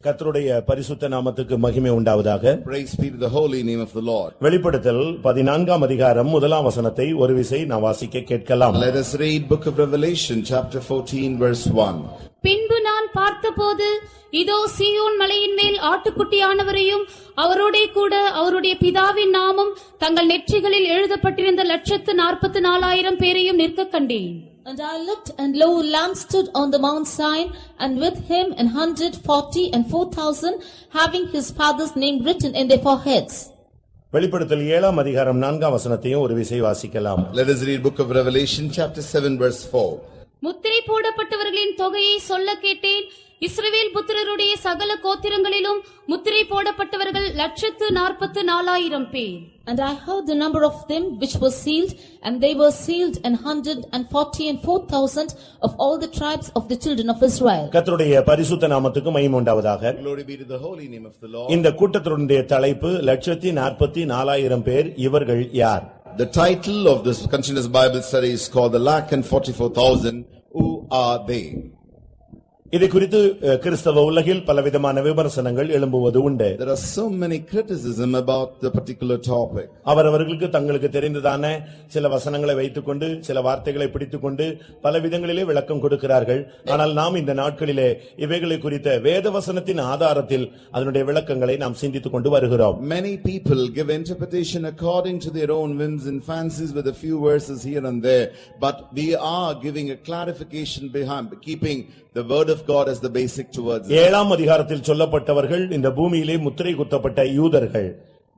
கர்த்தருடைய பரிசுத்த நாமத்துக்கு மகிமை உண்டாவதாக. Praise be to the holy name of the Lord. வெளிப்படுத்தல் 14ஆம் அதிகாரம் முதலாம் வசனத்தை ஒரு விசை நாம் வாசிக்க கேட்கலாம். Let us read book of Revelation chapter 14 verse 1. பின்பு நான் பார்த்தபோது இதோ சீயோன் மலையின் மேல் ஆட்டுக்குட்டியானவரையும் அவரோடே கூட அவருடைய பிதாவின் நாமம் தங்கள் நெற்றிகளில் எழுதப்பட்டிருந்த 144,000 பேரையும் நிற்க கண்டேன். And I looked, and lo, a Lamb stood on the Mount Zion, and with him 144,000, having his father's name written in their foreheads. வெளிப்படுத்தல் 7ஆம் அதிகாரம் 4ஆம் வசனத்தையும் ஒரு விசை வாசிக்கலாம். Let us read book of Revelation chapter 7 verse 4. முத்திரை போடப்பட்டவர்களின் தொகையை சொல்ல கேட்டேன். இஸ்ரவேல் புத்திரருடைய சகல கோத்திரங்களிலும் முத்திரை போடப்பட்டவர்கள் 144,000 பேர். And I heard the number of them which were sealed, and they were sealed 144,000 of all the tribes of the children of Israel. கர்த்தருடைய பரிசுத்த நாமத்துக்கு மகிமை உண்டாவதாக. Glory be to the holy name of the Lord. இந்த கூட்டத்தினுடைய தலைப்பு 144,000 பேர். இவர்கள் யார்? The title of this continuous Bible study is called the 144,000. Who are they? இதை குறித்து கிறிஸ்தவ உலகில் பலவிதமான விமர்சனங்கள் எழும்புவது உண்டு. There are so many criticism about the particular topic. அவரவர்களுக்கு தங்களுக்கு தெரிந்ததான சில வசனங்களை வைத்துக்கொண்டு சில வார்த்தைகளை பிடித்துக்கொண்டு பல விதங்களிலே விளக்கம் கொடுக்கிறார்கள். ஆனால் நாம் இந்த நாட்களிலே இவைகளை குறித்த வேத வசனத்தின் ஆதாரத்தில் அதனுடைய விளக்கங்களை நாம் சிந்தித்துக் கொண்டு வருகிறோம். Many people give interpretation according to their own whims and fancies with a few verses here and there, but we are giving a clarification behind, keeping the word of God as the basic towards it. 7ஆம் அதிகாரத்தில் சொல்லப்பட்டவர்கள் இந்த பூமியிலே முத்திரை குத்தப்பட்ட யூதர்கள்.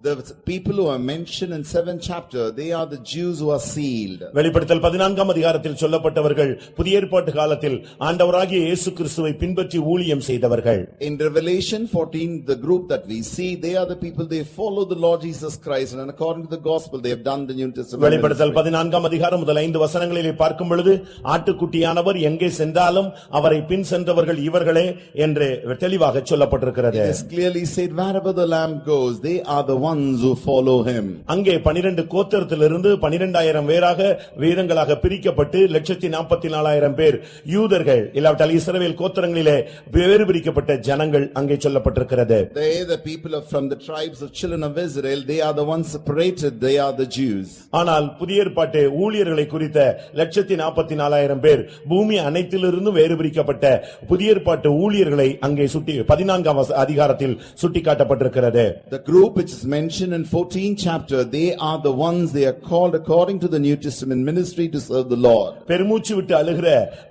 The people who are mentioned in 7th chapter, they are the Jews who are sealed. வெளிப்படுத்தல் 14ஆம் அதிகாரத்தில் சொல்லப்பட்டவர்கள் புதிய ஏற்பாட்டு காலத்தில் ஆண்டவராகிய இயேசு கிறிஸ்துவை பின்பற்றி ஊழியம் செய்தவர்கள். In Revelation 14, the group that we see, they are the people, they follow the Lord Jesus Christ, and according to the gospel they have done the New Testament. வெளிப்படுத்தல் 14ஆம் அதிகாரம் முதல் 5 வசனங்களிலே பார்க்கும் பொழுது ஆட்டுக்குட்டியானவர் எங்கே சென்றாலும் அவரை பின் சென்றவர்கள் இவர்களே என்று தெளிவாக சொல்லப்பட்டிருக்கிறது. It is clearly said, wherever the lamb goes, they are the ones who follow him. அங்கே 12 கோத்திரத்திலிருந்து 12,000 பேராக வீரங்களாக பிரிக்கப்பட்டு 144,000 பேர் யூதர்கள் இல்லாவிட்டால் இஸ்ரவேல் கோத்திரங்களிலே வேறு பிரிக்கப்பட்ட ஜனங்கள் அங்கே சொல்லப்பட்டிருக்கிறது. They the people from the tribes of children of Israel, they are the ones separated, they are the Jews. ஆனால் புதிய ஏற்பாட்டு ஊழியர்களை குறித்த 144,000 பேர் பூமி அனைத்திலிருந்து வேறு பிரிக்கப்பட்ட புதிய ஏற்பாட்டு ஊழியர்களை அங்கே 14ஆம் அதிகாரத்தில் சுட்டிக்காட்டப்பட்டிருக்கிறது. The group which is mentioned in 14th chapter, they are the ones, they are called according to the New Testament ministry to serve the Lord. பெருமூச்சு விட்டு அழுகிற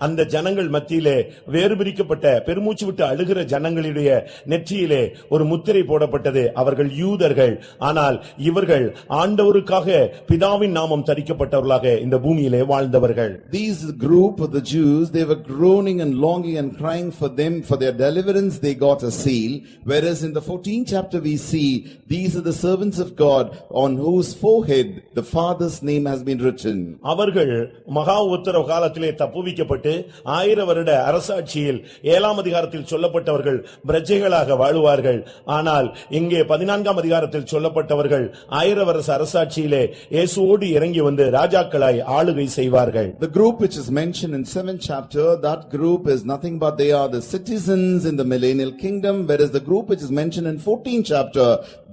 அந்த ஜனங்கள் மத்தியிலே வேறு பிரிக்கப்பட்ட பெருமூச்சு விட்டு அழுகிற ஜனங்களுடைய நெற்றியிலே ஒரு முத்திரை போடப்பட்டது. அவர்கள் யூதர்கள். ஆனால் இவர்கள் ஆண்டவருக்காக பிதாவின் நாமம் தரிக்கப்பட்டவர்களாக இந்த பூமியிலே வாழ்ந்தவர்கள். These group of the Jews, they were groaning and longing and crying for them, for their deliverance they got a seal. Whereas in the 14th chapter we see, these are the servants of God on whose forehead the Father's name has been written. அவர்கள் மகா உத்தரவு காலத்திலே தப்புவிக்கப்பட்டு 1000 வருட அரசாட்சியில் 7ஆம் அதிகாரத்தில் சொல்லப்பட்டவர்கள் பிரஜைகளாக வாழுவார்கள். ஆனால் இங்கே 14ஆம் அதிகாரத்தில் சொல்லப்பட்டவர்கள் 1000 வருஷ அரசாட்சியிலே இயேசுவோடு இறங்கி வந்து ராஜாக்களாய் ஆளுகை செய்வார்கள். The group which is mentioned in 7th chapter, that group is nothing but they are the citizens in the millennial kingdom, whereas the group which is mentioned in 14th chapter,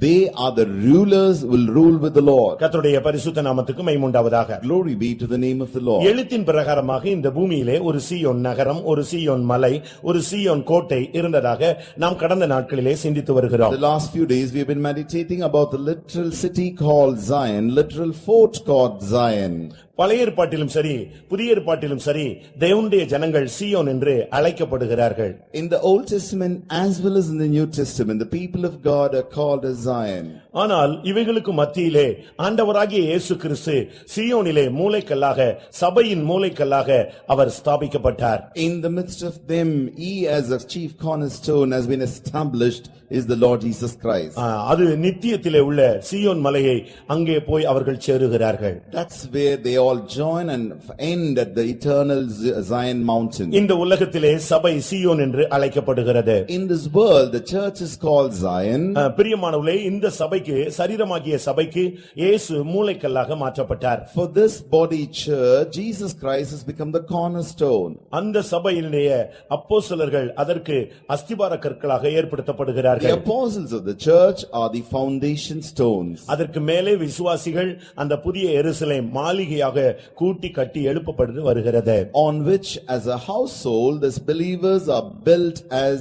they are the rulers who will rule with the Lord. கர்த்தருடைய பரிசுத்த நாமத்துக்கு மகிமை உண்டாவதாக. Glory be to the name of the Lord. எழுத்தின் பிரகாரமாக இந்த பூமியிலே ஒரு சீயோன் நகரம், ஒரு சீயோன் மலை, ஒரு சீயோன் கோட்டை இருந்ததாக நாம் கடந்த நாட்களிலே சிந்தித்து வருகிறோம். The last few days we have been meditating about the literal city called Zion, literal fort called Zion. பழைய ஏற்பாட்டிலும் சரி புதிய ஏற்பாட்டிலும் சரி தேவனுடைய ஜனங்கள் சீயோன் என்று அழைக்கப்படுகிறார்கள். In the Old Testament as well as in the New Testament, the people of God are called as Zion. ஆனால் இவைகளுக்கு மத்தியிலே ஆண்டவராகிய இயேசு கிறிஸ்து சீயோனிலே மூலைக்கல்லாக சபையின் மூலைக்கல்லாக அவர் ஸ்தாபிக்கப்பட்டார். In the midst of them, he as a chief cornerstone has been established, is the Lord Jesus Christ. அது நித்தியத்திலே உள்ள சீயோன் மலையை அங்கே போய் அவர்கள் சேருகிறார்கள். That's where they all join and end at the eternal Zion mountain. இந்த உலகத்திலே சபை சீயோன் என்று அழைக்கப்படுகிறது. In this world, the church is called Zion. பிரியமானவர்களே, இந்த சபைக்கு சபைக்கு சரீரமாகிய சபைக்கு இயேசு மூலைக்கல்லாக மாற்றப்பட்டார். For this body church, Jesus Christ has become the cornerstone. அந்த சபையினுடைய அப்போஸ்தலர்கள் அதற்கு அஸ்திபார கற்களாக The ஏற்படுத்தப்படுகிறார்கள். apostles of the church are the foundation stones, அதற்கு மேலே விசுவாசிகள் அந்த புதிய எருசலேம் மாளிகையாக கூட்டி கட்டி எழுப்பப்பட்டு வருகிறது. on which as a household as believers are built as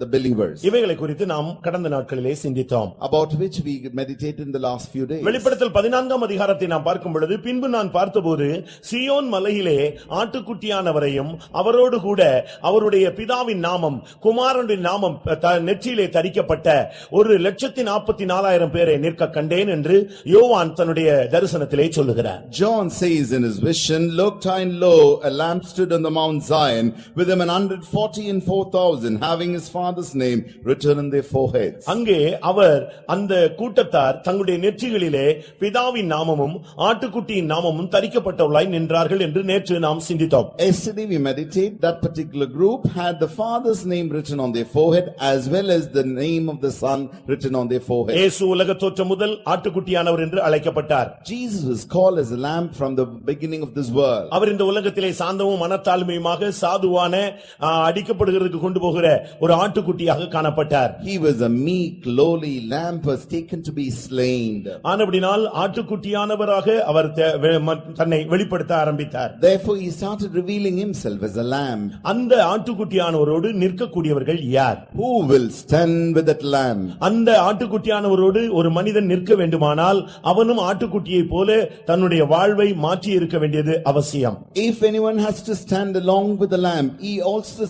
the believers, இவைகளை குறித்து நாம் கடந்த நாட்களிலே சிந்தித்தோம். about which we meditated in the last few days. வெளிப்படுத்தல் 14ஆம் அதிகாரத்தை நாம் பார்க்கும் பொழுது, பின்பு நான் பார்த்தபோது சீயோன் மலையிலே ஆட்டுக்குட்டியானவரையும் அவரோடு கூட அவருடைய பிதாவின் நாமம் குமாரனுடைய நாமம் நெற்றியிலே தரிக்கப்பட்ட 1,44,000 பேரை நிற்க கண்டேன் என்று யோவான் தன்னுடைய தரிசனத்திலே சொல்லுகிறார். John says in his vision, looked high and low, a lamp stood on the Mount Zion, with him 144,000, having his father's name written in their foreheads. அங்கே அவர் அந்த கூட்டத்தார் தங்களுடைய நெற்றிகளிலே பிதாவின் நாமமும் ஆட்டுக்குட்டியின் நாமமும் தரிக்கப்பட்டவர்களாய் நின்றார்கள் என்று நேற்று நாம் சிந்தித்தோம். Yesterday we meditate that particular group had the father's name written on their forehead as well as the name of the son written on their forehead. இயேசு உலகத் தோற்றம் முதல் ஆட்டுக்குட்டியானவர் என்று அழைக்கப்பட்டார். Jesus was called as a lamb from the beginning of this world. அவர் இந்த உலகத்திலே சாந்தமும் மனத்தாழ்மையுமாக சாதுவான அடிக்கப்படுகிறதுக்கு கொண்டு போகிற ஒரு ஆட்டுக்குட்டியாக காணப்பட்டார். He was a meek, lowly lamb was taken to be slain. ஆனபடினால் ஆட்டுக்குட்டியானவராக அவர் தன்னை வெளிப்படுத்த ஆரம்பித்தார். Therefore he started revealing himself as a lamb. அந்த ஆட்டுக்குட்டியானவரோடு நிற்கக்கூடியவர்கள் யார்? Who will stand with that lamb? அந்த ஆட்டுக்குட்டியானவரோடு ஒரு மனிதன் நிற்க வேண்டுமானால் அவனும் ஆட்டுக்குட்டியைப் போல தன்னுடைய வாழ்வை மாற்றி இருக்க வேண்டியது அவசியம். If anyone has to stand along with the lamb, he also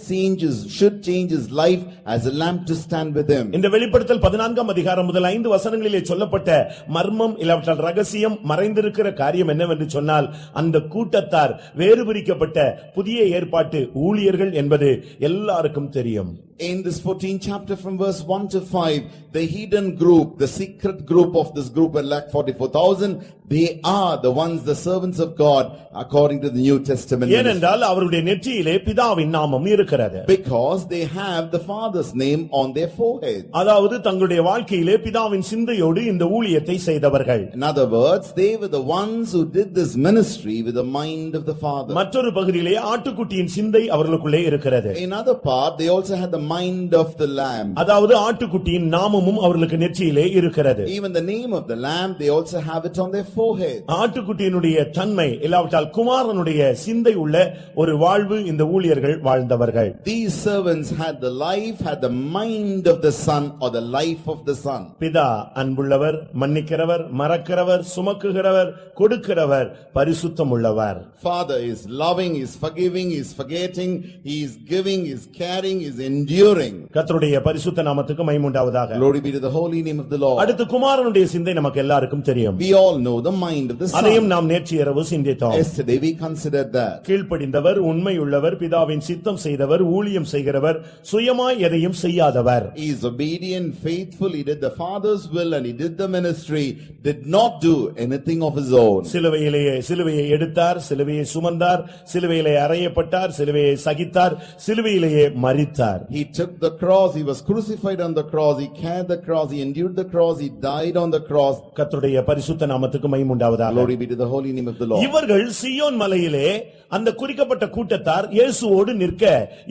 should change his life as a lamb to stand with him. இந்த வெளிப்படுத்தல் 14ஆம் அதிகாரம் முதல் 5 வசனங்களிலே சொல்லப்பட்ட மர்மம் இல்லாவிட்டால் ரகசியம் மறைந்திருக்கிற காரியம் என்னவென்று சொன்னால், அந்த கூட்டத்தார் வேறு பிரிக்கப்பட்ட புதிய ஏற்பாட்டு ஊழியர்கள் என்பது எல்லாருக்கும் தெரியும். In this 14th chapter from verse 1 to 5, the hidden group, the secret group of this group at 144,000, they are the ones, the servants of God according to the New Testament. ஏனென்றால் அவருடைய நெற்றியிலே பிதாவின் நாமம் இருக்கிறது. Because they have the Father's name on their forehead. அதாவது தங்களுடைய வாழ்க்கையிலே பிதாவின் சிந்தையோடு இந்த ஊழியத்தை செய்தவர்கள். In other words, they were the ones who did this ministry with the mind of the Father. மற்றொரு பகுதியிலே ஆட்டுக்குட்டியின் சிந்தை அவர்களுக்குள்ளே இருக்கிறது. In other part, they also had the mind of the lamb. அதாவது ஆட்டுக்குட்டியின் நாமமும் அவர்களுக்கு நெற்றியிலே இருக்கிறது. Even the name of the lamb, they also have it on their forehead. ஆட்டுக்குட்டியினுடைய தன்மை இல்லாவிட்டால் குமாரனுடைய சிந்தை உள்ள ஒரு வாழ்வு இந்த ஊழியர்கள் வாழ்ந்தவர்கள். These servants had the life, had the mind of the son or the life of the son. பிதா அன்புள்ளவர், மன்னிக்கிறவர், மறக்கிறவர், சுமக்குகிறவர், கொடுக்கிறவர், பரிசுத்தம் உள்ளவர். Father is loving, is forgiving, is forgetting, he is giving, is caring, is enduring. கர்த்தருடைய பரிசுத்த நாமத்துக்கு மகிமை உண்டாவதாக. Glory be to the holy name of the Lord. அடுத்து குமாரனுடைய சிந்தை நமக்கு எல்லாருக்கும் தெரியும். We all know the mind of the son. அதையும் நாம் நேற்று இரவு சிந்தித்தோம். Yesterday we considered that. கீழ்ப்படிந்தவர், உண்மையுள்ளவர், பிதாவின் சித்தம் செய்தவர், ஊழியம் செய்கிறவர், சுயமாய் எதையும் செய்யாதவர். He is obedient, faithful, he did the Father's will and he did the ministry, did not do anything of his own. சிலுவையை எடுத்தார், சிலுவையை சுமந்தார், சிலுவையிலே அறையப்பட்டார், சிலுவையை சகித்தார், சிலுவையிலேயே மரித்தார். He took the cross, he was crucified on the cross, he carried the cross, he endured the cross, he died on the cross. கர்த்தருடைய பரிசுத்த நாமத்துக்கு மகிமை உண்டாவதாக. Glory be to the holy name of the Lord. இவர்கள் சீயோன் மலையிலே அந்த குறிக்கப்பட்ட கூட்டத்தார் இயேசுவோடு நிற்க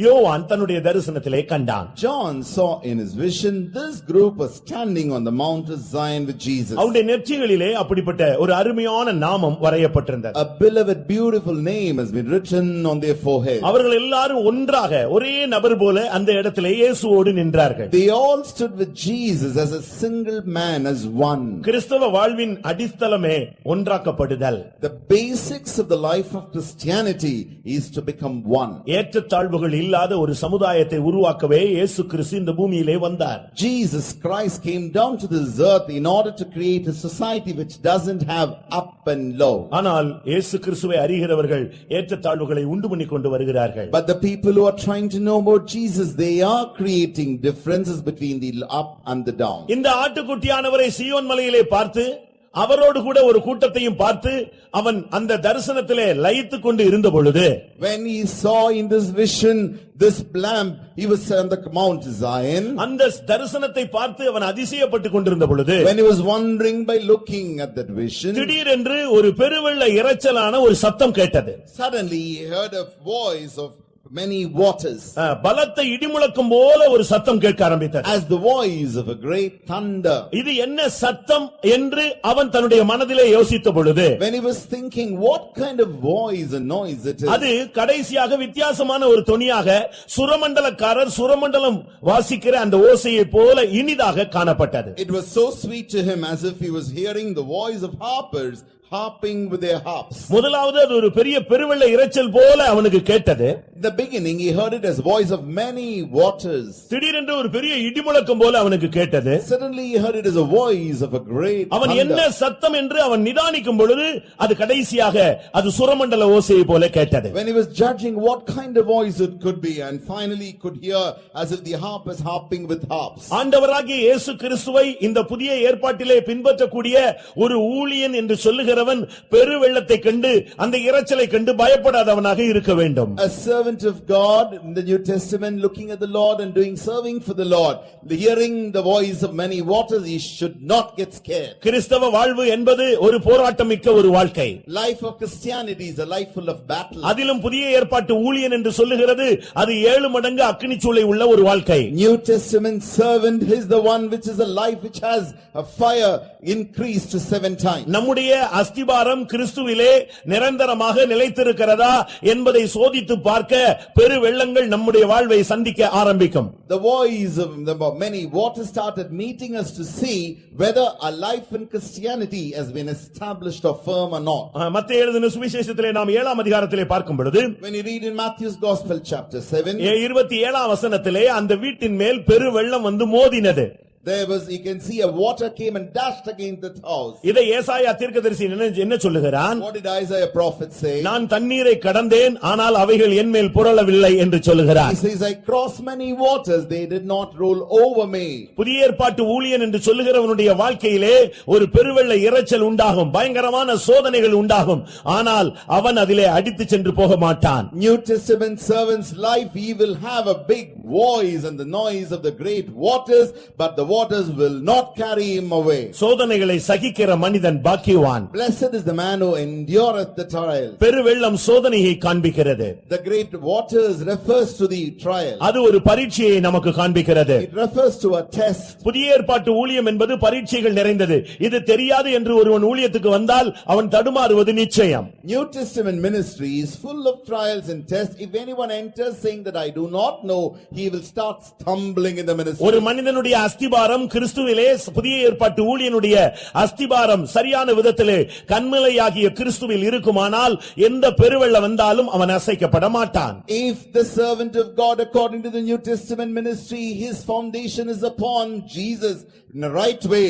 யோவான் தன்னுடைய தரிசனத்திலே கண்டான். John saw in his vision this group was standing on the Mount of Zion with Jesus. அவருடைய நெற்றிகளிலே அப்படிப்பட்ட ஒரு அருமையான நாமம் வரையப்பட்டிருந்தது. A beloved beautiful name has been written on their forehead. அவர்கள் எல்லாரும் ஒன்றாக ஒரே நபர் போல அந்த இடத்திலே இயேசுவோடு நின்றார்கள். They all stood with Jesus as a single man, as one. கிறிஸ்தவ வாழ்வின் அடித்தளமே ஒன்றாக்கப்படுதல். The basics of the life of Christianity is to become one. ஏற்றத்தாழ்வுகள் இல்லாத ஒரு சமுதாயத்தை உருவாக்கவே இயேசு கிறிஸ்து இந்த பூமியிலே வந்தார். Jesus Christ came down to this earth in order to create a society which doesn't have up and low. ஆனால் இயேசு கிறிஸ்துவை அறிகிறவர்கள் ஏற்றத்தாழ்வுகளை உண்டு பண்ணிக் கொண்டு வருகிறார்கள். But the people who are trying to know about Jesus, they are creating differences between the up and the down. இந்த ஆட்டுக்குட்டியானவரை சீயோன் மலையிலே பார்த்து அவரோடு கூட ஒரு கூட்டத்தையும் பார்த்து அவன் அந்த தரிசனத்திலே லயித்துக் கொண்டு இருந்த பொழுது, when he saw in this vision this lamb, he was on the Mount Zion. அந்த தரிசனத்தை பார்த்து அவன் அதிசயப்பட்டுக் கொண்டிருந்த பொழுது, When he was wondering by looking at that vision, திடீரென்று ஒரு பெருவெள்ள இரைச்சலான ஒரு சத்தம் கேட்டது. suddenly he heard a voice of many waters, பலத்த இடிமுழக்கம் போல ஒரு சத்தம் கேட்க ஆரம்பித்தது. as the voice of a great thunder. இது என்ன சத்தம் என்று அவன் தன்னுடைய மனதிலே யோசித்த பொழுது, When he was thinking what kind of voice and noise it is, அது கடைசியாக வித்தியாசமான ஒரு தொனியாக சுரமண்டலக்காரர் சுரமண்டலம் வாசிக்கிற அந்த ஓசையை போல இனிதாக காணப்பட்டது. it was so sweet to him as if he was hearing the voice of harpers harping with their harps. முதலாவது அது ஒரு பெரிய பெருவெள்ள இரைச்சல் போல அவனுக்கு கேட்டது. In the beginning he heard it as voice of many waters. திடீரென்று ஒரு பெரிய இடிமுழக்கம் போல அவனுக்கு கேட்டது. Suddenly he heard it as a voice of a great அவன் thunder. என்ன சத்தம் என்று அவன் நிதானிக்கும் பொழுது அது கடைசியாக அது சுரமண்டல ஓசையை போல கேட்டது. When he was judging what kind of voice it could be, and finally could hear as if the harp is harping with harps. ஆண்டவராகிய இயேசு கிறிஸ்துவை இந்த புதிய ஏற்பாட்டிலே பின்பற்றக்கூடிய ஒரு ஊழியன் என்று சொல்லுகிறவன் பெருவெள்ளத்தை கண்டு அந்த இரைச்சலை கண்டு பயப்படாதவனாக இருக்க வேண்டும். A servant of God in the New Testament looking at the Lord and doing serving for the Lord, hearing the voice of many waters, he should not get scared. கிறிஸ்தவ வாழ்வு என்பது ஒரு போராட்டமிக்க ஒரு வாழ்க்கை. Life of Christianity is a life full of battle. அதிலும் புதிய ஏற்பாட்டு ஊழியன் என்று சொல்லுகிறது அது 7 மடங்கு அக்கினிச்சூளை உள்ள ஒரு வாழ்க்கை. New Testament servant is the one which is a life which has a fire increased to 7 times. நம்முடைய அஸ்திபாரம் கிறிஸ்துவிலே நிரந்தரமாக நிலைத்திருக்கிறதா என்பதை சோதித்து பார்க்க பெரு வெள்ளங்கள் நம்முடைய வாழ்வை சந்திக்க ஆரம்பிக்கும். The voice of the many waters started meeting us to see whether our life in Christianity has been established or firm or not. மத்தேயு எழுதின சுவிசேஷத்திலே நாம் 7ஆம் அதிகாரத்திலே பார்க்கும் பொழுது, When you read in Matthew's Gospel chapter 7, 27ஆம் வசனத்திலே அந்த வீட்டின் மேல் பெரு வெள்ளம் வந்து மோதினது. there was, you can see a water came and dashed against that house. இதை ஏசாயா தீர்க்கதரிசி என்ன சொல்லுகிறான்? What did Isaiah prophet say? நான் தண்ணீரை கடந்தேன் ஆனால் அவைகள் என் மேல் புரளவில்லை என்று சொல்லுகிறார். He says, I crossed many waters, they did not roll over me. புதிய ஏற்பாட்டு ஊழியன் என்று சொல்லுகிறவனுடைய வாழ்க்கையிலே ஒரு பெருவெள்ள இரைச்சல் உண்டாகும், பயங்கரமான சோதனைகள் உண்டாகும், ஆனால் அவன் அதிலே அடித்து சென்று போக மாட்டான். New Testament servant's life, he will have a big voice and the noise of the great waters, but the waters will not carry him away. சோதனைகளை சகிக்கிற மனிதன் பாக்கியவான். Blessed is the man who endureth the trial. பெருவெள்ளம் சோதனையை காண்பிக்கிறது. The great waters refers to the trial. அது ஒரு பரீட்சையை நமக்கு காண்பிக்கிறது. It refers to a test. புதிய ஏற்பாட்டு ஊழியம் என்பது பரீட்சைகள் நிறைந்தது. இது தெரியாது என்று ஒருவன் ஊழியத்துக்கு வந்தால் அவன் தடுமாறுவது நிச்சயம். New Testament ministry is full of trials and tests. If anyone enters saying that I do not know, he will start stumbling in the ministry. ஒரு மனிதனுடைய அஸ்திபாரம் கிறிஸ்துவிலே, புதிய ஏற்பாட்டு ஊழியனுடைய அஸ்திபாரம் சரியான விதத்திலே கன்மலையாகிய கிறிஸ்துவில் இருக்குமானால் எந்த பெருவெள்ளம் வந்தாலும் அவன் அசைக்கப்பட மாட்டான். If the servant of God according to the New Testament ministry, his foundation is upon Jesus in the right way,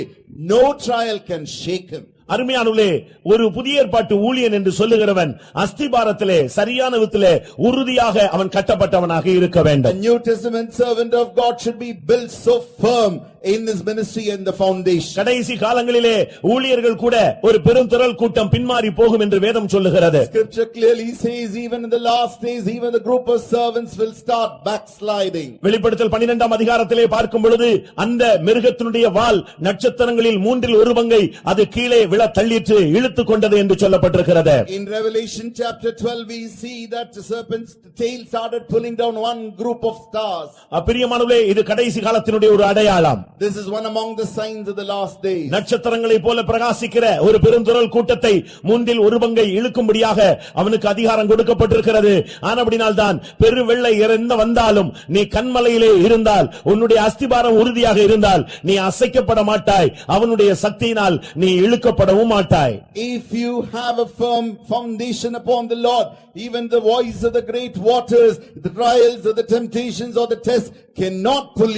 no trial can shake him. அருமையானவர்களே, ஒரு புதிய ஏற்பாட்டு ஊழியன் என்று சொல்லுகிறவன் அஸ்திபாரத்திலே சரியான விதத்திலே உறுதியாக அவன் கட்டப்பட்டவனாக இருக்க A வேண்டும். New Testament servant of God should be built so firm in this ministry and the foundation. கடைசி காலங்களிலே ஊழியர்கள் கூட ஒரு பெரும் திரள் கூட்டம் பின்மாறி போகும் என்று வேதம் சொல்லுகிறது. Scripture clearly says even in the last days, even the group of servants will start backsliding. வெளிப்படுத்தல் 12ஆம் அதிகாரத்திலே பார்க்கும் பொழுது அந்த மிருகத்தினுடைய வால் நட்சத்திரங்களில் 1/3 அது கீழே விழ தள்ளிற்று, இழுத்துக் கொண்டது என்று சொல்லப்பட்டிருக்கிறது. In Revelation chapter 12 we see that the serpent's tail started pulling down one group of stars. பிரியமானவர்களே, இது கடைசி காலத்தினுடைய ஒரு அடையாளம். This is one among the signs of the last days. நட்சத்திரங்களைப் போல பிரகாசிக்கிற ஒரு பெருந்திரள் கூட்டத்தை 1/3 இழுக்கும்படியாக அவனுக்கு அதிகாரம் கொடுக்கப்பட்டிருக்கிறது. ஆனபடினால்தான் பெருவெள்ளை இறந்த வந்தாலும் நீ கன்மலையிலே இருந்தால், உன்னுடைய அஸ்திபாரம் உறுதியாக இருந்தால் நீ அசைக்கப்பட மாட்டாய், அவனுடைய சக்தியினால் நீ இழுக்கப்படவும் மாட்டாய். If you have a firm foundation upon the Lord, even the voice of the great waters, the trials or the temptations or the tests cannot pull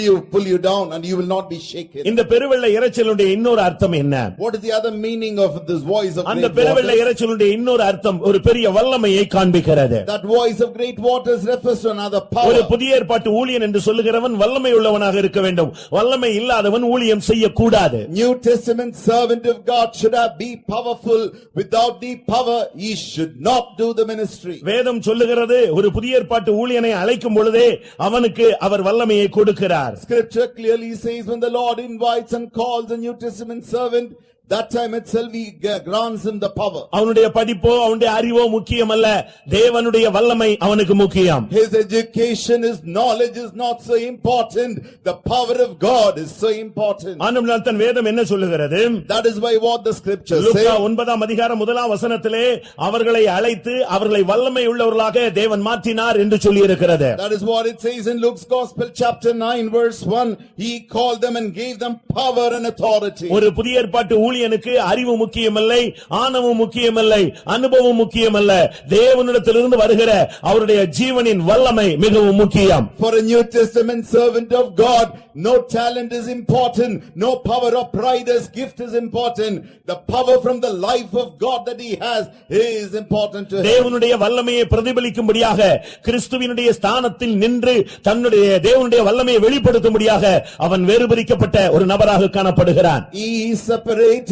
you down, and you will not be shaken. இந்த பெருவெள்ள இரைச்சலுடைய இன்னொரு அர்த்தம் என்ன? What is the other meaning of this voice of அந்த great பெருவெள்ள waters? இரைச்சலுடைய இன்னொரு அர்த்தம் ஒரு பெரிய வல்லமையை காண்பிக்கிறது. That voice of great waters refers to another ஒரு power. புதிய ஏற்பாட்டு ஊழியன் என்று சொல்லுகிறவன் வல்லமை உள்ளவனாக இருக்க வேண்டும். வல்லமை இல்லாதவன் ஊழியம் செய்யக்கூடாது. New Testament servant of God should be powerful. Without the power, he should not do the ministry. வேதம் சொல்லுகிறது ஒரு புதிய ஏற்பாட்டு ஊழியனை அழைக்கும் பொழுதே அவனுக்கு அவர் வல்லமையை கொடுக்கிறார். Scripture clearly says when the Lord invites and calls a New Testament servant, that time itself he grants him the power. அவனுடைய படிப்போ அவனுடைய அறிவோ முக்கியமல்ல, தேவனுடைய வல்லமை அவனுக்கு முக்கியம். His education, his knowledge is not so important. The power of God is so important. ஆனபடியால் தான் வேதம் என்ன சொல்லுகிறது? That is why what the scripture says. லூக்கா 9ஆம் அதிகாரம் 1ஆம் வசனத்திலே அவர்களை அழைத்து அவர்களை வல்லமை உள்ளவர்களாக தேவன் மாற்றினார் என்று சொல்லி இருக்கிறது. That is what it says in Luke's Gospel chapter 9 verse 1. He called them and gave them power and authority. ஒரு புதிய ஏற்பாட்டு ஊழியனுக்கு அறிவு முக்கியமில்லை, ஆணவம் முக்கியமில்லை, அனுபவம் முக்கியமல்ல, தேவனிடத்திலிருந்து வருகிற அவருடைய ஜீவனின் வல்லமை மிகவும் முக்கியம். For a New Testament servant of God, no talent is important, no power of pride as gift is important. The power from the life of God that he has is important to him. தேவனுடைய வல்லமையை பிரதிபலிக்கும்படியாக கிறிஸ்துவினுடைய ஸ்தானத்தில் நின்று தன்னுடைய தேவனுடைய வல்லமையை வெளிப்படுத்தும்படியாக அவன் வேறுபிரிக்கப்பட்ட ஒரு நபராக காணப்படுகிறான். He is separated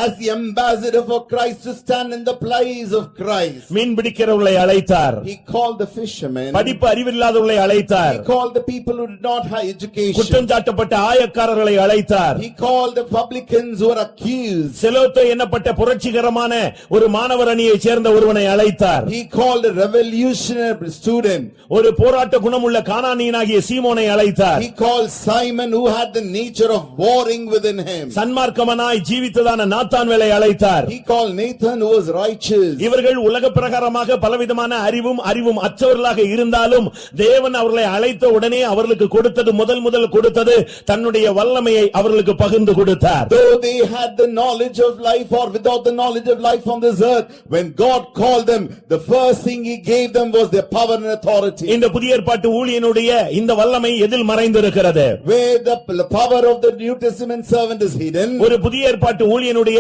as the ambassador for Christ to stand in the place of Christ. மீன் பிடிக்கிறவர்களை அழைத்தார். He called the fishermen. படிப்பு அறிவில்லாதவர்களை அழைத்தார். He called the people who did not have education. குற்றம் சாட்டப்பட்ட ஆயக்காரர்களை அழைத்தார். He called the publicans who were accused. செலோத்தோ என்னப்பட்ட புரட்சிகரமான ஒரு மாணவர் அணியைச் சேர்ந்த ஒருவனை அழைத்தார். He called a revolutionary student. ஒரு போராட்ட குணமுள்ள கானானியனாகிய சீமோனை அழைத்தார். He called Simon who had the nature of warring within him. சன்மார்க்கமனாய் ஜீவித்ததான நாத்தான்வேலை அழைத்தார். He called Nathan who was righteous. இவர்கள் உலக பிரகாரமாக பலவிதமான அறிவும் அற்றவர்களாக இருந்தாலும் தேவன் அவர்களை அழைத்த உடனே அவர்களுக்கு கொடுத்தது முதல் கொடுத்தது தன்னுடைய வல்லமையை அவர்களுக்கு பகிர்ந்து கொடுத்தார். Though they had the knowledge of life or without the knowledge of life on this earth, when God called them, the first thing he gave them was their power and authority. இந்த புதிய ஏற்பாட்டு ஊழியனுடைய இந்த வல்லமை எதில் மறைந்திருக்கிறது? Where the power of the New Testament servant is hidden. ஒரு புதிய ஏற்பாட்டு ஊழியனுடைய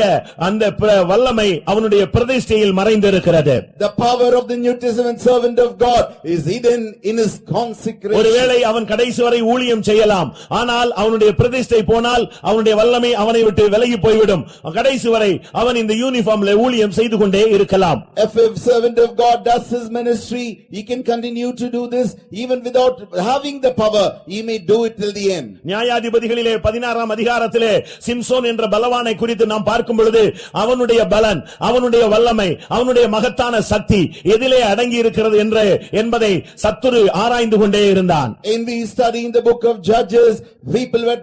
அந்த வல்லமை அவனுடைய பிரதிஷ்டையில் மறைந்திருக்கிறது. The power of the New Testament servant of God is hidden in his consecration. ஒருவேளை அவன் கடைசி வரை ஊழியம் செய்யலாம், ஆனால் அவனுடைய பிரதிஷ்டை போனால் அவனுடைய வல்லமை அவனை விட்டு விலகி போய்விடும். கடைசி வரை அவன் இந்த யூனிஃபார்ம்ல ஊழியம் செய்து கொண்டே இருக்கலாம். If a servant of God does his ministry, he can continue to do this even without having the power. He may do it till the end. நியாயாதிபதிகளிலே 16ஆம் அதிகாரத்திலே சிம்சோன் என்ற பலவானை குறித்து நாம் பார்க்கும் பொழுது அவனுடைய பலன், அவனுடைய வல்லமை, அவனுடைய மகத்தான சக்தி எதிலே அடங்கி இருக்கிறது என்பதை சத்துரு ஆராய்ந்து கொண்டே இருந்தான். In we study in the book of Judges, people were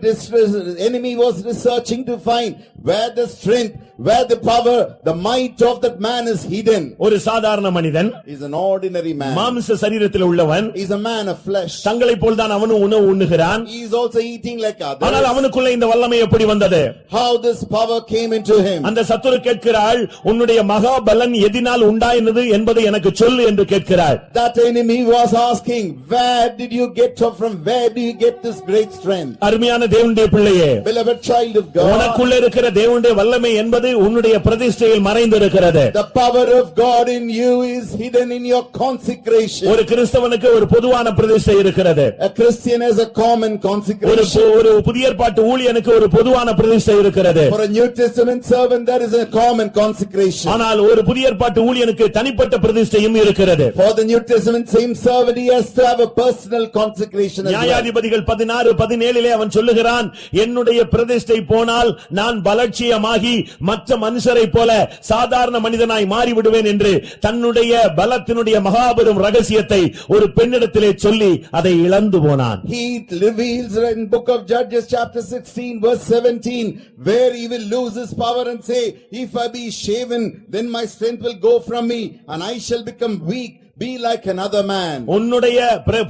enemy was researching to find where the strength, where the power, the might of that man is hidden. ஒரு சாதாரண மனிதன், He is an ordinary man. மாம்ச சரீரத்தில் உள்ளவன், He is a man of flesh. தங்களைப் போல்தான் அவனும் உணவு உண்ணுகிறான். He is also eating like ஆனால் others. அவனுக்குள்ள இந்த வல்லமை எப்படி வந்தது? How this power came into him. அந்த சத்துரு கேட்கிறாள், உன்னுடைய மகாபலன் எதினால் உண்டாயினது என்பதை எனக்கு சொல்லு என்று கேட்கிறாள். That enemy was asking, where did you get from? Where do you get this great strength? அருமையான தேவனுடைய பிள்ளையே, Beloved child of God, உனக்குள்ள இருக்கிற தேவனுடைய வல்லமை என்பது உன்னுடைய பிரதிஷ்டையில் மறைந்திருக்கிறது. the power of God in you is hidden in your consecration. ஒரு கிறிஸ்தவனுக்கு ஒரு பொதுவான பிரதிஷ்டை இருக்கிறது. A Christian has a common consecration. ஒரு புதிய ஏற்பாட்டு ஊழியனுக்கு ஒரு பொதுவான பிரதிஷ்டை இருக்கிறது. For a New Testament servant there is a common consecration. ஆனால் ஒரு புதிய ஏற்பாட்டு ஊழியனுக்கு தனிப்பட்ட பிரதிஷ்டையும் இருக்கிறது. For the New Testament same servant he has to have a personal consecration as well. நியாயாதிபதிகள் 16:17 அவன் சொல்லுகிறான், என்னுடைய பிரதிஷ்டை போனால் நான் பலட்சியமாகி மற்ற மனுஷரை போல சாதாரண மனிதனாய் மாறிவிடுவேன் என்று தன்னுடைய பலத்தினுடைய மகாபெரும் ரகசியத்தை ஒரு பெண்ணிடத்திலே சொல்லி அதை இழந்து போனான். He reveals in book of Judges chapter 16 verse 17 where he will lose his power and say, if I be shaven then my strength will go from me and I shall become weak. Be like another man. உன்னுடைய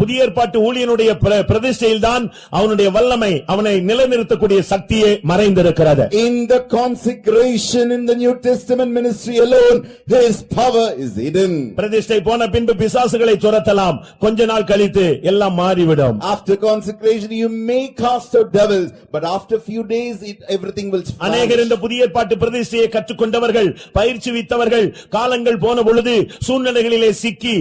புதிய ஏற்பாட்டு ஊழியனுடைய பிரதிஷ்டையில் தான் அவனுடைய வல்லமை, அவனை நிலைநிறுத்தக்கூடிய சக்தியே மறைந்திருக்கிறது. In the consecration in the New Testament ministry alone, his power is hidden. பிரதிஷ்டை போன பின்பு பிசாசுகளை துரத்தலாம், கொஞ்ச நாள் கழித்து எல்லாம் மாறிவிடும். After consecration you may cast out devils, but after few days everything will vanish. அநேகர் இந்த புதிய ஏற்பாட்டு பிரதிஷ்டையை கற்றுக்கொண்டவர்கள், பயிற்சி வித்தவர்கள், காலங்கள் போன பொழுது சூழ்நிலைகளிலே சிக்கி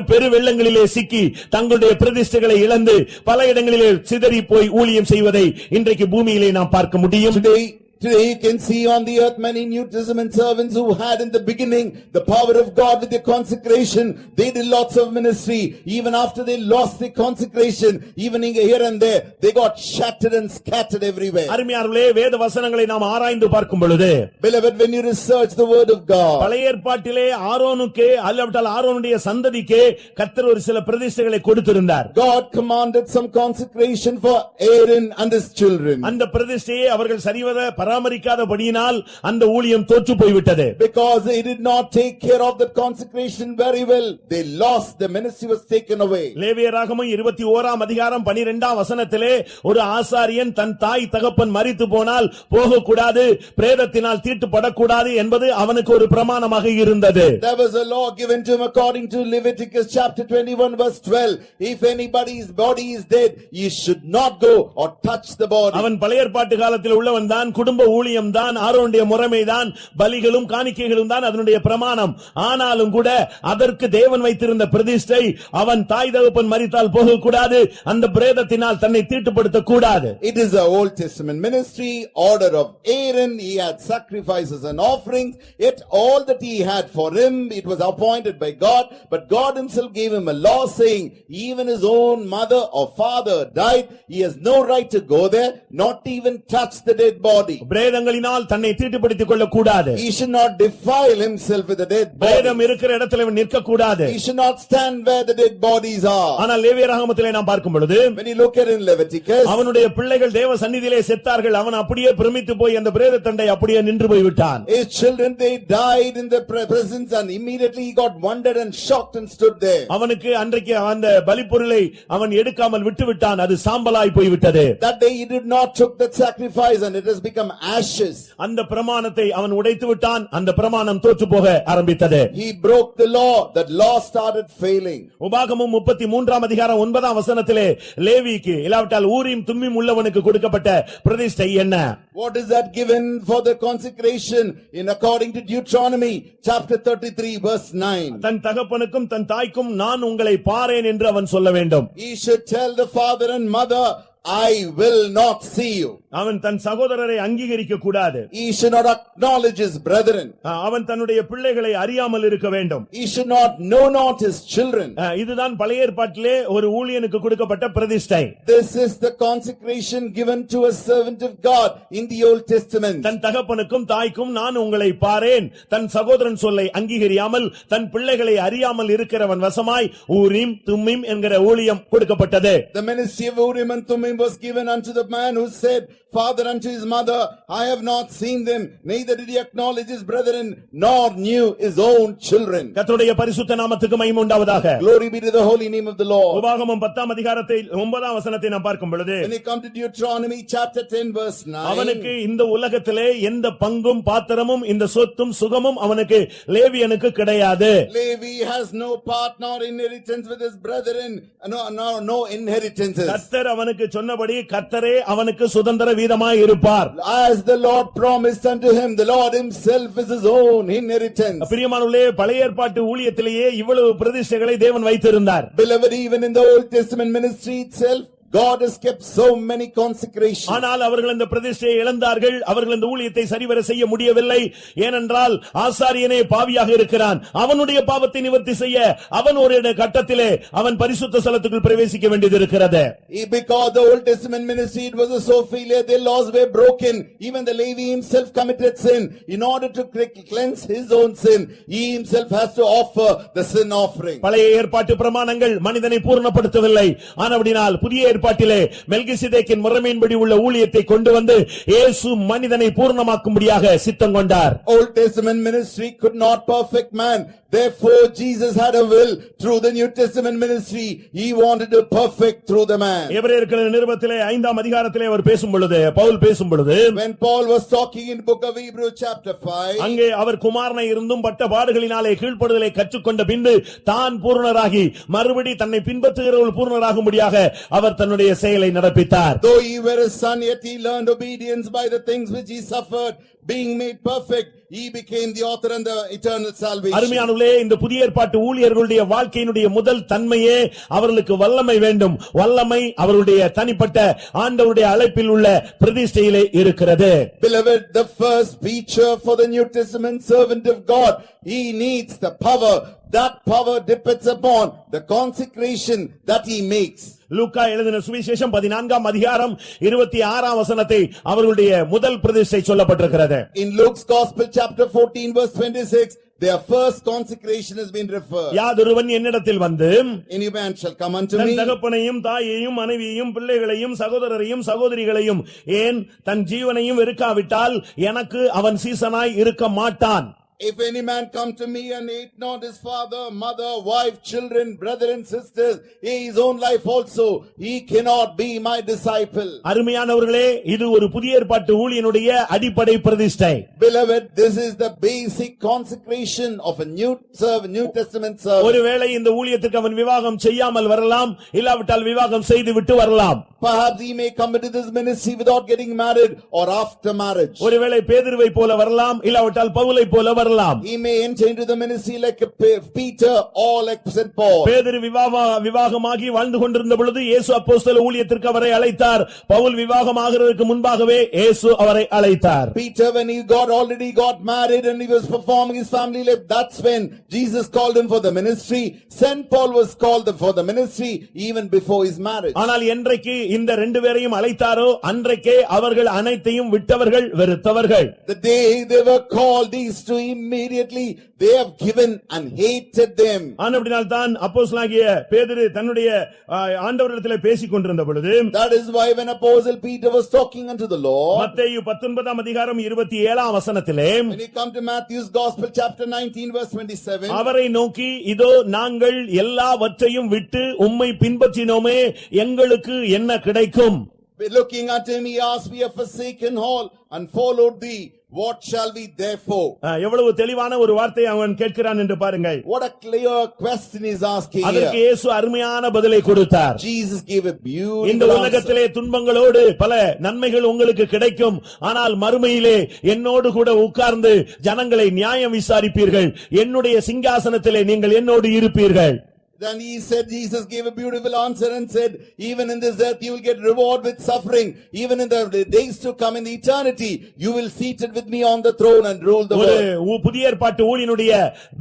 பெரு வெள்ளங்களிலே சிக்கி தங்களுடைய பிரதிஷ்டைகளை இழந்து பல இடங்களிலே சிதறி போய் ஊழியம் செய்வதை இன்றைக்கு பூமியிலே நாம் பார்க்க முடியும். Today Today you can see on the earth many New Testament servants who had in the beginning the power of God with their consecration. They did lots of ministry. Even after they lost their consecration, even here and there, they got shattered and scattered everywhere. அருமையானவர்களே, வேத வசனங்களை நாம் ஆராய்ந்து பார்க்கும் பொழுது, Beloved, when you research the word of God, பழைய ஏற்பாட்டிலே ஆரோனுக்கு அல்லாவிட்டால் ஆரோனுடைய சந்ததிக்கு கர்த்தர் ஒரு சில பிரதிஷ்டைகளை கொடுத்திருந்தார். God commanded some consecration for Aaron and his children. அந்த பிரதிஷ்டையை அவர்கள் சரிவர பராமரிக்காதபடியினால் அந்த ஊழியம் தோற்று போய்விட்டது. Because they did not take care of that consecration very well, they lost, the ministry was taken away. லேவியராகமம் 21ஆம் அதிகாரம் 12ஆம் வசனத்திலே ஒரு ஆசாரியன் தன் தாய் தகப்பன் மரித்து போனால் போகக்கூடாது, பிரேதத்தினால் தீட்டுப்படக்கூடாது என்பது அவனுக்கு ஒரு பிரமாணமாக இருந்தது. There was a law given to him according to Leviticus chapter 21 verse 12. If anybody's body is dead, he should not go or touch the body. அவன் பழைய ஏற்பாட்டு காலத்தில் உள்ளவன் தான், குடும்ப ஊழியம் தான், ஆரோனுடைய முறைமைதான், பலிகளும் காணிக்கைகளும் தான் அதனுடைய பிரமாணம். ஆனாலும் கூட அதற்கு தேவன் வைத்திருந்த பிரதிஷ்டை, அவன் தாய் தகப்பன் மரித்தால் போகக்கூடாது, அந்த பிரேதத்தினால் தன்னை தீட்டுப்படுத்தக் கூடாது. It is a Old Testament ministry, order of Aaron. He had sacrifices and offerings, yet all that he had for him, it was appointed by God. But God himself gave him a law saying, even his own mother or father died, he has no right to go there, not even touch the dead body. பிரேதங்களினால் தன்னை தீட்டுப்படுத்திக் கொள்ளக் கூடாது. He should not defile himself with the dead பிரேதம் body. இருக்கிற இடத்துல இவன் நிற்க கூடாது. He should not stand where the dead bodies are. ஆனால் லேவியராகமத்திலே நாம் பார்க்கும் பொழுது, When you look at in Leviticus, அவனுடைய பிள்ளைகள் தேவ சந்நிதியிலே செத்தார்கள். அவன் அப்படியே பிரமித்து போய் அந்த பிரேத தண்டை அப்படியே நின்று போய்விட்டான். his children, they died in the presence, and immediately he got wondered and shocked and stood there. அவனுக்கு அன்றைக்கு அந்த பலிப்பொருளை அவன் எடுக்காமல் விட்டுவிட்டான். அது சாம்பலாய் போய்விட்டது. That day he did not took that sacrifice, and it has become ashes. அந்த பிரமாணத்தை அவன் உடைத்து விட்டான். அந்த பிரமாணம் தோற்று போக ஆரம்பித்தது. He broke the law. That law started failing. உபாகமம் 33ஆம் அதிகாரம் 9ஆம் வசனத்திலே லேவிக்கு இல்லாவிட்டால் ஊரீம் தும்மீம் உள்ளவனுக்கு கொடுக்கப்பட்ட பிரதிஷ்டை என்ன? What is that given for the consecration in according to Deuteronomy chapter 33 verse 9? தன் தகப்பனுக்கும் தன் தாய்க்கும் நான் உங்களை பாரேன் என்று அவன் சொல்ல வேண்டும். He should tell the father and mother, I will not see you. அவன் தன் சகோதரரை அங்கீகரிக்க கூடாது. He should not acknowledge his brethren. அவன் தன்னுடைய பிள்ளைகளை அறியாமல் இருக்க வேண்டும். He should not know not his children. இதுதான் பழைய ஏற்பாட்டிலே ஒரு ஊழியனுக்கு கொடுக்கப்பட்ட பிரதிஷ்டை. This is the consecration given to a servant of God in the Old Testament. தன் தகப்பனுக்கும் தாய்க்கும் நான் உங்களை பாரேன், தன் சகோதரன் சொல்லை அங்கீகரியாமல் தன் பிள்ளைகளை அறியாமல் இருக்கிறவன் வசமாய் ஊரீம் தும்மீம் என்கிற ஊழியம் கொடுக்கப்பட்டது. The ministry of Urim and Thummim was given unto the man who said, father unto his mother, I have not seen them, neither did he acknowledge his brethren, nor knew his own children. கர்த்தருடைய பரிசுத்த நாமத்துக்கு மகிமை உண்டாவதாக. Glory be to the holy name of the Lord. உபாகமம் 10ஆம் அதிகாரத்தை 9ஆம் வசனத்தை நாம் பார்க்கும் பொழுது, When you come to Deuteronomy chapter 10 verse 9, அவனுக்கு இந்த உலகத்திலே எந்த பங்கும் பாத்திரமும் இந்த சொத்தும் சுகமும் அவனுக்கு லேவியனுக்கு கிடையாது. Levi has no part nor inheritance with his brethren, no inheritances. கர்த்தர் அவனுக்கு சொன்னபடி கர்த்தரே அவனுக்கு சுதந்திர வீதமாய் இருப்பார். As the Lord promised unto him, the Lord himself is his own inheritance. பிரியமானவர்களே, பழைய ஏற்பாட்டு ஊழியத்திலேயே இவ்வளவு பிரதிஷ்டைகளை தேவன் வைத்திருந்தார். Beloved, even in the Old Testament ministry itself, God has kept so many consecrations. ஆனால் அவர்கள் இந்த பிரதிஷ்டையை இழந்தார்கள். அவர்கள் இந்த ஊழியத்தை சரிவர செய்ய முடியவில்லை. ஏனென்றால் ஆசாரியனே பாவியாக இருக்கிறான். அவனுடைய பாவத்தை நிவர்த்தி செய்ய அவன் ஒரு கட்டத்திலே அவன் பரிசுத்த ஸ்தலத்துக்குள் பிரவேசிக்க வேண்டியது இருக்கிறது. Because the Old Testament ministry, it was a so failure, their laws were broken. Even the Levi himself committed sin. In order to cleanse his own sin, he himself has to offer the sin offering. பழைய ஏற்பாட்டு பிரமாணங்கள் மனிதனை பூர்ணப்படுத்தவில்லை. ஆனபடியால் புதிய ஏற்பாட்டிலே மெல்கிசேதேக்கின் முறைமையின்படி உள்ள ஊழியத்தை கொண்டு வந்து இயேசு மனிதனை பூர்ணமாக்கும்படியாக சித்தம் கொண்டார். Old Testament ministry could not perfect man. Therefore Jesus had a will through the New Testament ministry. He wanted to perfect through the man. எபிரேயர் நிருபத்திலே 5ஆம் அதிகாரத்திலே அவர் பேசும் பொழுது, பவுல் பேசும் பொழுது, when Paul was talking in book of Hebrews chapter 5, அங்கே அவர் குமாரனை இருந்தும் பட்ட பாடுகளினாலே கீழ்ப்படுதலை கற்றுக்கொண்ட பின்பு தான் பூர்ணராகி மறுபடி தன்னை பின்பற்றுகிறவர்கள் பூர்ணராகும்படியாக அவர் தன்னுடைய செயலை நடப்பித்தார். Though he were a son, yet he learned obedience by the things which he suffered. Being made perfect, he became the author and the eternal salvation. அருமையானவர்களே, இந்த புதிய ஏற்பாட்டு ஊழியர்களுடைய வாழ்க்கையினுடைய முதல் தன்மையே அவர்களுக்கு வல்லமை வேண்டும். வல்லமை அவருடைய தனிப்பட்ட ஆண்டவருடைய அழைப்பில் உள்ள பிரதிஷ்டையிலே இருக்கிறது. Beloved, the first feature for the New Testament servant of God, he needs the power. That power depends upon the consecration that he makes. லூக்கா எழுதின சுவிசேஷம் 14ஆம் அதிகாரம் 26ஆம் வசனத்தை அவர்களுடைய முதல் பிரதிஷ்டை சொல்லப்பட்டிருக்கிறது. In Luke's Gospel chapter 14 verse 26, their first consecration has been referred. யாதொருவன் என்னிடத்தில் வந்து Any man shall come unto தன் me. தகப்பனையும் தாயையும் மனைவியையும் பிள்ளைகளையும் சகோதரரையும் சகோதரிகளையும் ஏன் தன் ஜீவனையும் வெறுக்காவிட்டால் எனக்கு அவன் சீசனாய் இருக்க மாட்டான். If any man come to me and hate not his father, mother, wife, children, brother and sisters, his own life also, he cannot be my disciple. அருமையானவர்களே, இது ஒரு புதிய ஏற்பாட்டு ஊழியனுடைய அடிப்படை பிரதிஷ்டை. Beloved, this is the basic consecration of a New Testament servant. ஒருவேளை இந்த ஊழியத்துக்கு அவன் விவாகம் செய்யாமல் வரலாம், இல்லாவிட்டால் விவாகம் செய்து விட்டு வரலாம். Perhaps he may come into this ministry without getting married or after marriage. ஒருவேளை பேதுருவை போல வரலாம், இல்லாவிட்டால் பவுலை போல வரலாம். He may enter into the ministry like Peter or like St. Paul. பேதுரு விவாகமாகி வாழ்ந்து கொண்டிருந்த பொழுது இயேசு அப்போஸ்தல ஊழியத்திற்கு அவரை அழைத்தார். பவுல் விவாகமாகிறதுக்கு முன்பாகவே இயேசு அவரை அழைத்தார். Peter, when he already got married and he was performing his family life, that's when Jesus called him for the ministry. St. Paul was called for the ministry even before his marriage. ஆனால் என்றைக்கு இந்த ரெண்டு பேரையும் அழைத்தாரோ அன்றைக்கே அவர்கள் அனைத்தையும் விட்டவர்கள், வெறுத்தவர்கள். The day they were called, these two immediately they have given and hated them. ஆனபடியால் தான் அப்போஸ்தலனாகிய பேதுரு தன்னுடைய ஆண்டவரிடத்திலே பேசிக் கொண்டிருந்த பொழுது, That is why when Apostle Peter was talking unto the Lord, மத்தேயு 19ஆம் அதிகாரம் 27ஆம் வசனத்திலே when he come to Matthew's Gospel chapter 19 verse 27, அவரை நோக்கி, இதோ நாங்கள் எல்லாவற்றையும் விட்டு உம்மை பின்பற்றினோமே, எங்களுக்கு என்ன கிடைக்கும்? looking unto him, he asked, we have forsaken all and followed thee. What shall we therefore? எவ்வளவு தெளிவான ஒரு வார்த்தையை அவன் கேட்கிறான் என்று பாருங்கள். What a clear question he is asking அதற்கு here. இயேசு அருமையான பதிலை கொடுத்தார். Jesus gave a இந்த beautiful answer. உலகத்திலே துன்பங்களோடு பல நன்மைகள் உங்களுக்கு கிடைக்கும். ஆனால் மறுமையிலே என்னோடு கூட உட்கார்ந்து ஜனங்களை நியாயம் விசாரிப்பீர்கள். என்னுடைய சிங்காசனத்திலே நீங்கள் என்னோடு இருப்பீர்கள். Then he said, Jesus gave a beautiful answer and said, even in this earth you will get reward with suffering. Even in the days to come in the eternity, you will seated with me on the throne and rule the world. ஒரு புதிய ஏற்பாட்டு ஊழியனுடைய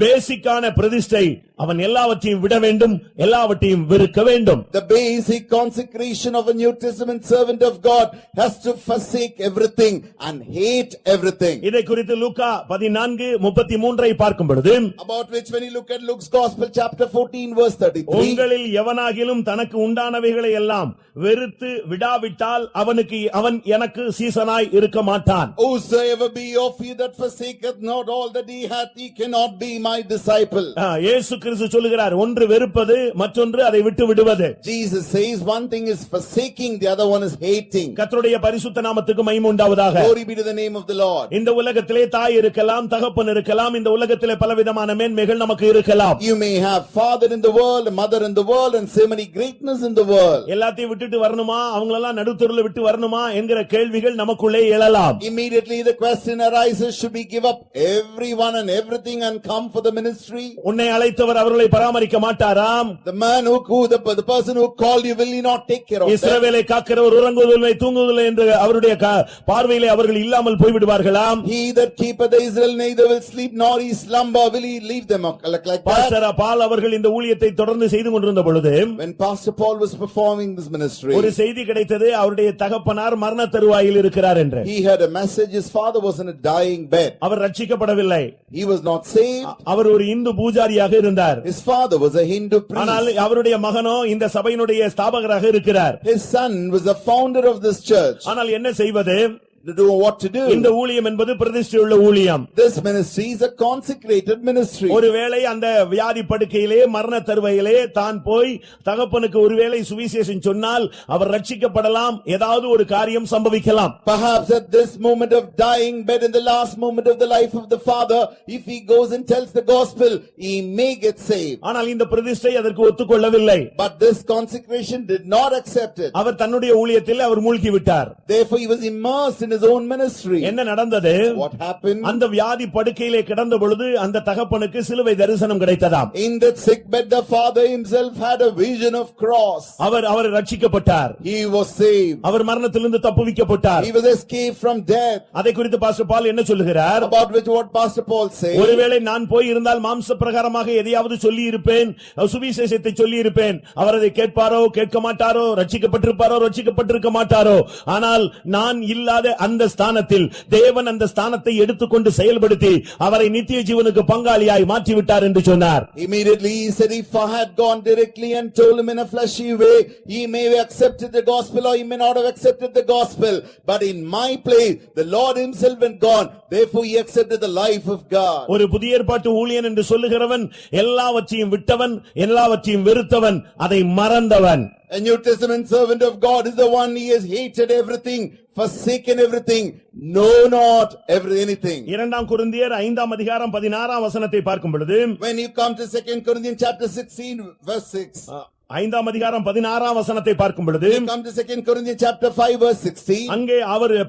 பேசிக்கான பிரதிஷ்டை, அவன் எல்லாவற்றையும் விட வேண்டும், எல்லாவற்றையும் வெறுக்க வேண்டும். The basic consecration of a New Testament servant of God has to forsake everything and hate everything. இதை குறித்து லூக்கா 14:33 பார்க்கும் பொழுது, About which when you look at Luke's Gospel chapter 14 verse 33, உங்களில் எவனாகிலும் தனக்கு உண்டானவைகளை எல்லாம் வெறுத்து விடாவிட்டால் அவன் எனக்கு சீசனாய் இருக்க மாட்டான். whosoever be of you that forsaketh not all that he hath, he cannot be my disciple. இயேசு கிறிஸ்து சொல்லுகிறார், ஒன்று வெறுப்பது, மற்றொன்று அதை விட்டு விடுவது. Jesus says one thing is forsaking, the other one is hating. கர்த்தருடைய பரிசுத்த நாமத்துக்கு மகிமை உண்டாவதாக. Glory be to the name of the Lord. இந்த உலகத்திலே தாய் இருக்கலாம், தகப்பன் இருக்கலாம், இந்த உலகத்திலே பலவிதமான மேன்மைகள் நமக்கு இருக்கலாம். You may have father in the world, mother in the world, and so many greatness in the world. எல்லாத்தையும் விட்டுட்டு வரணுமா, அவங்களெல்லாம் நடுத்தெருவுல விட்டு வரணுமா என்கிற கேள்விகள் நமக்குள்ளே எழலாம். Immediately the question arises, should we give up everyone and everything and come for the ministry? உன்னை அழைத்தவர் அவர்களை பராமரிக்க மாட்டாராம். The person who called you, will he not take care of them? இஸ்ரவேலை காக்கிறவர் உறங்குவதில்லை தூங்குவதில்லை என்று அவருடைய பார்வையிலே அவர்கள் இல்லாமல் போய்விடுவார்களாம். He that keepeth the Israel neither will sleep nor he slumber, will he leave them like that? Pastor பால் அவர்கள் இந்த ஊழியத்தை தொடர்ந்து செய்து கொண்டிருந்த பொழுது, When Pastor Paul was performing this ministry, ஒரு செய்தி கிடைத்தது, அவருடைய தகப்பனார் மரண தருவாயில் இருக்கிறார் என்று. he had a message, his father was in a dying bed. Our ரட்சிக்கப்படவில்லை. He was not saved. அவர் ஒரு இந்து பூஜாரியாக இருந்தார். His father was a Hindu ஆனால் priest. அவருடைய மகனோ இந்த சபையினுடைய ஸ்தாபகராக இருக்கிறார். His son was the founder of this church. ஆனால் என்ன செய்வது? To do what to do? இந்த ஊழியம் என்பது பிரதிஷ்டையுள்ள ஊழியம். This ministry is a consecrated ministry. ஒருவேளை அந்த வியாதி படுக்கையிலே மரண தருவையிலே தான் போய் தகப்பனுக்கு ஒருவேளை சுவிசேஷம் சொன்னால் அவர் ரட்சிக்கப்படலாம், ஏதாவது ஒரு காரியம் சம்பவிக்கலாம். Perhaps at this moment of dying bed, in the last moment of the life of the father, if he goes and tells the gospel, he may get saved. ஆனால் இந்த பிரதிஷ்டை அதற்கு ஒத்துக்கொள்ளவில்லை. But this consecration did not accept it. அவர் தன்னுடைய ஊழியத்தில் அவர் மூழ்கி விட்டார். Therefore he was immersed in his own ministry. என்ன நடந்தது? What happened? அந்த வியாதி படுக்கையிலே கிடந்த பொழுது அந்த தகப்பனுக்கு சிலுவை தரிசனம் கிடைத்ததாம். In that sick bed, the father himself had a vision of cross. Our ரட்சிக்கப்பட்டார். He was saved. அவர் மரணத்திலிருந்து தப்புவிக்கப்பட்டார். He was escaped from death. அதை குறித்து பாஸ்டர் பால் என்ன சொல்லுகிறார்? About which what Pastor Paul says. ஒருவேளை நான் போய் இருந்தால் மாம்ச பிரகாரமாக எதையாவது சொல்லி இருப்பேன், சுவிசேஷத்தை சொல்லி இருப்பேன். அவர் அதை கேட்பாரோ கேட்க மாட்டாரோ, ரட்சிக்கப்பட்டிருப்பாரோ ரட்சிக்கப்பட்டிருக்க மாட்டாரோ. ஆனால் நான் இல்லாத அந்த ஸ்தானத்தில் தேவன் அந்த ஸ்தானத்தை எடுத்துக்கொண்டு செயல்படுத்தி அவரை நித்திய ஜீவனுக்கு பங்காளியாய் மாற்றிவிட்டார் என்று சொன்னார். Immediately he said, if I had gone directly and told him in a fleshy way, he may have accepted the gospel or he may not have accepted the gospel. But in my place, the Lord himself had gone. Therefore he accepted the life of God. ஒரு புதிய ஏற்பாட்டு ஊழியன் என்று சொல்லுகிறவன் எல்லாவற்றையும் விட்டவன், எல்லாவற்றையும் வெறுத்தவன், அதை மறந்தவன். A New Testament servant of God is the one he has hated everything, forsaken everything, no not anything. இரண்டாம் கொரிந்தியர் 5ஆம் அதிகாரம் 16ஆம் வசனத்தை பார்க்கும் பொழுது, When you come to 2 Corinthians chapter 16 verse 6. 5ஆம் அதிகாரம் 16ஆம் வசனத்தை பார்க்கும் பொழுது, You come to 2 Corinthians chapter 5 verse 16. அங்கே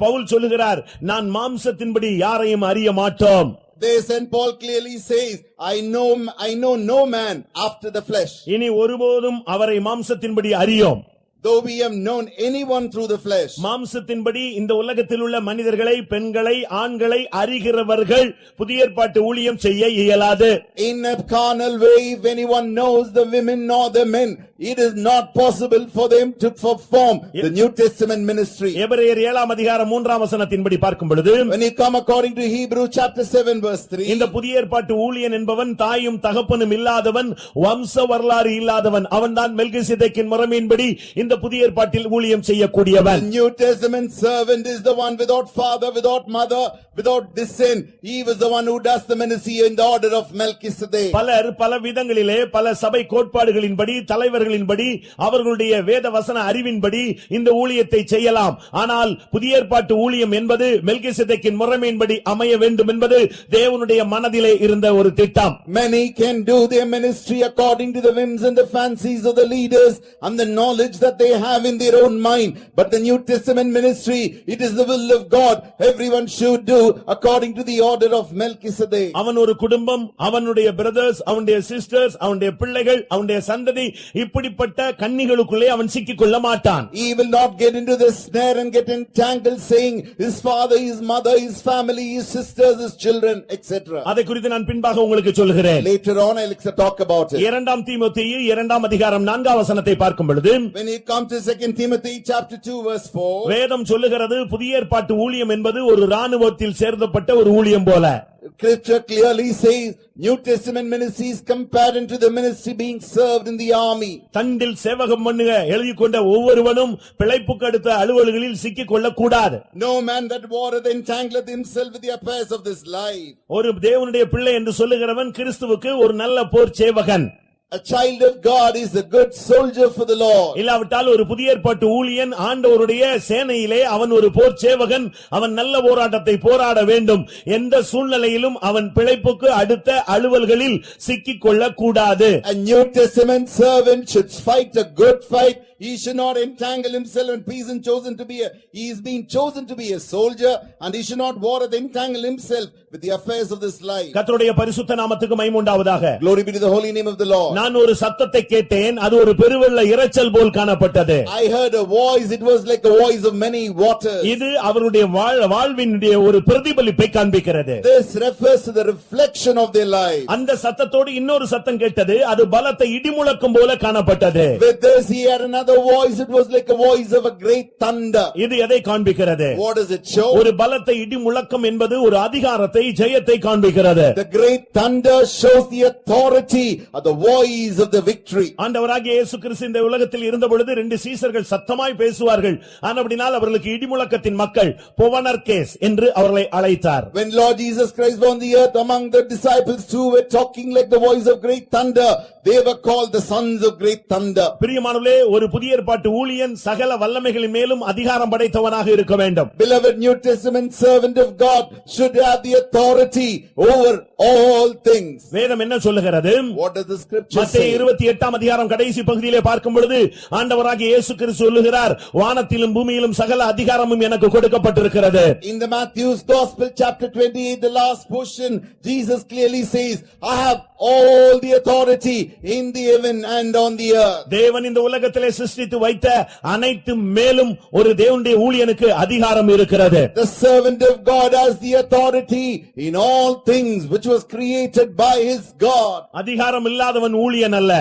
பவுல் சொல்லுகிறார், நான் மாம்சத்தின்படி யாரையும் அறிய மாட்டோம். There St. Paul clearly says, I know no man after the flesh. இனி ஒருபோதும் அவரை மாம்சத்தின்படி அறியோம். Though we have known anyone through the flesh. மாம்சத்தின்படி இந்த உலகத்தில் உள்ள மனிதர்களை, பெண்களை, ஆண்களை அறிகிறவர்கள் புதிய ஏற்பாட்டு ஊழியம் செய்ய இயலாது. In a carnal way, if anyone knows the women nor the men, it is not possible for them to perform the New Testament ministry. எபிரேயர் 7ஆம் அதிகாரம் 3ஆம் வசனத்தின்படி பார்க்கும் பொழுது, When you come according to Hebrews chapter 7 verse 3. இந்த புதிய ஏற்பாட்டு ஊழியன் என்பவன் தாயும் தகப்பனும் இல்லாதவன், வம்ச வரலாறு இல்லாதவன். அவன்தான் மெல்கிசேதேக்கின் முறைமையின்படி இந்த புதிய ஏற்பாட்டில் ஊழியம் செய்யக்கூடியவன். The New Testament servant is the one without father, without mother, without descent. He was the one who does the ministry in the order of Melchizedek. பலர் பல விதங்களிலே பல சபை கோட்பாடுகளின்படி, தலைவர்களின்படி, அவர்களுடைய வேத வசன அறிவின்படி இந்த ஊழியத்தை செய்யலாம். ஆனால் புதிய ஏற்பாட்டு ஊழியம் என்பது மெல்கிசேதேக்கின் முறைமையின்படி அமைய வேண்டும் என்பது தேவனுடைய மனதிலே இருந்த ஒரு திட்டம். Many can do their ministry according to the whims and the fancies of the leaders and the knowledge that they have in their own mind. But the New Testament ministry, it is the will of God. Everyone should do according to the order of Melchizedek. அவன் ஒரு குடும்பம், அவனுடைய brothers, அவனுடைய sisters, அவனுடைய பிள்ளைகள், அவனுடைய சந்ததி, இப்படிப்பட்ட கன்னிகளுக்குள்ளே அவன் சிக்கிக் கொள்ள மாட்டான். He will not get into the snare and get entangled saying his father, his mother, his family, his sisters, his children, etc. அதை குறித்து நான் பின்பாக உங்களுக்கு சொல்கிறேன். Later on I'll talk about it. 2 தீமோத்தேயு 2ஆம் அதிகாரம் 4ஆம் வசனத்தை பார்க்கும் பொழுது, When you come to 2 Timothy chapter 2 verse 4. வேதம் சொல்லுகிறது புதிய ஏற்பாட்டு ஊழியம் என்பது ஒரு ராணுவத்தில் சேர்க்கப்பட்ட ஒரு ஊழியம் போல. Scripture clearly says New Testament ministry is compared to the ministry being served in the army. தண்டில் சேவகம் பண்ணுக எழுதிக்கொண்ட ஒவ்வொருவனும் பிழைப்புக்கு அடுத்த அலுவல்களில் சிக்கிக் கொள்ளக்கூடாது. No man that warreth entangleth himself with the affairs of this life. ஒரு தேவனுடைய பிள்ளை என்று சொல்லுகிறவன் கிறிஸ்துவுக்கு ஒரு நல்ல போர் சேவகன். A child of God is a good soldier for the Lord. இல்லாவிட்டால் ஒரு புதிய ஏற்பாட்டு ஊழியன் ஆண்டவருடைய சேனையிலே அவன் ஒரு போர் சேவகன். அவன் நல்ல போராட்டத்தை போராட வேண்டும். எந்த சூழ்நிலையிலும் அவன் பிழைப்புக்கு அடுத்த அலுவல்களில் சிக்கிக் கொள்ளக்கூடாது. A New Testament servant should fight a good fight. He should not entangle himself and he is being chosen to be a soldier, and he should not warreth entangle himself with the affairs of this life. கர்த்தருடைய பரிசுத்த நாமத்துக்கு மகிமை உண்டாவதாக. Glory be to the holy name of the Lord. நான் ஒரு சத்தத்தை கேட்டேன், அது ஒரு பெருவெள்ள இரைச்சல் போல் காணப்பட்டது. I heard a voice, it was like a voice of many waters. இது அவருடைய வாழ்வினுடைய ஒரு பிரதிபலிப்பை காண்பிக்கிறது. This refers to the reflection of their life. அந்த சத்தத்தோடு இன்னொரு சத்தம் கேட்டது, அது பலத்த இடிமுழக்கம் போல காணப்பட்டது. With this he had another voice, it was like a voice of a great thunder. இது எதை காண்பிக்கிறது? What does it show? ஒரு பலத்த இடிமுழக்கம் என்பது ஒரு அதிகாரத்தை, ஜெயத்தை காண்பிக்கிறது. The great thunder shows the authority of the voice of the victory. ஆண்டவராகிய இயேசு கிறிஸ்து இந்த உலகத்தில் இருந்த பொழுது 2 சீசர்கள் சத்தமாய் பேசுவார்கள். ஆனபடியால் அவர்களுக்கு இடிமுழக்கத்தின் மக்கள் பொவனர்கேஸ் என்று அவர்களை அழைத்தார். When Lord Jesus Christ was on the earth, among the disciples too were talking like the voice of great thunder. they were called the sons of great thunder. பிரியமானவர்களே, ஒரு புதிய ஏற்பாட்டு ஊழியன் சகல வல்லமைகளின் மேலும் அதிகாரம் படைத்தவனாக இருக்க வேண்டும். Beloved, New Testament servant of God should have the authority over all things. வேதம் என்ன சொல்லுகிறது? What does the scripture மத்தேயு say? 28ஆம் அதிகாரம் கடைசி பகுதியிலே பார்க்கும் பொழுது ஆண்டவராகிய இயேசு கிறிஸ்து சொல்லுகிறார், வானத்திலும் பூமியிலும் சகல அதிகாரமும் எனக்கு கொடுக்கப்பட்டிருக்கிறது. In the Matthew's Gospel chapter 28, the last portion, Jesus clearly says, I have all the authority in the heaven and on the earth. தேவன் இந்த உலகத்திலே சிருஷ்டித்து வைத்த அனைத்து மேலும் ஒரு தேவனுடைய ஊழியனுக்கு அதிகாரம் இருக்கிறது. The servant of God has the authority in all things which was created by his God. அதிகாரம் இல்லாதவன் ஊழியன் அல்ல.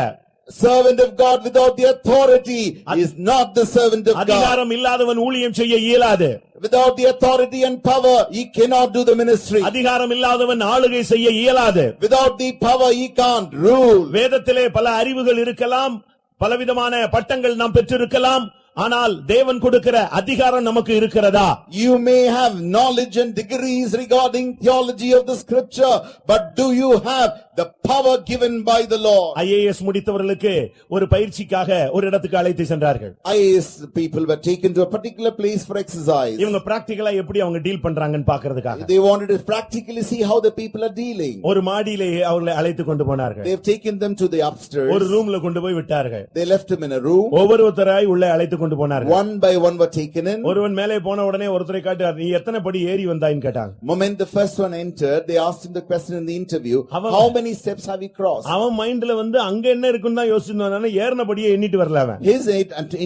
Servant of God without the authority is not the servant of God. அதிகாரம் இல்லாதவன் ஊழியம் செய்ய இயலாது. Without the authority and power, he cannot do the ministry. அதிகாரம் இல்லாதவன் ஆளுகை செய்ய இயலாது. Without the power, he can't rule. வேதத்திலே பல அறிவுகள் இருக்கலாம், பலவிதமான பட்டங்கள் நாம் பெற்றிருக்கலாம், ஆனால் தேவன் கொடுக்கிற அதிகாரம் நமக்கு இருக்கிறதா? You may have knowledge and degrees regarding theology of the scripture, but do you have the power given by the Lord? IAS முடித்தவர்களுக்கு ஒரு பயிற்சிக்காக ஒரு இடத்துக்கு அழைத்து சென்றார்கள். IAS people were taken to a particular place for exercise. இவங்க பிராக்டிகலா எப்படி அவங்க deal பண்றாங்கன்னு பார்க்கிறதுக்காக They wanted to practically see how the people are dealing. ஒரு மாடியிலே அவர்களை அழைத்து கொண்டு போனார்கள். They've taken them to the upstairs. ஒரு ரூம்ல கொண்டு போய் விட்டார்கள். They left him in a room. ஒவ்வொருத்தராய் உள்ளே அழைத்து கொண்டு போனார்கள். One by one were taken in. ஒருவன் மேலே போன உடனே ஒருத்தரை காட்டினார், நீ எத்தனை படி ஏறி வந்தாயின்னு கேட்டாங்க. Moment the first one entered, they asked him the question in the interview, how many steps have you crossed? அவன் மைண்ட்ல அங்க என்ன இருக்குன்னு தான் யோசிச்சிருந்தானே, ஏறினபடியே எண்ணிட்டு வரல அவன். His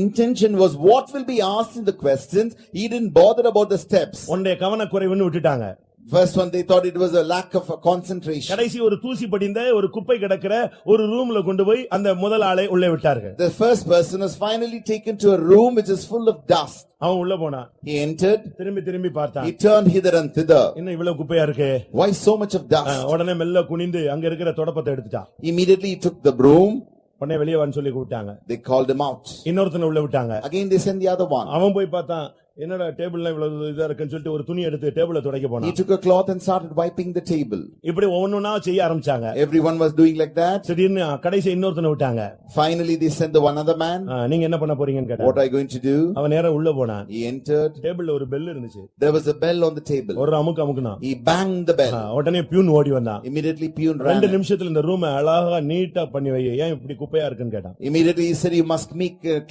intention was what will be asked in the questions. He didn't bother about the steps. ஒன்றைய கவனக்குறைவுன்னு விட்டுட்டாங்க. First one, they thought it was a lack of concentration. கடைசி ஒரு தூசி படிந்த ஒரு குப்பை கிடக்கிற ஒரு ரூம்ல கொண்டு போய் அந்த முதல் ஆளை உள்ளே விட்டார்கள். The first person was finally taken to a room which is full of dust. அவன் உள்ள போனான். He entered. திரும்பி பார்த்தான். He turned hither and thither. இன்னும் இவ்வளவு குப்பையா இருக்கு. Why so much of dust? உடனே மெல்ல குனிந்து அங்க இருக்கிற தொடப்பத்தை எடுத்துட்டான். Immediately he took the broom. உடனே வெளியே வந்து சொல்லி கூப்பிட்டாங்க. They called him out. இன்னொருத்தனை உள்ள விட்டாங்க. Again they sent the other one. அவன் போய் பார்த்தான், என்னடா டேபிள்ல இவ்வளவு இதா இருக்குன்னு சொல்லிட்டு ஒரு துணி எடுத்து டேபிளை துடைக்க He போனான். took a cloth and started wiping the table. இப்படி ஒவ்வொன்னா செய்ய ஆரம்பிச்சாங்க. Everyone was doing like that. திடீர்னு கடைசி இன்னொருத்தனை விட்டாங்க. Finally they sent the one other man. நீங்க என்ன பண்ண போறீங்கன்னு கேட்டான். What are you going to do? அவன் நேரா உள்ள போனான். He entered. டேபிள்ல ஒரு பெல் இருந்துச்சு. There was a bell on the table. ஒரு அமுக்குனா. He banged the bell. உடனே பியூன் ஓடி வந்தான். Immediately peon ran. 2 நிமிஷத்துல இந்த ரூம் அழகா நீட்டா பண்ணி வை, ஏன் இப்படி குப்பையா இருக்குன்னு கேட்டான். Immediately he said, you must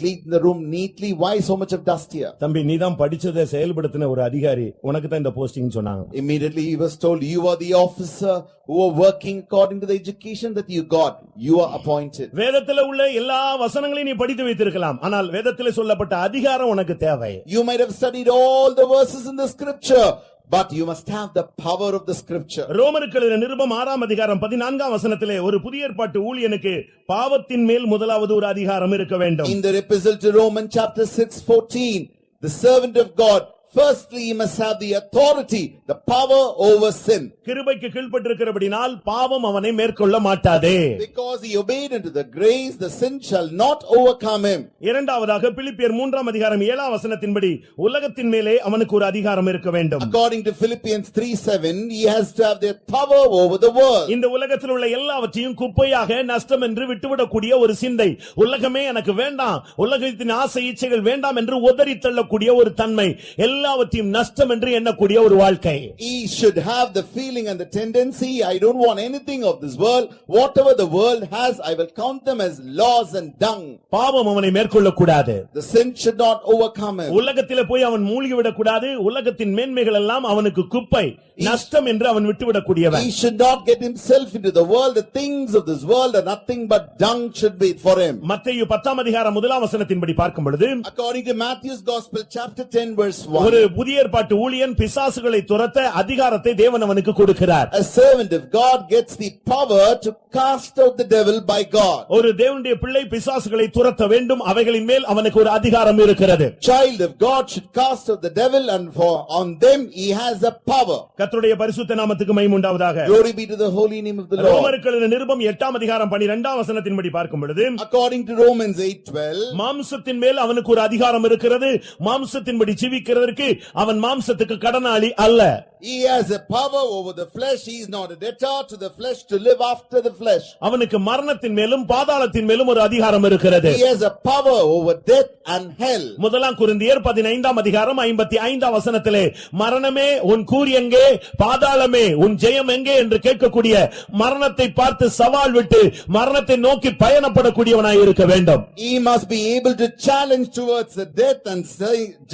clean the room neatly. Why so much of dust here? தம்பி, நீதான் படிச்சதை செயல்படுத்தின ஒரு அதிகாரி, உனக்கு தான் இந்த போஸ்டிங் சொன்னாங்க. Immediately he was told, you are the officer who are working according to the education that you got. You are appointed. வேதத்துல உள்ள எல்லா வசனங்களையும் நீ படித்து வைத்திருக்கலாம், ஆனால் வேதத்திலே சொல்லப்பட்ட அதிகாரம் உனக்கு தேவை. You might have studied all the verses in the scripture, but you must have the power of the scripture. ரோமருக்கு எழுதின நிருபம் 6ஆம் அதிகாரம் 14ஆம் வசனத்திலே ஒரு புதிய ஏற்பாட்டு ஊழியனுக்கு பாவத்தின் மேல் முதலாவது ஒரு அதிகாரம் இருக்க வேண்டும். In the epistle to Romans chapter 6:14, the servant of God, firstly he must have the authority, the power over sin. கிருபைக்கு கீழ்ப்பட்டிருக்கிறபடினால் பாவம் அவனை மேற்கொள்ள மாட்டாதே. Because he obeyed unto the grace, the sin shall not overcome him. இரண்டாவதாக பிலிப்பியர் 3ஆம் அதிகாரம் 7ஆம் வசனத்தின்படி உலகத்தின் மேலே அவனுக்கு ஒரு அதிகாரம் இருக்க வேண்டும். According to Philippians 3:7, he has to have the power over the world. இந்த உலகத்தில் உள்ள எல்லாவற்றையும் குப்பையாக நஷ்டம் என்று விட்டுவிடக்கூடிய ஒரு சிந்தை, உலகமே எனக்கு வேண்டாம், உலகத்தின் ஆசை இச்சைகள் வேண்டாம் என்று உதறி தள்ளக்கூடிய ஒரு தன்மை, எல்லாவற்றையும் நஷ்டம் என்று எண்ணக்கூடிய ஒரு வாழ்க்கை. He should have the feeling and the tendency, I don't want anything of this world. Whatever the world has, I will count them as loss and dung. பாவம் அவனை மேற்கொள்ள கூடாது. The sin should not overcome him. உலகத்திலே போய் அவன் மூழ்கி விடக்கூடாது. உலகத்தின் மேன்மைகள் எல்லாம் அவனுக்கு குப்பை, நஷ்டம் என்று அவன் விட்டுவிடக்கூடியவன். He should not get himself into the world. The things of this world are nothing but dung should be for him. மத்தேயு 10ஆம் அதிகாரம் 1ஆம் வசனத்தின்படி பார்க்கும் பொழுது, According to Matthew's Gospel chapter 10 verse 1, ஒரு புதிய ஏற்பாட்டு ஊழியன் பிசாசுகளை துரத்த அதிகாரத்தை தேவன் அவனுக்கு கொடுக்கிறார். a servant of God gets the power to cast out the devil by God. ஒரு தேவனுடைய பிள்ளை பிசாசுகளை துரத்த வேண்டும், அவைகளின் மேல் அவனுக்கு ஒரு அதிகாரம் இருக்கிறது. Child of God should cast out the devil, and for on them he has a power. கர்த்தருடைய பரிசுத்த நாமத்துக்கு மகிமை உண்டாவதாக. Glory be to the holy name of the Lord. ரோமருக்கு எழுதின நிருபம் 8ஆம் அதிகாரம் 12ஆம் வசனத்தின்படி பார்க்கும் பொழுது, According to Romans 8:12, மாம்சத்தின் மேல் அவனுக்கு ஒரு அதிகாரம் இருக்கிறது, மாம்சத்தின்படி ஜீவிக்கிறதற்கு செய்வதற்கு அவன் மாம்சத்துக்கு கடனாளி அல்ல. He has a power over the flesh. He is not a debtor to the flesh to live after the flesh. அவனுக்கு மரணத்தின் மேலும் பாதாளத்தின் மேலும் ஒரு அதிகாரம் இருக்கிறது. He has a power over death and hell. முதலாம் கொரிந்தியர் 15ஆம் அதிகாரம் 55ஆம் வசனத்திலே மரணமே உன் கூர் எங்கே, பாதாளமே உன் ஜெயம் எங்கே என்று கேட்கக்கூடிய மரணத்தை பார்த்து சவால் விட்டு மரணத்தை நோக்கி பயணப்படக்கூடியவனாய் இருக்க வேண்டும். He must be able to challenge towards the death and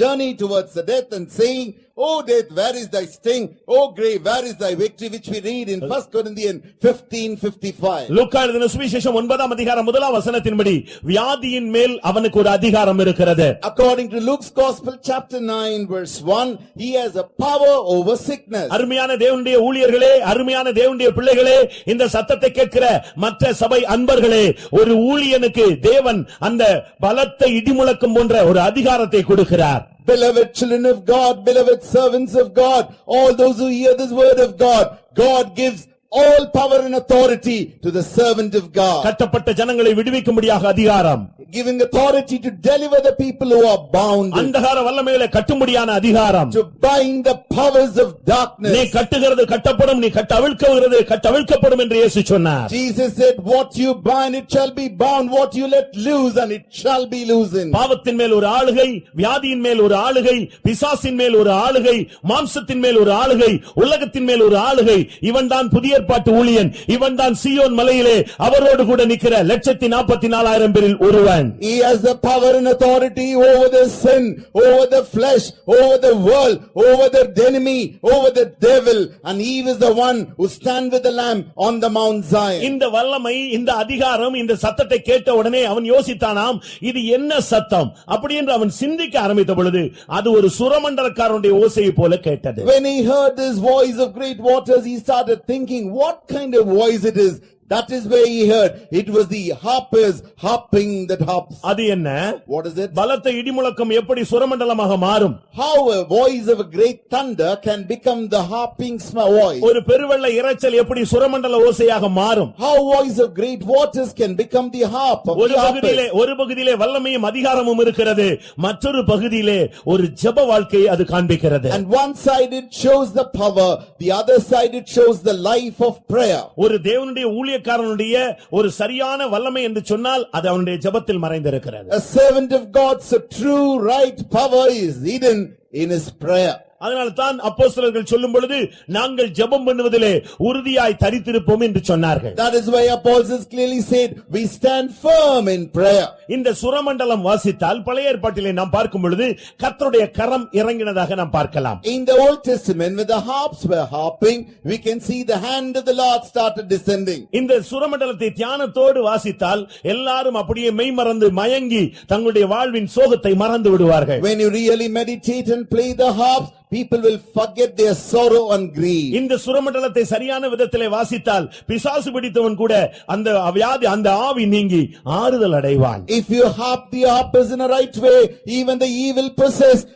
journey towards the death and saying, "O death, where is thy sting? O grave, where is thy victory?" which we read in 1 Corinthians 15:55. லூக்கா எழுதின சுவிசேஷம் 9ஆம் அதிகாரம் 1ஆம் வசனத்தின்படி வியாதியின் மேல் அவனுக்கு ஒரு அதிகாரம் இருக்கிறது. According to Luke's Gospel chapter 9 verse 1, he has a power over sickness. அருமையான தேவனுடைய ஊழியர்களே, அருமையான தேவனுடைய பிள்ளைகளே, இந்த சத்தத்தை கேட்கிற மற்ற சபை அன்பர்களே, ஒரு ஊழியனுக்கு தேவன் அந்த பலத்தை இடிமுழக்கம் போன்ற ஒரு அதிகாரத்தை கொடுக்கிறார். Beloved children of God, beloved servants of God, all those who hear this word of God, God gives all power and authority to the servant of God. கட்டப்பட்ட ஜனங்களை விடுவிக்கும்படியாக அதிகாரம், Giving authority to deliver the people who are bound, அந்தகார வல்லமைகளை கட்டும்படியான அதிகாரம். to bind the powers of நீ darkness. கட்டுகிறது கட்டப்படும், நீ கட்டவிழ்க்கிறது கட்டவிழ்க்கப்படும் என்று இயேசு சொன்னார். Jesus said, "What you bind, it shall be bound. What you let loose, and it shall be loosened." பாவத்தின் மேல் ஒரு ஆளுகை, வியாதியின் மேல் ஒரு ஆளுகை, பிசாசின் மேல் ஒரு ஆளுகை, மாம்சத்தின் மேல் ஒரு ஆளுகை, உலகத்தின் மேல் ஒரு ஆளுகை. இவன் தான் புதிய ஏற்பாட்டு ஊழியன். இவன் தான் சீயோன் மலையிலே அவரோடு கூட நிற்கிற 144,000 பேரில் ஒருவன். He has the power and authority over the sin, over the flesh, over the world, over the enemy, over the devil, and he is the one who stand with the Lamb on the Mount Zion. இந்த வல்லமை, இந்த அதிகாரம், இந்த சத்தத்தை கேட்ட உடனே அவன் யோசித்தானாம், இது என்ன சத்தம் அப்படி என்று அவன் சிந்திக்க ஆரம்பித்த பொழுது அது ஒரு சுரமண்டலக்காரனுடைய ஓசையை போல கேட்டது. When he heard this voice of great waters, he started thinking what kind of voice it is. That is where he heard. It was the harpers harping that harps. அது என்ன? What is it? பலத்த இடிமுழக்கம் எப்படி சுரமண்டலமாக மாறும்? How a voice of a great thunder can become the harping voice. ஒரு பெருவெள்ள இரைச்சல் எப்படி சுரமண்டல ஓசையாக மாறும்? How voice of great waters can become the harp of the harpers. ஒரு பகுதியிலே வல்லமையும் அதிகாரமும் இருக்கிறது, மற்றொரு பகுதியிலே ஒரு ஜெப வாழ்க்கையை அது காண்பிக்கிறது. And one side it shows the power, the other side it shows the life of prayer. ஒரு தேவனுடைய ஊழியக்காரனுடைய ஒரு சரியான வல்லமை என்று சொன்னால் அது அவனுடைய ஜெபத்தில் மறைந்திருக்கிறது. A servant of God's true right power is hidden in his prayer. அதனால தான் அப்போஸ்தலர்கள் சொல்லும் பொழுது நாங்கள் ஜெபம் பண்ணுவதிலே உறுதியாய் தரித்திருப்போம் என்று சொன்னார்கள். That is why apostles clearly said we stand firm in prayer. இந்த சுரமண்டலம் வாசித்தால் பழைய ஏற்பாட்டிலே நாம் பார்க்கும் பொழுது கர்த்தருடைய கரம் இறங்கினதாக நாம் பார்க்கலாம். In the Old Testament when the harps were harping, we can see the hand of the Lord started descending. இந்த சுரமண்டலத்தை தியானத்தோடு வாசித்தால் எல்லாரும் அப்படியே மெய் மறந்து மயங்கி தங்களுடைய வாழ்வின் சோகத்தை மறந்து விடுவார்கள். When you really meditate and play the harps, people will forget their sorrow and grief. இந்த சுரமண்டலத்தை சரியான விதத்திலே வாசித்தால் பிசாசு பிடித்தவன் கூட அந்த வியாதி, அந்த ஆவி நீங்கி ஆறுதல் அடைவான். If you harp the harpers in a right way, even the evil possessed,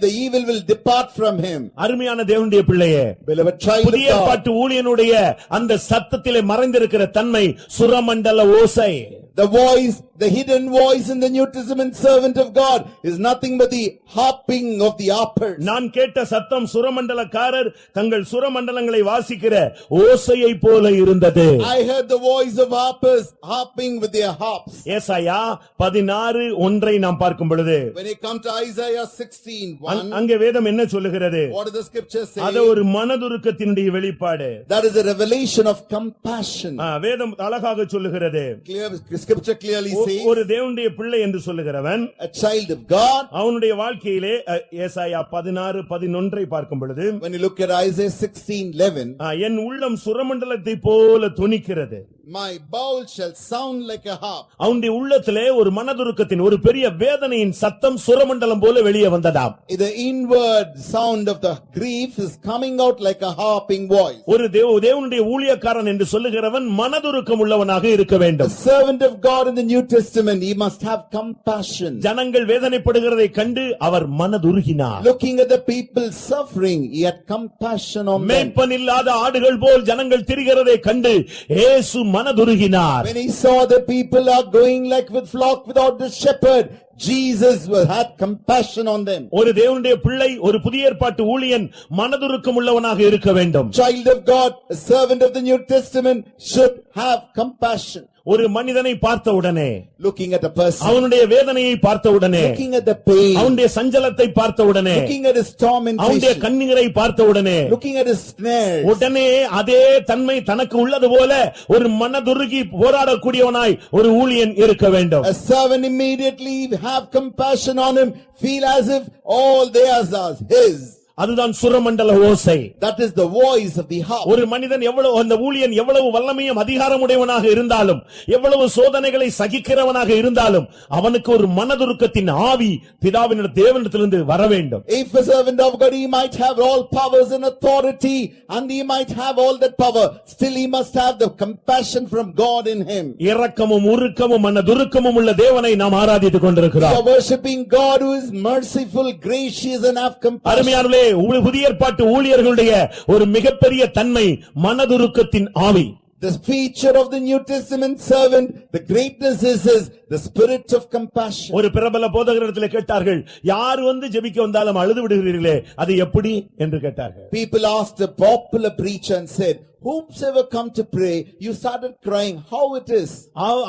the evil will depart from him. அருமையான தேவனுடைய பிள்ளையே, Beloved child of புதிய God, ஏற்பாட்டு ஊழியனுடைய அந்த சத்தத்திலே மறைந்திருக்கிற தன்மை சுரமண்டல ஓசை. the voice, the hidden voice in the New Testament servant of God is nothing but the harping of the harpers. நான் கேட்ட சத்தம் சுரமண்டலக்காரர் தங்கள் சுரமண்டலங்களை வாசிக்கிற ஓசையை போல இருந்தது. I heard the voice of harpers harping with their harps. ஏசாயா 16:1 நாம் பார்க்கும் பொழுது When you come to Isaiah 16:1, அங்கே வேதம் என்ன சொல்லுகிறது? what does the scripture say? அது ஒரு மனதுருக்கத்தினுடைய வெளிப்பாடு. That is a revelation of compassion. வேதம் அழகாக சொல்லுகிறது. Scripture clearly says, ஒரு தேவனுடைய பிள்ளை என்று சொல்லுகிறவன் a child of God. அவனுடைய வாழ்க்கையிலே ஏசாயா 16:11 பார்க்கும் பொழுது When you look at Isaiah 16:11, என் உள்ளம் சுரமண்டலத்தை போல தொனிக்கிறது. my bowl shall sound like a harp. அவனுடைய உள்ளத்திலே ஒரு மனதுருக்கத்தின் ஒரு பெரிய வேதனையின் சத்தம் சுரமண்டலம் போல வெளியே வந்ததாம். The inward sound of the grief is coming out like a harping voice. ஒரு தேவனுடைய ஊழியக்காரன் என்று சொல்லுகிறவன் மனதுருக்கம் உள்ளவனாக இருக்க வேண்டும். The servant of God in the New Testament, he must have compassion. ஜனங்கள் வேதனைப்படுகிறதை கண்டு அவர் மனதுருகினார். Looking at the people suffering, he had compassion on them. மேய்ப்பன் இல்லாத ஆடுகள் போல் ஜனங்கள் திரிகிறதை கண்டு இயேசு மனதுருகினார். When he saw the people are going like with flock without the shepherd, Jesus had compassion on them. ஒரு தேவனுடைய பிள்ளை, ஒரு புதிய ஏற்பாட்டு ஊழியன் மனதுருக்கம் உள்ளவனாக இருக்க வேண்டும். Child of God, a servant of the New Testament should have compassion. ஒரு மனிதனை பார்த்த உடனே, Looking at a person, அவனுடைய வேதனையை பார்த்த உடனே, looking at the pain, அவனுடைய சஞ்சலத்தை பார்த்த உடனே, looking at his அவனுடைய tormentation, கண்ணீரை பார்த்த உடனே, looking at his snares, உடனே அதே தன்மை தனக்கு உள்ளது போல ஒரு மனதுருகி போராடக்கூடியவனாய் ஒரு ஊழியன் இருக்க வேண்டும். a servant immediately have compassion on him, feel as if all theirs are his. அதுதான் சுரமண்டல ஓசை. That is the voice of the harp. ஒரு மனிதன் எவ்வளவு, அந்த ஊழியன் எவ்வளவு வல்லமையும் அதிகாரமுடையவனாக இருந்தாலும், எவ்வளவு சோதனைகளை சகிக்கிறவனாக இருந்தாலும், அவனுக்கு ஒரு மனதுருக்கத்தின் ஆவி பிதாவின் தேவனிடத்திலிருந்து வர வேண்டும். If a servant of God, he might have all powers and authority, and he might have all that power, still he must have the compassion from God in him. இரக்கமும் உருக்கமும் மனதுருக்கமும் உள்ள தேவனை நாம் ஆராதித்துக் We கொண்டிருக்கிறோம். are worshipping God who is merciful, gracious, and have compassion. அருமையானவர்களே, புதிய ஏற்பாட்டு ஊழியர்களுடைய ஒரு மிகப்பெரிய தன்மை மனதுருக்கத்தின் ஆவி. The feature of the New Testament servant, the greatness is the spirit of compassion. ஒரு பிரபல போதகரிடத்தில் கேட்டார்கள், யார் வந்து ஜெபிக்க வந்தாலும் அழுது விடுகிறீர்களே, அது எப்படி என்று கேட்டார்கள். People asked a popular preacher and said, whomsoever come to pray, you started crying, how it is?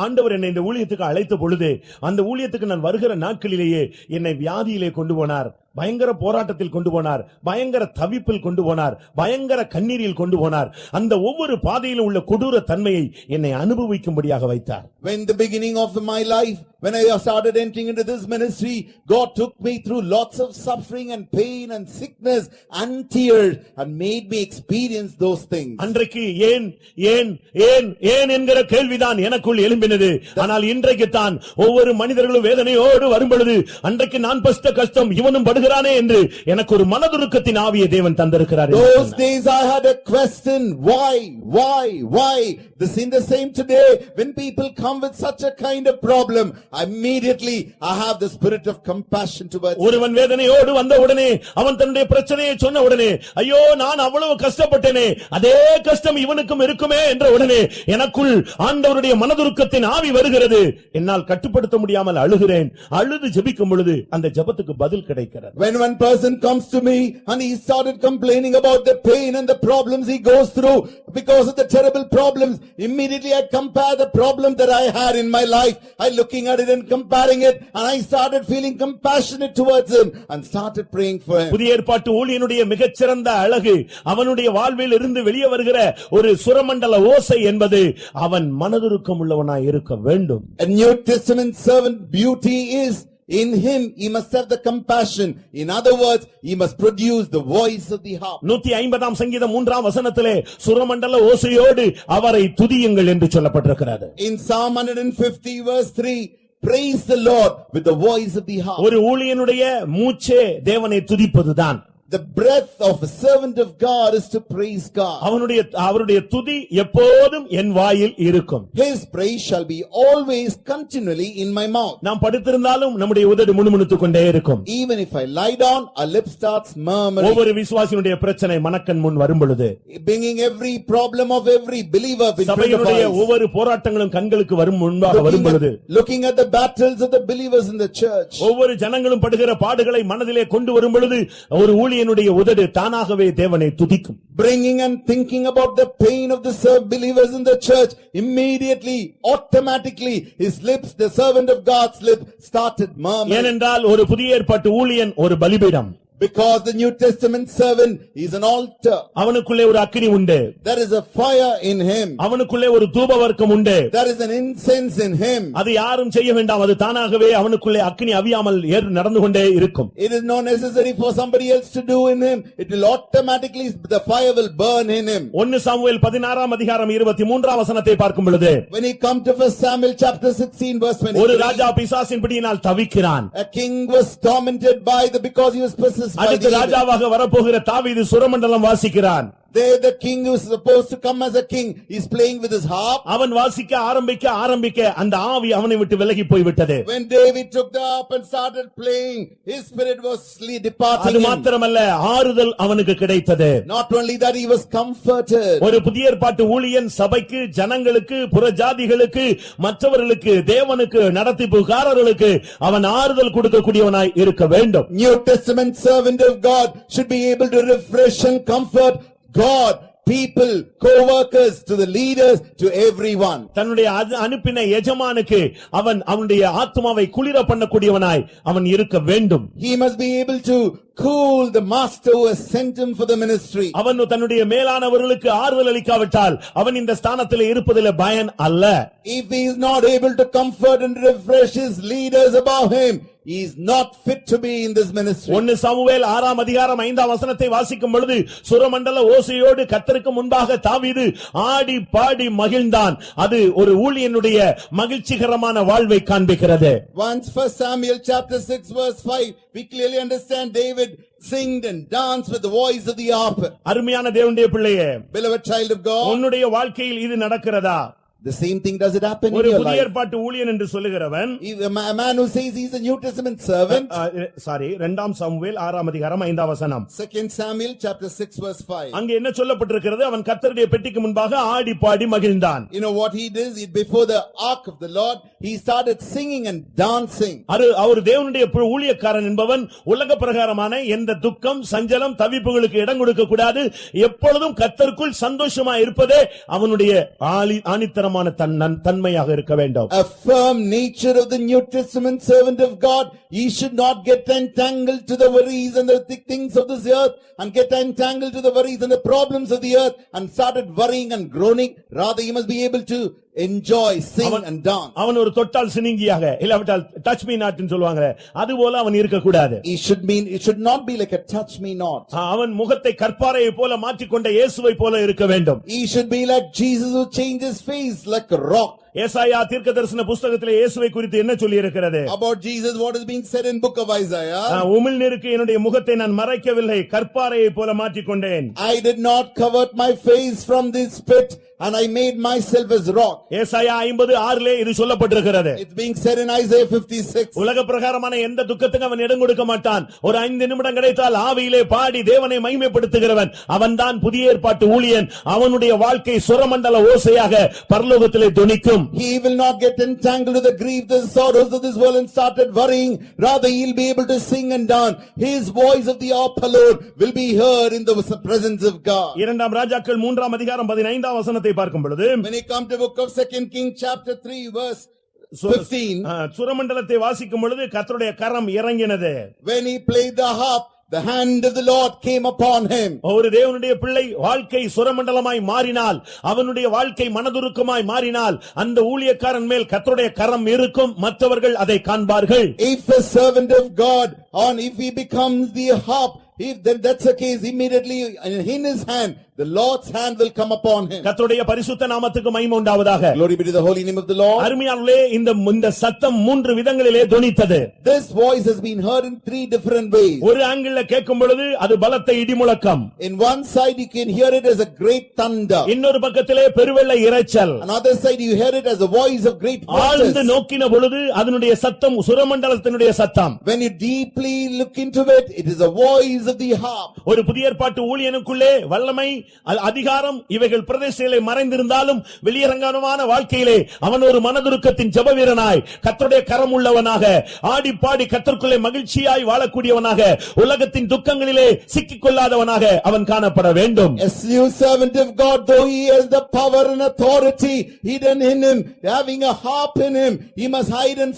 ஆண்டவர் என்னை இந்த ஊழியத்துக்கு அழைத்த பொழுது, அந்த ஊழியத்துக்கு நான் வருகிற நாட்களிலேயே என்னை வியாதியிலே கொண்டு போனார், பயங்கர போராட்டத்தில் கொண்டு போனார், பயங்கர தவிப்பில் கொண்டு போனார், பயங்கர கண்ணீரில் கொண்டு போனார். அந்த ஒவ்வொரு பாதையிலும் உள்ள கொடூர தன்மையை என்னை அனுபவிக்கும்படியாக வைத்தார். When the beginning of my life, when I started entering into this ministry, God took me through lots of suffering and pain and sickness and tears and made me experience those things. அன்றைக்கு ஏன் ஏன் ஏன் ஏன் என்கிற கேள்விதான் எனக்குள் எழும்பினது. ஆனால் இன்றைக்கு தான் ஒவ்வொரு மனிதர்களும் வேதனையோடு வரும்பொழுது, அன்றைக்கு நான் பட்ட கஷ்டம் இவனும் படுகிறானே என்று எனக்கு ஒரு மனதுருக்கத்தின் ஆவியை தேவன் தந்திருக்கிறார். Those days I had a question, why? The same today, when people come with such a kind of problem, immediately I have the spirit of compassion towards them. ஒருவன் வேதனையோடு வந்த உடனே, அவன் தன்னுடைய பிரச்சனையை சொன்ன உடனே, ஐயோ நான் அவ்வளவு கஷ்டப்பட்டேனே, அதே கஷ்டம் இவனுக்கும் இருக்குமே என்ற உடனே எனக்குள் ஆண்டவருடைய மனதுருக்கத்தின் ஆவி வருகிறது. என்னால் கட்டுப்படுத்த முடியாமல் அழுகிறேன். அழுது ஜெபிக்கும் பொழுது அந்த ஜெபத்துக்கு பதில் கிடைக்கிறது. When one person comes to me and he started complaining about the pain and the problems he goes through because of the terrible problems, immediately I compare the problem that I had in my life. I looking at it and comparing it, and I started feeling compassionate towards him and started praying for him. புதிய ஏற்பாட்டு ஊழியனுடைய மிகச்சிறந்த அழகு, அவனுடைய வாழ்வில் இருந்து வெளியே வருகிற ஒரு சுரமண்டல ஓசை என்பது, அவன் மனதுருக்கம் உள்ளவனாய் இருக்க வேண்டும். A New Testament servant beauty is, in him he must have the compassion. In other words, he must produce the voice of the harp. 150 சங்கீதம் 3 வசனத்திலே சுரமண்டல ஓசையோடு அவரை துதியுங்கள் என்று சொல்லப்பட்டிருக்கிறது. In Psalm 150 verse 3, praise the Lord with the voice of the harp. ஒரு ஊழியனுடைய மூச்சே தேவனை துதிப்பதுதான். The breath of a servant of God is to praise God. அவருடைய துதி எப்போதும் என் வாயில் இருக்கும். His praise shall be always continually in my mouth. நாம் படுத்திருந்தாலும் நம்முடைய உதடு முணுமுணுத்துக் கொண்டே இருக்கும். Even if I lie down, our lips starts murmuring. ஒவ்வொரு விசுவாசியினுடைய பிரச்சனை மனக்கண் முன் வரும் பொழுது, Bringing every problem of every believer in front of சபையினுடைய us. ஒவ்வொரு போராட்டங்களும் கண்களுக்கு வரும் முன்பாக வரும் பொழுது, Looking at the battles of the believers in the church. ஒவ்வொரு ஜனங்களும் படுகிற பாடுகளை மனதிலே கொண்டு வரும் பொழுது, ஒரு ஊழியனுடைய உதடு தானாகவே தேவனை துதிக்கும். Bringing and thinking about the pain of the believers in the church, immediately, automatically, his lips, the servant of God's lips, started murmuring. ஏனென்றால் ஒரு புதிய ஏற்பாட்டு ஊழியன் ஒரு பலிபீடம். Because the New Testament servant is an altar. அவனுக்குள்ளே ஒரு அக்கினி உண்டு. There is a fire in him. அவனுக்குள்ளே ஒரு தூபவர்க்கம் உண்டு. There is an incense in him. அது யாரும் செய்ய வேண்டாம், அது தானாகவே அவனுக்குள்ளே அக்கினி அவியாமல் நடந்து கொண்டே இருக்கும். It is not necessary for somebody else to do in him. It will automatically, the fire will burn in him. 1 Samuel 16 அதிகாரம் 23 வசனத்தை பார்க்கும் பொழுது, When he come to 1 Samuel chapter 16 verse 23, ஒரு ராஜா பிசாசின் பிடியினால் தவிக்கிறான். a king was tormented because he was possessed by அடுத்த the evil. ராஜாவாக வரப்போகிற தாவீது சுரமண்டலம் வாசிக்கிறான். There the king who is supposed to come as a king is playing with his harp. அவன் வாசிக்க ஆரம்பிக்க அந்த ஆவி அவனை விட்டு விலகி போய்விட்டது. When David took the harp and started playing, his spirit was departing அது him. மாத்திரமல்ல, ஆறுதல் அவனுக்கு கிடைத்தது. Not only that, he was comforted. ஒரு புதிய ஏற்பாட்டு ஊழியன் சபைக்கு, ஜனங்களுக்கு, புறஜாதிகளுக்கு, மற்றவர்களுக்கு, தேவனுக்கு, நடத்திப்புகாரர்களுக்கு அவன் ஆறுதல் கொடுக்கக்கூடியவனாய் இருக்க வேண்டும். New Testament servant of God should be able to refresh and comfort God, people, co-workers, to the leaders, to everyone. தன்னுடைய அனுப்பின எஜமானுக்கு அவனுடைய ஆத்துமாவை குளிர பண்ணக்கூடியவனாய் அவன் இருக்க வேண்டும். He must be able to cool the master who has sent him for the ministry. அவன் தன்னுடைய மேலானவர்களுக்கு ஆறுதல் அளிக்காவிட்டால் அவன் இந்த ஸ்தானத்தில் இருப்பதில் பயன் அல்ல. If he is not able to comfort and refresh his leaders above him, he is not fit to be in this ministry. 1 Samuel 6 அதிகாரம் 5 வசனத்தை வாசிக்கும் பொழுது சுரமண்டல ஓசையோடு கர்த்தருக்கு முன்பாக தாவீது ஆடி பாடி மகிழ்ந்தான். அது ஒரு ஊழியனுடைய மகிழ்ச்சிகரமான வாழ்வை காண்பிக்கிறது. Once 1 Samuel chapter 6 verse 5, we clearly understand David singed and danced with the voice of the harp. அருமையான தேவனுடைய பிள்ளையே, Beloved child of God, உன்னுடைய வாழ்க்கையில் இது நடக்கிறதா? the same thing does it happen in ஒரு your புதிய life? ஏற்பாட்டு ஊழியன் என்று சொல்லுகிறவன், If a man who says he's a New Testament servant, 2 Samuel 6 அதிகாரம் 5 வசனம். 2 Samuel chapter 6 verse 5. அங்கே என்ன சொல்லப்பட்டிருக்கிறது? அவன் கர்த்தருடைய பெட்டிக்கு முன்பாக ஆடி பாடி மகிழ்ந்தான். You know what he did? Before the ark of the Lord, he started singing and dancing. அவர் தேவனுடைய ஊழியக்காரன் என்பவன் உலக பிரகாரமான எந்த துக்கம், சஞ்சலம், தவிப்புகளுக்கு இடம் கொடுக்க கூடாது. எப்பொழுதும் கர்த்தருக்குள் சந்தோஷமா இருப்பதே அவனுடைய ஆணித்தரமான தன்மையாக இருக்க வேண்டும். A firm nature of the New Testament servant of God. He should not get entangled to the worries and the things of this earth, and get entangled to the worries and the problems of the earth and started worrying and groaning. Rather, he must be able to enjoy, sing and dance. அவன் ஒரு தொட்டால் சினிங்கியாக, இல்லாவிட்டால் touch me not ன்னு சொல்வாங்க, அதுபோல அவன் இருக்க கூடாது. It should not be like a touch me not. அவன் முகத்தை கற்பாறையை போல மாற்றிக்கொண்ட இயேசுவை போல இருக்க வேண்டும். He should be like Jesus who changed his face like a rock. ஏசாயா தீர்க்கதரிசன புத்தகத்திலே இயேசுவை குறித்து என்ன சொல்லி இருக்கிறது? About Jesus, what is being said in book of Isaiah? உமிழ்நீருக்கு என்னுடைய முகத்தை நான் மறைக்கவில்லை, கற்பாறையை போல மாற்றிக்கொண்டேன். I did not cover my face from this pit, and I made myself as rock. ஏசாயா 50:6 இது சொல்லப்பட்டிருக்கிறது. It's being said in Isaiah 56. உலக பிரகாரமான எந்த துக்கத்துக்கும் அவன் இடம் கொடுக்க மாட்டான். ஒரு 5 நிமிடம் கிடைத்தால் ஆவியிலே பாடி தேவனை மகிமைப்படுத்துகிறவன் அவன்தான் புதிய ஏற்பாட்டு ஊழியன். அவனுடைய வாழ்க்கை சுரமண்டல ஓசையாக பரலோகத்திலே தொனிக்கும். He will not get entangled with the grief, the sorrows of this world and started worrying. Rather, he'll be able to sing and dance. His voice of the harp alone will be heard in the presence of God. 2 ராஜாக்கள் 3 அதிகாரம் 15 வசனத்தை பார்க்கும் பொழுது, When you come to book of 2 Kings chapter 3 verse 15, சுரமண்டலத்தை வாசிக்கும் பொழுது கர்த்தருடைய கரம் இறங்கினது. when he played the harp, the hand of the Lord came upon him. ஒரு தேவனுடைய பிள்ளை வாழ்க்கை சுரமண்டலமாய் மாறினால், அவனுடைய வாழ்க்கை மனதுருக்கமாய் மாறினால், அந்த ஊழியக்காரன் மேல் கர்த்தருடைய கரம் இருக்கும். மற்றவர்கள் அதை காண்பார்கள். If a servant of God, if he becomes the harp, if then that's the case, immediately in his hand, the Lord's hand will come upon him. கர்த்தருடைய பரிசுத்த நாமத்துக்கு மகிமை உண்டாவதாக. Glory be to the holy name of the Lord. அருமையானவர்களே, இந்த சத்தம் 3 விதங்களிலே தொனித்தது. This voice has been heard in 3 different ways. ஒரு ஆங்கிள்ல கேட்கும் பொழுது அது பலத்த இடிமுழக்கம். In one side you can hear it as a great thunder. இன்னொரு பக்கத்திலே பெருவெள்ள இரைச்சல். Another side you hear it as a voice of great ஆழ்ந்து waters. நோக்கின பொழுது அதனுடைய சத்தம் சுரமண்டலத்தினுடைய சத்தம். When you deeply look into it, it is a voice of the harp. ஒரு புதிய ஏற்பாட்டு ஊழியனுக்குள்ளே வல்லமை, அதிகாரம் இவைகள் பிரதேசத்திலே மறைந்திருந்தாலும் வெளியரங்கமான வாழ்க்கையிலே அவன் ஒரு மனதுருக்கத்தின் ஜெப வீரனாய், கர்த்தருடைய கரம் உள்ளவனாக, ஆடி பாடி கர்த்தருக்குள்ளே மகிழ்ச்சியாய் வாழக்கூடியவனாக, உலகத்தின் துக்கங்களிலே சிக்கிக் கொள்ளாதவனாக அவன் காணப்பட வேண்டும். A new servant of God, though he has the power and authority hidden in him, having a harp in him, he must hide and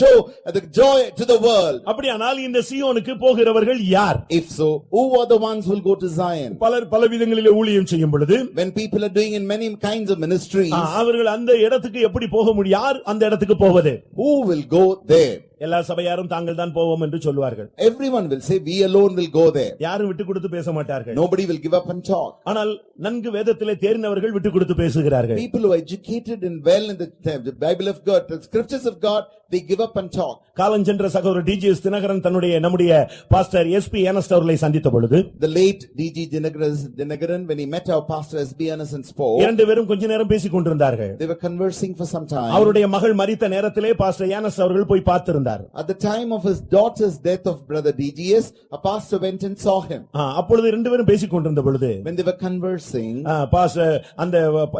show the joy to the world. அப்படியானால் இந்த சீயோனுக்கு போகிறவர்கள் யார்? If so, who are the ones who will go to Zion? பல விதங்களிலே ஊழியம் செய்யும் பொழுது, When people are doing in many kinds of ministries, அவர்கள் அந்த இடத்துக்கு எப்படி போக முடியும்? யார் அந்த இடத்துக்கு போவது? who will go there? எல்லா சபையாரும் தாங்கள் தான் போவோம் என்று சொல்வார்கள். Everyone will say, we alone will go there. யாரும் விட்டு கொடுத்து பேச மாட்டார்கள். Nobody will give up and talk. ஆனால் நன்கு வேதத்திலே தேறினவர்கள் விட்டு கொடுத்து பேசுகிறார்கள். People who are educated and well in the Bible of God, the scriptures of God, they give up and talk. காலஞ்சென்ற சகோதரர் டிஜிஎஸ் தினகரன் நம்முடைய பாஸ்டர் எஸ்பி ஏனஸ்ட் அவர்களை சந்தித்த பொழுது, The late D.G. Dinagaran, when he met our pastor S.B. Anderson and spoke, இரண்டு பேரும் கொஞ்ச நேரம் பேசிக் கொண்டிருந்தார்கள். they were conversing for some time. அவருடைய மகள் மரித்த நேரத்திலே பாஸ்டர் ஏனஸ்ட் அவர்கள் போய் பார்த்திருந்தார். At the time of his daughter's death of brother DGS, a pastor went and saw him. அப்பொழுது இரண்டு பேரும் பேசிக் கொண்டிருந்த பொழுது, When they were conversing, pastor அந்த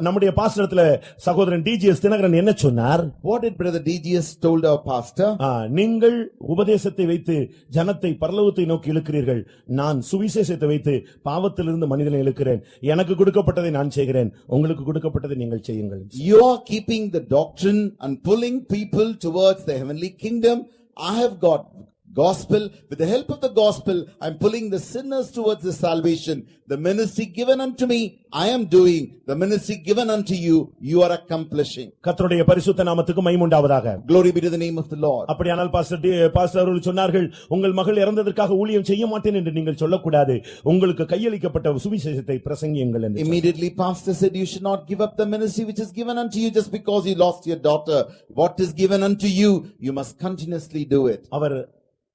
நம்முடைய பாஸ்டரத்துல சகோதரன் டிஜிஎஸ் தினகரன் என்ன சொன்னார்? what did brother DGS told our pastor? நீங்கள் உபதேசத்தை வைத்து ஜனத்தை பரலோகத்தை நோக்கி இழுக்கிறீர்கள், நான் சுவிசேஷத்தை வைத்து பாவத்திலிருந்து மனிதனை இழுக்கிறேன். எனக்கு கொடுக்கப்பட்டதை நான் செய்கிறேன், உங்களுக்கு கொடுக்கப்பட்டதை நீங்கள் செய்யுங்கள். You are keeping the doctrine and pulling people towards the heavenly kingdom. I have got gospel. With the help of the gospel, I am pulling the sinners towards the salvation. The ministry given unto me, I am doing. The ministry given unto you, you are accomplishing. கர்த்தருடைய பரிசுத்த நாமத்துக்கு மகிமை உண்டாவதாக. Glory be to the name of the Lord. அப்படியானால் pastor அவர்கள் சொன்னார்கள், உங்கள் மகள் இறந்ததற்காக ஊழியம் செய்ய மாட்டேன் என்று நீங்கள் சொல்லக்கூடாது, உங்களுக்கு கையளிக்கப்பட்ட சுவிசேஷத்தை பிரசங்கியுங்கள் என்று. Immediately pastor said, you should not give up the ministry which is given unto you just because you lost your daughter. What is given unto you, you must continuously do it. அவர்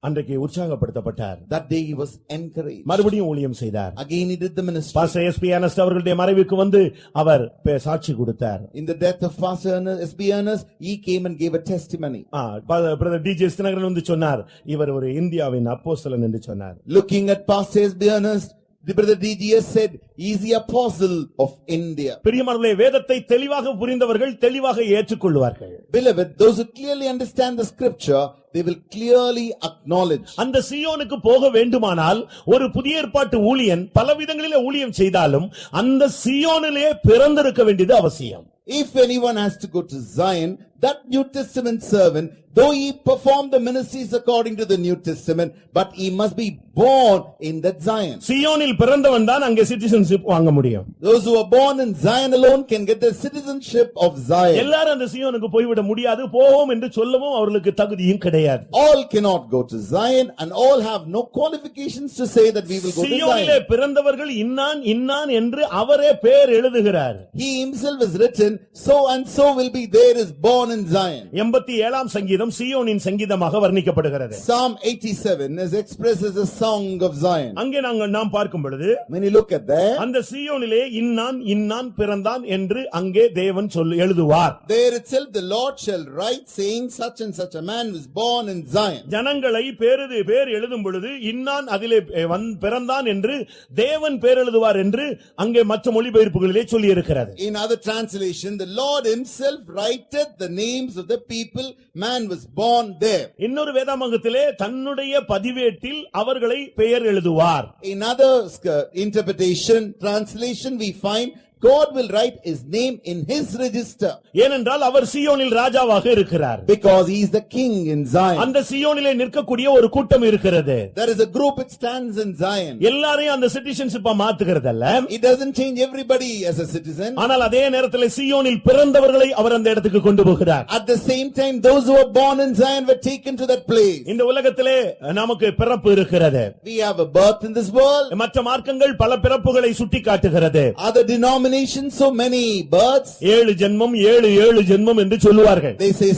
அன்றைக்கு உற்சாகப்படுத்தப்பட்டார். That day he was encouraged. மறுபடியும் ஊழியம் செய்தார். Again he did the ministry. Pastor SP Ernest அவர்களுடைய மறைவுக்கு வந்து அவர் சாட்சி கொடுத்தார். In the death of Pastor S.B. Ernest, he came and gave a testimony. Brother DGS Dhinakaran வந்து சொன்னார், இவர் ஒரு இந்தியாவின் அப்போஸ்தலன் என்று சொன்னார். Looking at Pastor S.B. Ernest, the brother DGS said, he is the apostle of India. பிரியமானவர்களே, வேதத்தை தெளிவாக புரிந்தவர்கள் தெளிவாக ஏற்றுக்கொள்வார்கள். Beloved, those who clearly understand the scripture, they will clearly acknowledge. அந்த சீயோனுக்கு போக வேண்டுமானால் ஒரு புதிய ஏற்பாட்டு ஊழியன் பல விதங்களிலே ஊழியம் செய்தாலும் அந்த சீயோனிலே பிறந்திருக்க வேண்டியது அவசியம். If anyone has to go to Zion, that New Testament servant, though he performed the ministries according to the New Testament, but he must be born in that Zion. சீயோனில் பிறந்தவன் தான் அங்கே சிட்டிசன்ஷிப் வாங்க முடியும். Those who are born in Zion alone can get the citizenship of Zion. எல்லாரும் அந்த சீயோனுக்கு போய்விட முடியாது, போவோம் என்று சொல்லவும் அவர்களுக்கு தகுதியும் கிடையாது. All cannot go to Zion and all have no qualifications to say that we will go to சீயோனிலே Zion. பிறந்தவர்கள் இன்னான் இன்னான் என்று அவரே பெயர் எழுதுகிறார். He himself has written, so and so will be there is born in Zion. 87ஆம் சங்கீதம் சீயோனின் சங்கீதமாக வர்ணிக்கப்படுகிறது. Psalm 87 is expressed as a song of Zion. அங்கே நாம் பார்க்கும் பொழுது, When you look at that, அந்த சீயோனிலே இன்னான் இன்னான் பிறந்தான் என்று அங்கே தேவன் எழுதுவார். there itself the Lord shall write saying such and such a man was born in Zion. ஜனங்களை பேர் எழுதும் பொழுது இன்னான் அதிலே பிறந்தான் என்று தேவன் பேர் எழுதுவார் என்று அங்கே மற்ற மொழிபெயர்ப்புகளிலே சொல்லி இருக்கிறது. In other translation, the Lord himself writeth the names of the people, man was born there. இன்னொரு வேதாமங்கத்திலே தன்னுடைய பதிவேட்டில் அவர்களை பெயர் எழுதுவார். In other interpretation, translation, we find God will write his name in his register. ஏனென்றால் அவர் சீயோனில் ராஜாவாக இருக்கிறார். Because he is the king in Zion. அந்த சீயோனிலே நிற்கக்கூடிய ஒரு கூட்டம் இருக்கிறது. There is a group that stands in Zion. எல்லாரையும் அந்த சிட்டிசன்ஷிப்பா மாத்துகிறதல்ல. It doesn't change everybody as a citizen. ஆனால் அதே நேரத்தில் சீயோனில் பிறந்தவர்களை அவர் அந்த இடத்துக்கு கொண்டு போகிறார். At the same time, those who were born in Zion were taken to that place. இந்த உலகத்திலே நமக்கு பிறப்பு இருக்கிறது. We have a birth in this world. மற்ற மார்க்கங்கள் பல பிறப்புகளை சுட்டி காட்டுகிறது. Other denominations, so many births. 7 ஜென்மம் 7 ஜென்மம் என்று சொல்லுவார்கள். They say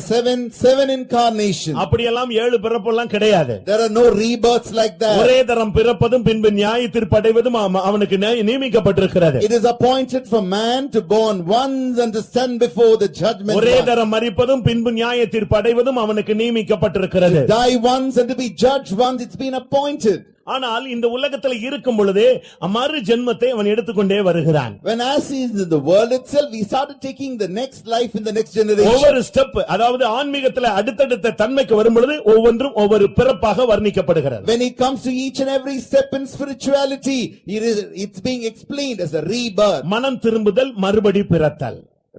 seven incarnations. அப்படியெல்லாம் 7 பிறப்பெல்லாம் கிடையாது. There are no rebirths like that. ஒரே தரம் பிறப்பதும் பின்பு நியாயத்தீர்ப்பு அடைவதும் அவனுக்கு நியமிக்கப்பட்டிருக்கிறது. It is appointed for man to born once and to stand before the judgment. ஒரே தரம் மரிப்பதும் பின்பு நியாயத்தீர்ப்பு அடைவதும் அவனுக்கு நியமிக்கப்பட்டிருக்கிறது. To die once and to be judged once, it's been appointed. ஆனால் இந்த உலகத்தில் இருக்கும் பொழுதே மறு ஜென்மத்தை அவன் எடுத்துக்கொண்டே வருகிறான். When as he is in the world itself, he started taking the next life in the next generation. ஒவ்வொரு ஸ்டெப், அதாவது ஆன்மீகத்தில் அடுத்தடுத்த தன்மைக்கு வரும் பொழுது ஒவ்வொன்றும் ஒவ்வொரு பிறப்பாக வர்ணிக்கப்படுகிறது. When he comes to each and every step in spirituality, it's being explained as a rebirth. மனம் திரும்புதல், மறுபடி பிறத்தல்.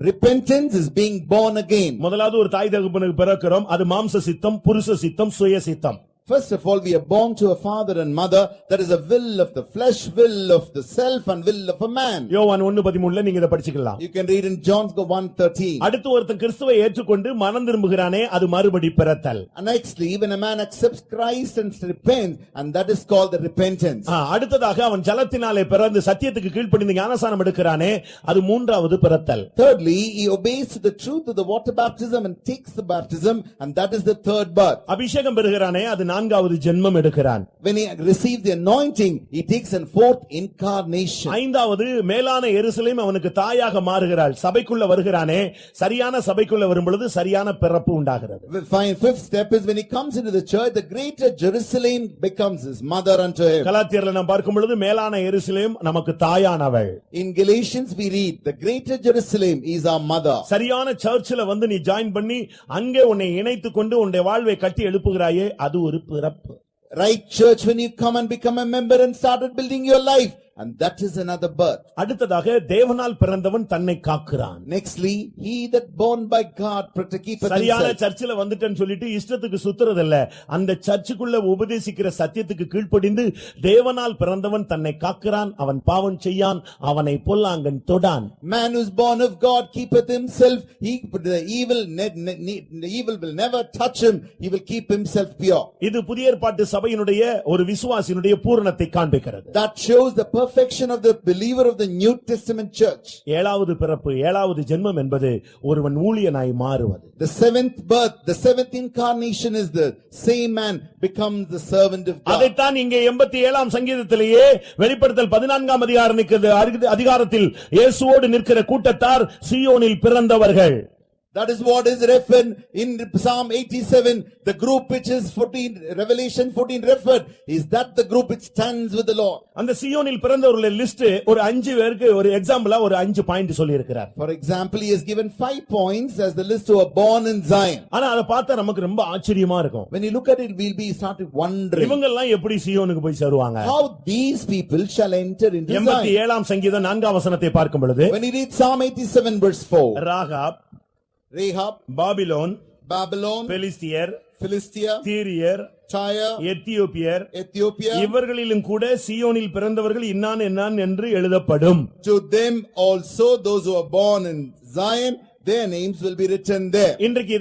Repentance is being born again. முதலாவது ஒரு தாய் தகப்பனுக்கு பிறக்கிறோம், அது மாம்ச சித்தம், புருஷ சித்தம், சுய சித்தம். First of all, we are born to a father and mother. That is a will of the flesh, will of the self, and will of a man. யோவான் 1:13 நீங்க இத படிச்சுக்கலாம். You can read in John 1:13. அடுத்து ஒருத்தன் கிறிஸ்துவை ஏற்றுக்கொண்டு மனம் திரும்புகிறானே அது மறுபடி பிறத்தல். And nextly, when a man accepts Christ and repents, and that is called the repentance. அடுத்ததாக அவன் ஜலத்தினாலே பிறந்து சத்தியத்துக்கு கீழ்ப்படிந்து ஞானஸ்நானம் எடுக்கிறானே அது மூன்றாவது பிறத்தல். Thirdly, he obeys to the truth of the water baptism and takes the baptism, and that is the third birth. அபிஷேகம் பெறுகிறானே அது நான்காவது ஜென்மம் எடுக்கிறான். When he receives the anointing, he takes a fourth incarnation. ஐந்தாவது மேலான எருசலேம் அவனுக்கு தாயாக மாறுகிறாள். சபைக்குள்ள வருகிறானே சரியான சபைக்குள்ள வரும்பொழுது சரியான பிறப்பு உண்டாகிறது. Fifth step is when he comes into the church, the greater Jerusalem becomes his mother unto him. கலாத்தியர்ல நாம் பார்க்கும் பொழுது மேலான எருசலேம் நமக்கு தாயானவள். In Galatians we read, the greater Jerusalem is our mother. சரியான சர்ச்சில் வந்து நீ ஜாயின் பண்ணி அங்கே உன்னை இணைத்துக் கொண்டு உன்னுடைய வாழ்வை கட்டி எழுப்புகிறாயே அது ஒரு பிறப்பு. Right church, when you come and become a member and started building your life, and that is another birth. அடுத்ததாக தேவனால் பிறந்தவன் தன்னை காக்கிறான். Nextly, he that born by God keepeth சரியான himself. சர்ச்சில் வந்துட்டேன்னு சொல்லிட்டு இஷ்டத்துக்கு சுத்துறதில்ல. அந்த சர்ச்சுக்குள்ள உபதேசிக்கிற சத்தியத்துக்கு கீழ்ப்படிந்து தேவனால் பிறந்தவன் தன்னை காக்கிறான். அவன் பாவம் செய்யான், அவனை பொல்லாங்கன் தொடான். Man who is born of God keepeth himself. The evil will never touch him. He will keep himself pure. இது புதிய ஏற்பாட்டு சபையினுடைய ஒரு விசுவாசியினுடைய பூரணத்தை காண்பிக்கிறது. That shows the perfection of the believer of the New Testament church. ஏழாவது பிறப்பு, ஏழாவது ஜென்மம் என்பது ஒருவன் ஊழியனாய் மாறுவது. The seventh birth, the seventh incarnation is the same man becomes the servant of God. அதைத்தான் இங்கே 87ஆம் சங்கீதத்திலேயே வெளிப்படுத்தல் 14ஆம் அதிகாரத்தில் இயேசுவோடு நிற்கிற கூட்டத்தார் சீயோனில் பிறந்தவர்கள். That is what is referred in Psalm 87, the group which is Revelation 14 referred, is that the group which stands with the Lord. அந்த சீயோனில் பிறந்தவர்களுடைய லிஸ்ட் ஒரு 5 பேருக்கு ஒரு எக்ஸாம்பிளா ஒரு 5 பாயிண்ட் சொல்லி இருக்கிறார். For example, he has given 5 points as the list who are born in Zion. ஆனா அத பார்த்தா நமக்கு ரொம்ப ஆச்சரியமா இருக்கும். When you look at it, we'll be started wondering, இவங்க எல்லாம் எப்படி சீயோனுக்கு போய் சேருவாங்க? how these people shall enter into Zion. 87ஆம் சங்கீதம் 4ஆம் வசனத்தை பார்க்கும் பொழுது When you read Psalm 87 verse 4, Rahab, Babylon, பெலிஸ்தியர், Philistia, தீரியர், Tyre, எத்தியோப்பியர், Ethiopia, இவர்களிலும் கூட சீயோனில் பிறந்தவர்கள் இன்னான் என்னான் என்று எழுதப்படும். to them also those who are born in Zion, their names will be written there. இன்றைக்கு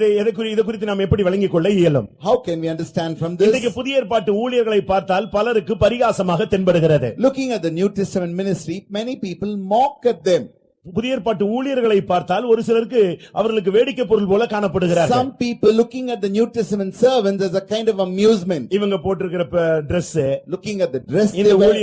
இதை குறித்து நாம் எப்படி விளங்கிக் கொள்ள இயலும்? How can we understand from this? இன்றைக்கு புதிய ஏற்பாட்டு ஊழியர்களை பார்த்தால் பலருக்கு பரிகாசமாக தென்படுகிறது. Looking at the New Testament ministry, many people mock at them. புதிய ஏற்பாட்டு ஊழியர்களை பார்த்தால் ஒரு சிலருக்கு அவர்களுக்கு வேடிக்கை பொருள் போல காணப்படுகிறார்கள். Some people looking at the New Testament servants as a kind of amusement. இவங்க போட்டிருக்கிற Dress, looking at the dress,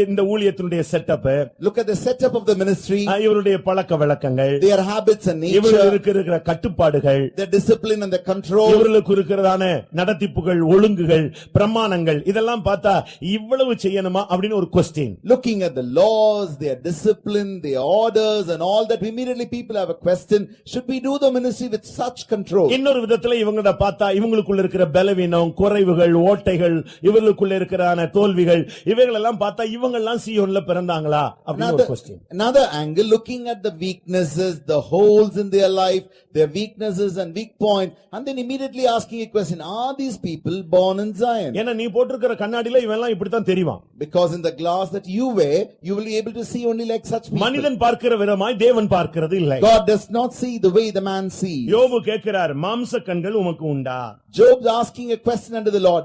இந்த ஊழியத்தினுடைய setup, look at the setup of the ministry, இவருடைய பழக்க வழக்கங்கள், their habits and nature, இவர்களுக்கு இருக்கிற கட்டுப்பாடுகள், their discipline and the control, இவர்களுக்கு இருக்கிறதான நடத்திப்புகள், ஒழுங்குகள், பிரமாணங்கள், இதெல்லாம் பார்த்தா இவ்வளவு செய்யணுமா அப்படின்னு ஒரு question. Looking at the laws, their discipline, their orders and all that, immediately people have a question, should we do the ministry with such control? இன்னொரு விதத்துல இவங்கள பார்த்தா இவங்களுக்குள்ள இருக்கிற பலவீனம், குறைவுகள், ஓட்டைகள், இவங்களுக்குள்ள இருக்கிறான தோல்விகள், இவைகள் எல்லாம் பார்த்தா இவங்க எல்லாம் சீயோன்ல பிறந்தாங்களா அப்படின்னு ஒரு question. Another angle, looking at the weaknesses, the holes in their life, their weaknesses and weak point, and then immediately asking a question, are these people born in Zion? ஏன்னா நீ போட்டிருக்கிற கண்ணாடியில இவன் எல்லாம் இப்படித்தான் தெரிவான். Because in the glass that you wear, you will be able to see only like such people. மனிதன் பார்க்கிற விதமாய் தேவன் பார்க்கிறது இல்லை. God does not see the way the man sees. யோபு கேட்கிறார், மாம்ச கண்கள் உமக்கு உண்டா? Job's asking a question unto the Lord,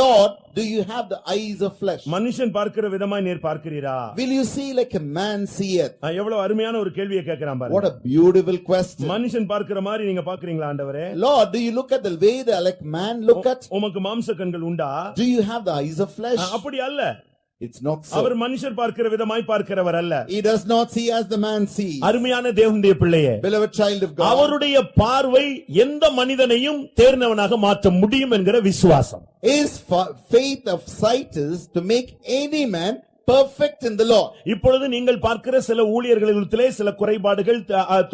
Lord, do you have the eyes of flesh? மனுஷன் பார்க்கிற விதமாய் நீர் பார்க்கிறீரா? Will you see like a man seeth? எவ்வளவு அருமையான ஒரு கேள்வியை கேட்கிறான் பாருங்க. What a beautiful question. மனுஷன் பார்க்கிற மாதிரி நீங்க பாக்குறீங்களா ஆண்டவரே? Lord, do you look at the way that like man look at? உமக்கு மாம்ச கண்கள் உண்டா? Do you have the eyes of flesh? அப்படி அல்ல. It's not so. அவர் மனுஷர் பார்க்கிற விதமாய் பார்க்கிறவர் அல்ல. He does not see as the man sees. அருமையான தேவனுடைய பிள்ளையே, Beloved child of God, அவருடைய பார்வை எந்த மனிதனையும் தேர்ந்தவனாக மாற்ற முடியும் என்கிற விசுவாசம். His faith of sight is to make any man perfect in the Lord. இப்பொழுது நீங்கள் பார்க்கிற சில ஊழியர்களிடத்திலே சில குறைபாடுகள்,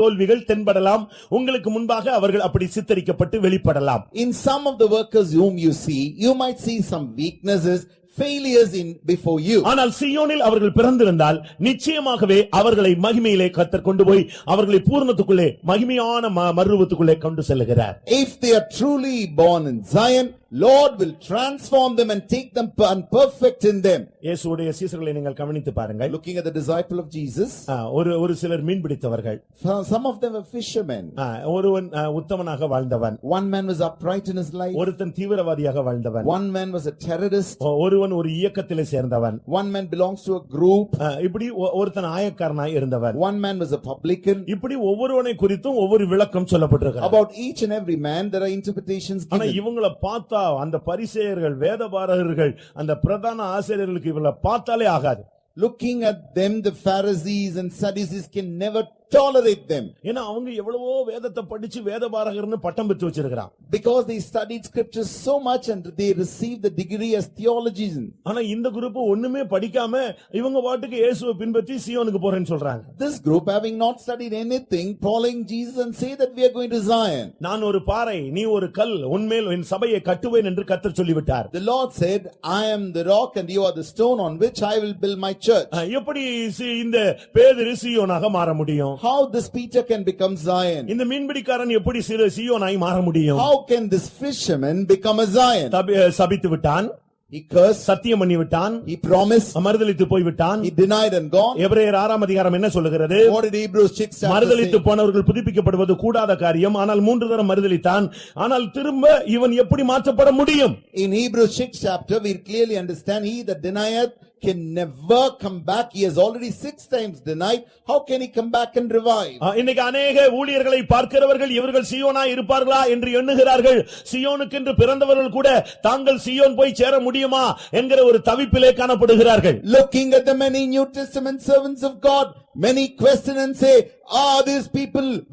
தோல்விகள் தென்படலாம். உங்களுக்கு முன்பாக அவர்கள் அப்படி சித்தரிக்கப்பட்டு வெளிப்படலாம். In some of the workers whom you see, you might see some weaknesses, failures in before you. ஆனால் சீயோனில் அவர்கள் பிறந்திருந்தால் நிச்சயமாகவே அவர்களை மகிமையிலே கர்த்தர் கொண்டு போய் அவர்களை பூரணத்துக்குள்ளே மகிமையான மறுரூபத்துக்குள்ளே கொண்டு செல்கிறார். If they are truly born in Zion, Lord will transform them and take them and perfect in them. இயேசுவுடைய சீசர்களை நீங்கள் கவனித்து பாருங்கள். Looking at the disciple of Jesus, ஒரு சிலர் மீன் பிடித்தவர்கள். some of them were fishermen. ஒருவன் உத்தமனாக வாழ்ந்தவன். One man was upright in his life. ஒருத்தன் தீவிரவாதியாக வாழ்ந்தவன். One man was a terrorist. ஒருவன் ஒரு இயக்கத்திலே சேர்ந்தவன். One man belongs to a group. இப்படி ஒருத்தன் ஆயக்காரனாய் இருந்தவன். One man was a publican. இப்படி ஒவ்வொருவனை குறித்தும் ஒவ்வொரு விளக்கம் சொல்லப்பட்டிருக்கிறது. About each and every man there are interpretations ஆனா given. இவங்களை பார்த்தா அந்த பரிசேயர்கள் வேதபாரகர்கள் அந்த பிரதான ஆசிரியர்களுக்கு இவங்களை பார்த்தாலே ஆகாது. Looking at them, the Pharisees and Sadducees can never tolerate them. ஏன்னா அவங்க எவ்வளவோ வேதத்தை படிச்சு வேதபாரகர்னு பட்டம் பெற்று வச்சிருக்கான். Because they studied scriptures so much and they received the degree as theologians. ஆனா இந்த குரூப் ஒண்ணுமே படிக்காம இவங்க பாட்டுக்கு இயேசுவை பின்பற்றி சீயோனுக்கு போறேன்னு சொல்றாங்க. This group, having not studied anything, following Jesus and say that we are going to Zion. நான் ஒரு பாறை, நீ ஒரு கல், உன்மேல் என் சபையை கட்டுவேன் என்று கர்த்தர் சொல்லிவிட்டார். The Lord said, I am the rock and you are the stone on which I will build my church. எப்படி இந்த பேதுரு சீயோனாக மாற முடியும்? How this Peter can become Zion? இந்த மீன்பிடிக்காரன் எப்படி சீயோனாய் மாற முடியும்? How can this fisherman become a Zion? சபித்து விட்டான். He cursed. சத்தியம் பண்ணி விட்டான். He promised. மறுதலித்து போய் விட்டான். He denied and gone. எபிரேயர் 6 அதிகாரம் என்ன சொல்லுகிறது? What did Hebrews 6 chapter மறுதலித்து say? போனவர்கள் புதுப்பிக்கப்படுவது கூடாத காரியம். ஆனால் 3 தரம் மறுதலித்தான். ஆனால் திரும்ப இவன் எப்படி மாற்றப்பட முடியும்? In Hebrews 6 chapter we clearly understand he that denieth can never come back. He has already 6 times denied. How can he come back and revive? இன்னைக்கு अनेக ஊழியர்களை பார்க்கிறவர்கள் இவர்கள் சீயோனா இருப்பார்களா என்று எண்ணுகிறார்கள். சீயோனுக்கென்று பிறந்தவர்கள் கூட தாங்கள் சீயோன் போய் சேர முடியுமா என்கிற ஒரு தவிப்பிலே காணப்படுகிறார்கள். Looking at the many New Testament servants of God, many question and say,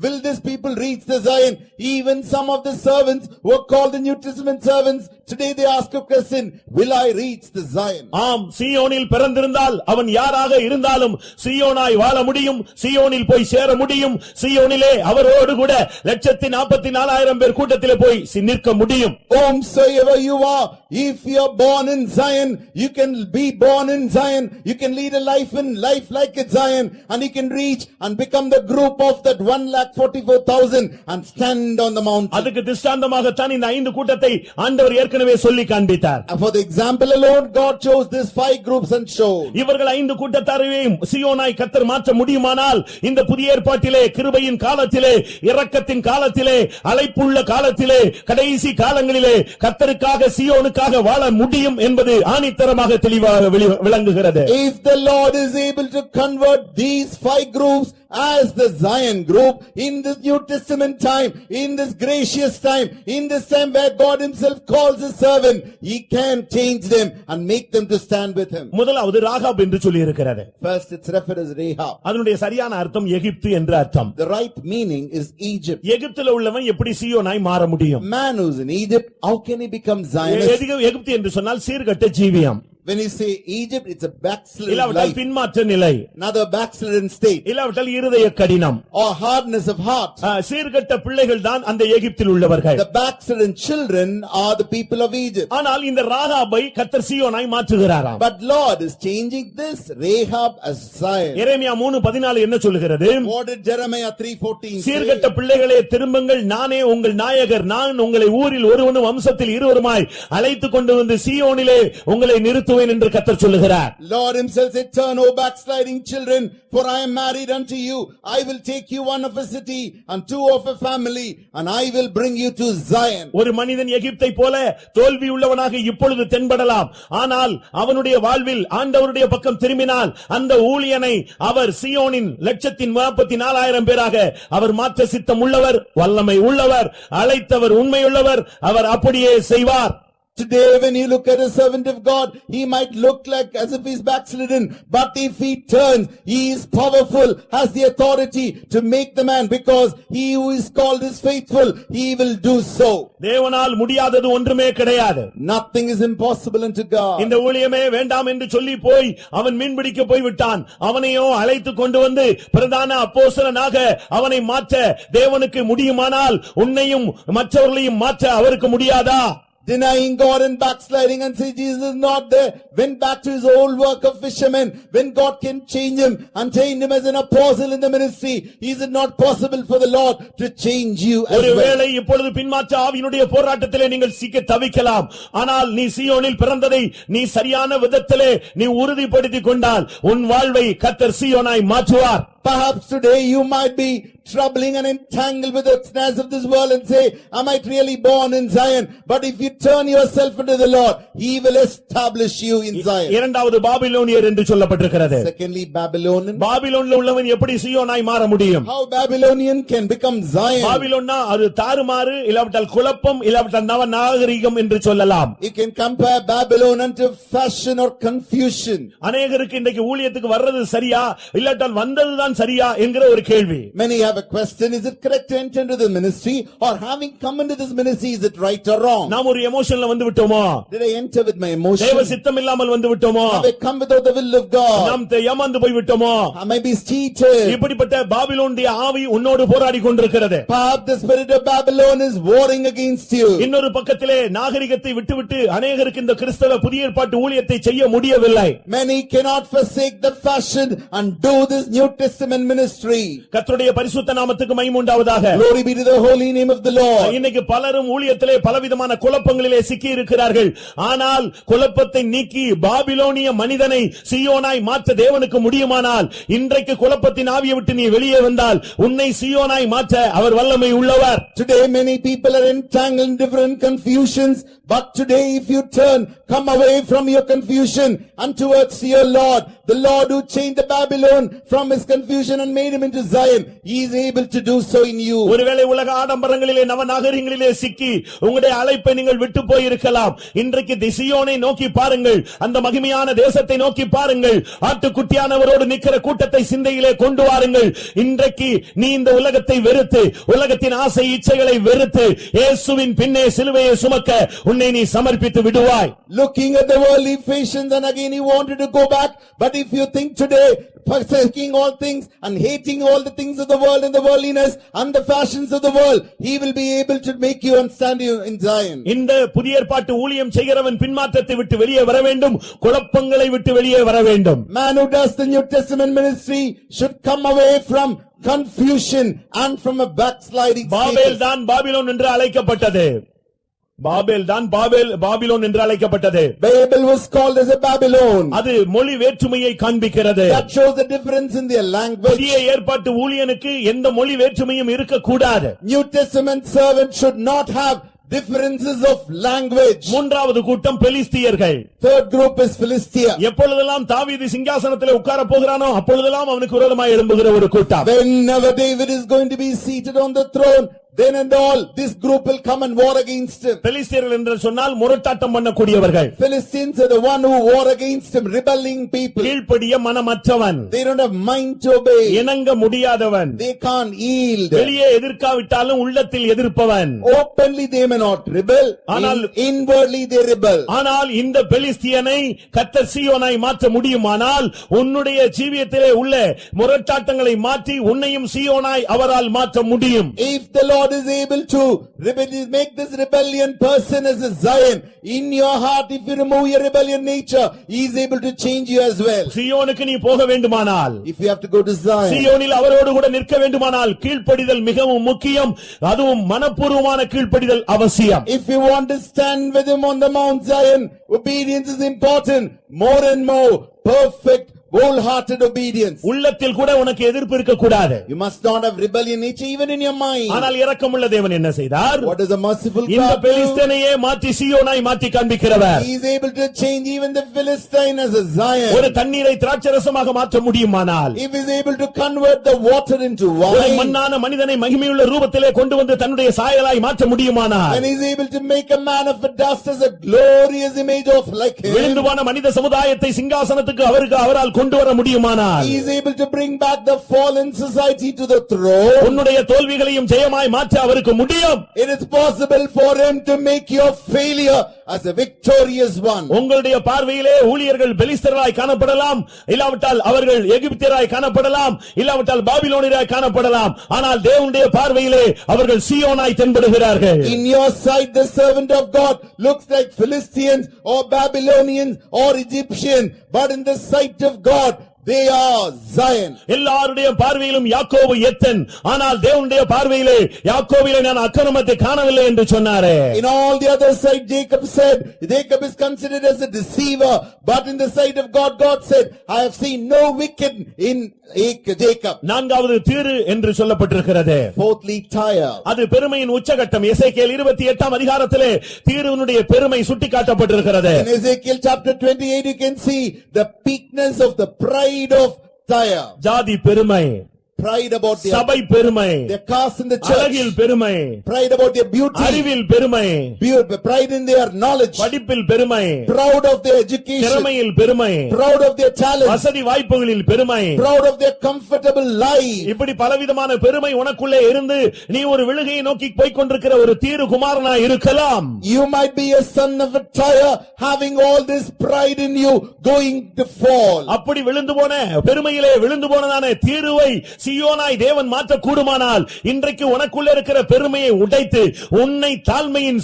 will these people reach the Zion? Even some of the servants who are called the New Testament servants, today they ask a question, will I reach the Zion? ஆம், சீயோனில் பிறந்திருந்தால் அவன் யாராக இருந்தாலும் சீயோனாய் வாழ முடியும், சீயோனில் போய் சேர முடியும், சீயோனிலே அவரோடு கூட 144,000 பேர் கூட்டத்திலே போய் நிற்க முடியும். Whomsoever you are, if you are born in Zion, you can be born in Zion, you can lead a life like a Zion, and you can reach and become the group of that 144,000 and stand on the mountain. அதுக்கு திஷ்டாந்தமாக தான் இந்த 5 கூட்டத்தை ஆண்டவர் ஏற்கனவே சொல்லி காண்பித்தார். For the example alone, God chose these 5 groups and showed. இவர்கள் 5 கூட்டத்தாரையும் சீயோனாய் கர்த்தர் மாற்ற முடியுமானால் இந்த புதிய ஏற்பாட்டிலே கிருபையின் காலத்திலே இரக்கத்தின் காலத்திலே அழைப்புள்ள காலத்திலே கடைசி காலங்களிலே கர்த்தருக்காக சீயோனுக்காக வாழ முடியும் என்பது ஆணித்தரமாக தெளிவாக விளங்குகிறது. If the Lord is able to convert these 5 groups as the Zion group in this New Testament time, in this gracious time, in this time where God himself calls his servant, he can change them and make them to stand with him. முதலாவது ராகாப் என்று சொல்லி இருக்கிறது. First it's referred as Rahab. அதனுடைய சரியான அர்த்தம் எகிப்து என்று அர்த்தம். The right meaning is Egypt. எகிப்தில உள்ளவன் எப்படி சீயோனாய் மாற முடியும்? Man who's in Egypt, how can he become Zionist? எகிப்து என்று சொன்னால் சீர்கட்ட ஜீவியம். When you say Egypt, it's a backslidden இல்லாவிட்டால் life. பின்மாற்ற நிலை. Another backslidden state. இல்லாவிட்டால் இருதய கடினம். Or hardness of heart. சீர்கட்ட பிள்ளைகள் தான் அந்த எகிப்தில் உள்ளவர்கள். The backslidden children are the people of Egypt. ஆனால் இந்த ராகாபை கர்த்தர் சீயோனாய் மாற்றுகிறாராம். But Lord is changing this Rahab as Zion. எரேமியா 3:14 என்ன சொல்லுகிறது? What did Jeremiah 3:14 say? சீர்கட்ட பிள்ளைகளே திரும்புங்கள், நானே உங்கள் நாயகர், நான் உங்களை ஊரில் ஒருவனும் வம்சத்தில் இருவருமாய் அழைத்துக் கொண்டு வந்து சீயோனிலே உங்களை நிறுத்துவேன் என்று கர்த்தர் சொல்லுகிறார். Lord himself said, turn, O backsliding children, for I am married unto you. I will take you one of a city and 2 of a family, and I will bring you to Zion. ஒரு மனிதன் எகிப்தை போல தோல்வி உள்ளவனாக இப்பொழுது தென்படலாம். ஆனால் அவனுடைய வாழ்வில் ஆண்டவருடைய பக்கம் திரும்பினால் அந்த ஊழியனை அவர் சீயோனின் 144,000 பேராக அவர் மாற்ற சித்தம் உள்ளவர், வல்லமை உள்ளவர், அழைத்தவர் உண்மையுள்ளவர், அவர் அப்படியே செய்வார். Today when you look at a servant of God, he might look like as if he's backslidden, but if he turns, he is powerful, has the authority to make the man, because he who is called is faithful, he will do so. தேவனால் முடியாதது ஒன்றுமே கிடையாது. Nothing is impossible unto God. இந்த ஊழியமே வேண்டாம் என்று சொல்லி போய் அவன் மீன்பிடிக்க போய் விட்டான். அவனையோ அழைத்துக் கொண்டு வந்து பிரதான அப்போஸ்தலனாக அவனை மாற்ற தேவனுக்கு முடியுமானால் உன்னையும் மற்றவர்களையும் மாற்ற அவருக்கு முடியாதா? denying God and backsliding and say Jesus is not there, went back to his old work of fisherman, when God can change him and train him as an apostle in the ministry, is it not possible for the Lord to change you as well? ஒருவேளை இப்பொழுது பின்மாற்ற ஆவியினுடைய போராட்டத்திலே நீங்கள் சிக்க தவிக்கலாம். ஆனால் நீ சீயோனில் பிறந்ததை நீ சரியான விதத்திலே நீ உறுதிப்படுத்திக் கொண்டால் உன் வாழ்வை கர்த்தர் சீயோனாய் மாற்றுவார். Perhaps today you might be troubling and entangled with the snares of this world and say, am I really born in Zion? But if you turn yourself into the Lord, he will establish you in Zion. இரண்டாவது பாபிலோனியர் என்று சொல்லப்பட்டிருக்கிறது. Secondly, Babylonian. பாபிலோன்ல உள்ளவன் எப்படி சீயோனாய் மாற முடியும்? How Babylonian can become Zion? பாபிலோன்னா அது தாறுமாறு இல்லாவிட்டால் குழப்பம் இல்லாவிட்டால் நவ நாகரிகம் என்று சொல்லலாம். You can compare Babylon unto fashion or confusion. அநேகருக்கு இன்றைக்கு ஊழியத்துக்கு வர்றது சரியா இல்லாட்டால் வந்ததுதான் சரியா என்கிற ஒரு கேள்வி. Many have a question, is it correct to enter into the ministry, or having come into this ministry, is it right or wrong? நாம் ஒரு எமோஷன்ல வந்து விட்டோமோ? Did I enter with my emotion? தேவ சித்தம் இல்லாமல் வந்து விட்டோமோ? Have I come without the will of God? நாம் ஏமாந்து போய் விட்டோமோ? Am I be cheated? இப்படிப்பட்ட பாபிலோனுடைய ஆவி உன்னோடு போராடி கொண்டிருக்கிறது. Perhaps the spirit of Babylon is warring against you. இன்னொரு பக்கத்திலே நாகரிகத்தை விட்டுவிட்டு அநேகருக்கு இந்த கிறிஸ்தவ புதிய ஏற்பாட்டு ஊழியத்தை செய்ய முடியவில்லை. Many cannot forsake the fashion and do this New Testament ministry. கர்த்தருடைய பரிசுத்த நாமத்துக்கு மகிமை உண்டாவதாக. Glory be to the holy name of the Lord. இன்னைக்கு பலரும் ஊழியத்திலே பலவிதமான குழப்பங்களிலே சிக்கி இருக்கிறார்கள். ஆனால் குழப்பத்தை நீக்கி பாபிலோனிய மனிதனை சீயோனாய் மாற்ற தேவனுக்கு முடியுமானால் இன்றைக்கு குழப்பத்தின் ஆவியை விட்டு நீ வெளியே வந்தால் உன்னை சீயோனாய் மாற்ற அவர் வல்லமை உள்ளவர். Today many people are entangled in different confusions, but today if you turn, come away from your confusion and towards your Lord, the Lord who changed the Babylon from his confusion and made him into Zion, he is able to do so in you. ஒருவேளை உலக ஆடம்பரங்களிலே நவ நாகரிகங்களிலே சிக்கி உங்களுடைய அழைப்பை நீங்கள் விட்டு போயிருக்கலாம். இன்றைக்கு சீயோனை நோக்கி பாருங்கள், அந்த மகிமையான தேசத்தை நோக்கி பாருங்கள், ஆட்டுக்குட்டியானவரோடு நிற்கிற கூட்டத்தை சிந்தையிலே கொண்டு வாருங்கள். இன்றைக்கு நீ இந்த உலகத்தை வெறுத்து உலகத்தின் ஆசை இச்சைகளை வெறுத்து இயேசுவின் பின்னே சிலுவையை சுமக்க உன்னை நீ சமர்ப்பித்து விடுவாய். Looking at the worldly fashions and again he wanted to go back, but if you think today forsaking all things and hating all the things of the world and the worldliness and the fashions of the world, he will be able to make you and stand you in Zion. இந்த புதிய ஏற்பாட்டு ஊழியம் செய்கிறவன் பின்மாற்றத்தை விட்டு வெளியே வர வேண்டும், குழப்பங்களை விட்டு வெளியே வர வேண்டும். Man who does the New Testament ministry should come away from confusion and from a backsliding Babel status. தான் பாபிலோன் என்று அழைக்கப்பட்டது. பாபேல் தான் பாபிலோன் என்று அழைக்கப்பட்டது. Babel was called as a Babylon. அது மொழி வேற்றுமையை காண்பிக்கிறது. That shows the difference in their language. புதிய ஏற்பாட்டு ஊழியனுக்கு எந்த மொழி வேற்றுமையும் இருக்கக்கூடாது. New Testament servant should not have differences of language. மூன்றாவது கூட்டம் பெலிஸ்தியர்கள். Third group is Philistia. எப்பொழுதெல்லாம் தாவீது சிங்காசனத்திலே உட்கார போகிறானோ அப்பொழுதெல்லாம் அவனுக்கு விரோதமாய் எழும்புகிற ஒரு கூட்டம். Whenever David is going to be seated on the throne, then and all this group will come and war against him. பெலிஸ்தியர்கள் என்று சொன்னால் முரட்டாட்டம் பண்ணக்கூடியவர்கள். Philistines are the one who war against him, rebelling people. கீழ்ப்படிய மனமற்றவன். They don't have mind to obey. இணங்க முடியாதவன். They can't yield. வெளியே எதிர்க்காவிட்டாலும் உள்ளத்தில் எதிர்ப்பவன். Openly they may not rebel, inwardly they rebel. ஆனால் இந்த பெலிஸ்தியனை கர்த்தர் சீயோனாய் மாற்ற முடியுமானால் உன்னுடைய ஜீவியத்திலே உள்ள முரட்டாட்டங்களை மாற்றி உன்னையும் சீயோனாய் அவரால் மாற்ற முடியும். If the Lord is able to make this rebellion person as a Zion in your heart, if you remove your rebellion nature, he is able to change you as well. சீயோனுக்கு நீ போக வேண்டுமானால், if you have to go to Zion, சீயோனில் அவரோடு கூட நிற்க வேண்டுமானால் கீழ்ப்படிதல் மிகவும் முக்கியம். அதுவும் மனப்பூர்வமான கீழ்ப்படிதல் அவசியம். if you want to stand with him on the Mount Zion, obedience is important. More and more perfect wholehearted obedience. உள்ளத்தில் கூட உனக்கு எதிர்ப்பு இருக்க கூடாது. You must not have rebellion nature even in your mind. ஆனால் இரக்கமுள்ள தேவன் என்ன செய்தார்? What is a merciful God? இந்த பெலிஸ்தீனையே மாற்றி சீயோனாய் மாற்றி காண்பிக்கிறவர். He is able to change even the Philistine as a Zion. ஒரு தண்ணீரை திராட்சரசமாக மாற்ற முடியுமானால், if he is able to convert the water into ஒரு wine, மண்ணான மனிதனை மகிமையுள்ள ரூபத்திலே கொண்டு வந்து தன்னுடைய சாயலாய் மாற்ற முடியுமானால், and he is able to make a man of a dust as a glorious image of like him, விழுந்து போன மனித சமுதாயத்தை சிங்காசனத்துக்கு அவரால் கொண்டு வர முடியுமானால் He is able to bring back the fallen society to the throne. உன்னுடைய தோல்விகளையும் ஜெயமாய் மாற்ற அவருக்கு முடியும். It is possible for him to make your failure as a victorious one. உங்களுடைய பார்வையிலே ஊழியர்கள் பெலிஸ்தராய் காணப்படலாம், இல்லாவிட்டால் அவர்கள் எகிப்தியராய் காணப்படலாம், இல்லாவிட்டால் பாபிலோனியராய் காணப்படலாம். ஆனால் தேவனுடைய பார்வையிலே அவர்கள் சீயோனாய் தென்படுகிறார்கள். In your sight, the servant of God looks like Philistines or Babylonians or Egyptians, but in the sight of God, they are Zion. எல்லாருடைய பார்வையிலும் யாக்கோபு எத்தன், ஆனால் தேவனுடைய பார்வையிலே யாக்கோபிலே நான் அக்கிரமத்தை காணவில்லை என்று சொன்னாரே. In all the other side, Jacob said, Jacob is considered as a deceiver, but in the sight of God, God said, I have seen no wicked in Jacob. நான்காவது தீரு என்று சொல்லப்பட்டிருக்கிறது. Fourthly, Tyre. அது பெருமையின் உச்சகட்டம். எசேக்கியேல் 28ஆம் அதிகாரத்திலே தீருவினுடைய பெருமை சுட்டிக்காட்டப்பட்டிருக்கிறது. In Ezekiel chapter 28, you can see the peakness of the pride of Tyre. ஜாதி பெருமை, Pride about சபை பெருமை, their caste in the அழகில் church. பெருமை, Pride about their beauty. அறிவில் பெருமை, Pride in their knowledge. படிப்பில் பெருமை, Proud of their education. திறமையில் பெருமை, Proud of their talent. வசதி வாய்ப்புகளில் பெருமை. Proud of their comfortable life. இப்படி பலவிதமான பெருமை உனக்குள்ளே இருந்து நீ ஒரு விழுகையை நோக்கி போய்க் கொண்டிருக்கிற ஒரு தீரு குமாரனாய் இருக்கலாம். You might be a son of a Tyre, having all this pride in you, going to fall. அப்படி விழுந்து போன பெருமையிலே விழுந்து போனதான தீருவை சீயோனாய் தேவன் மாற்ற கூடுமானால் இன்றைக்கு உனக்குள்ள இருக்கிற பெருமையை உடைத்து உன்னை தாழ்மையின்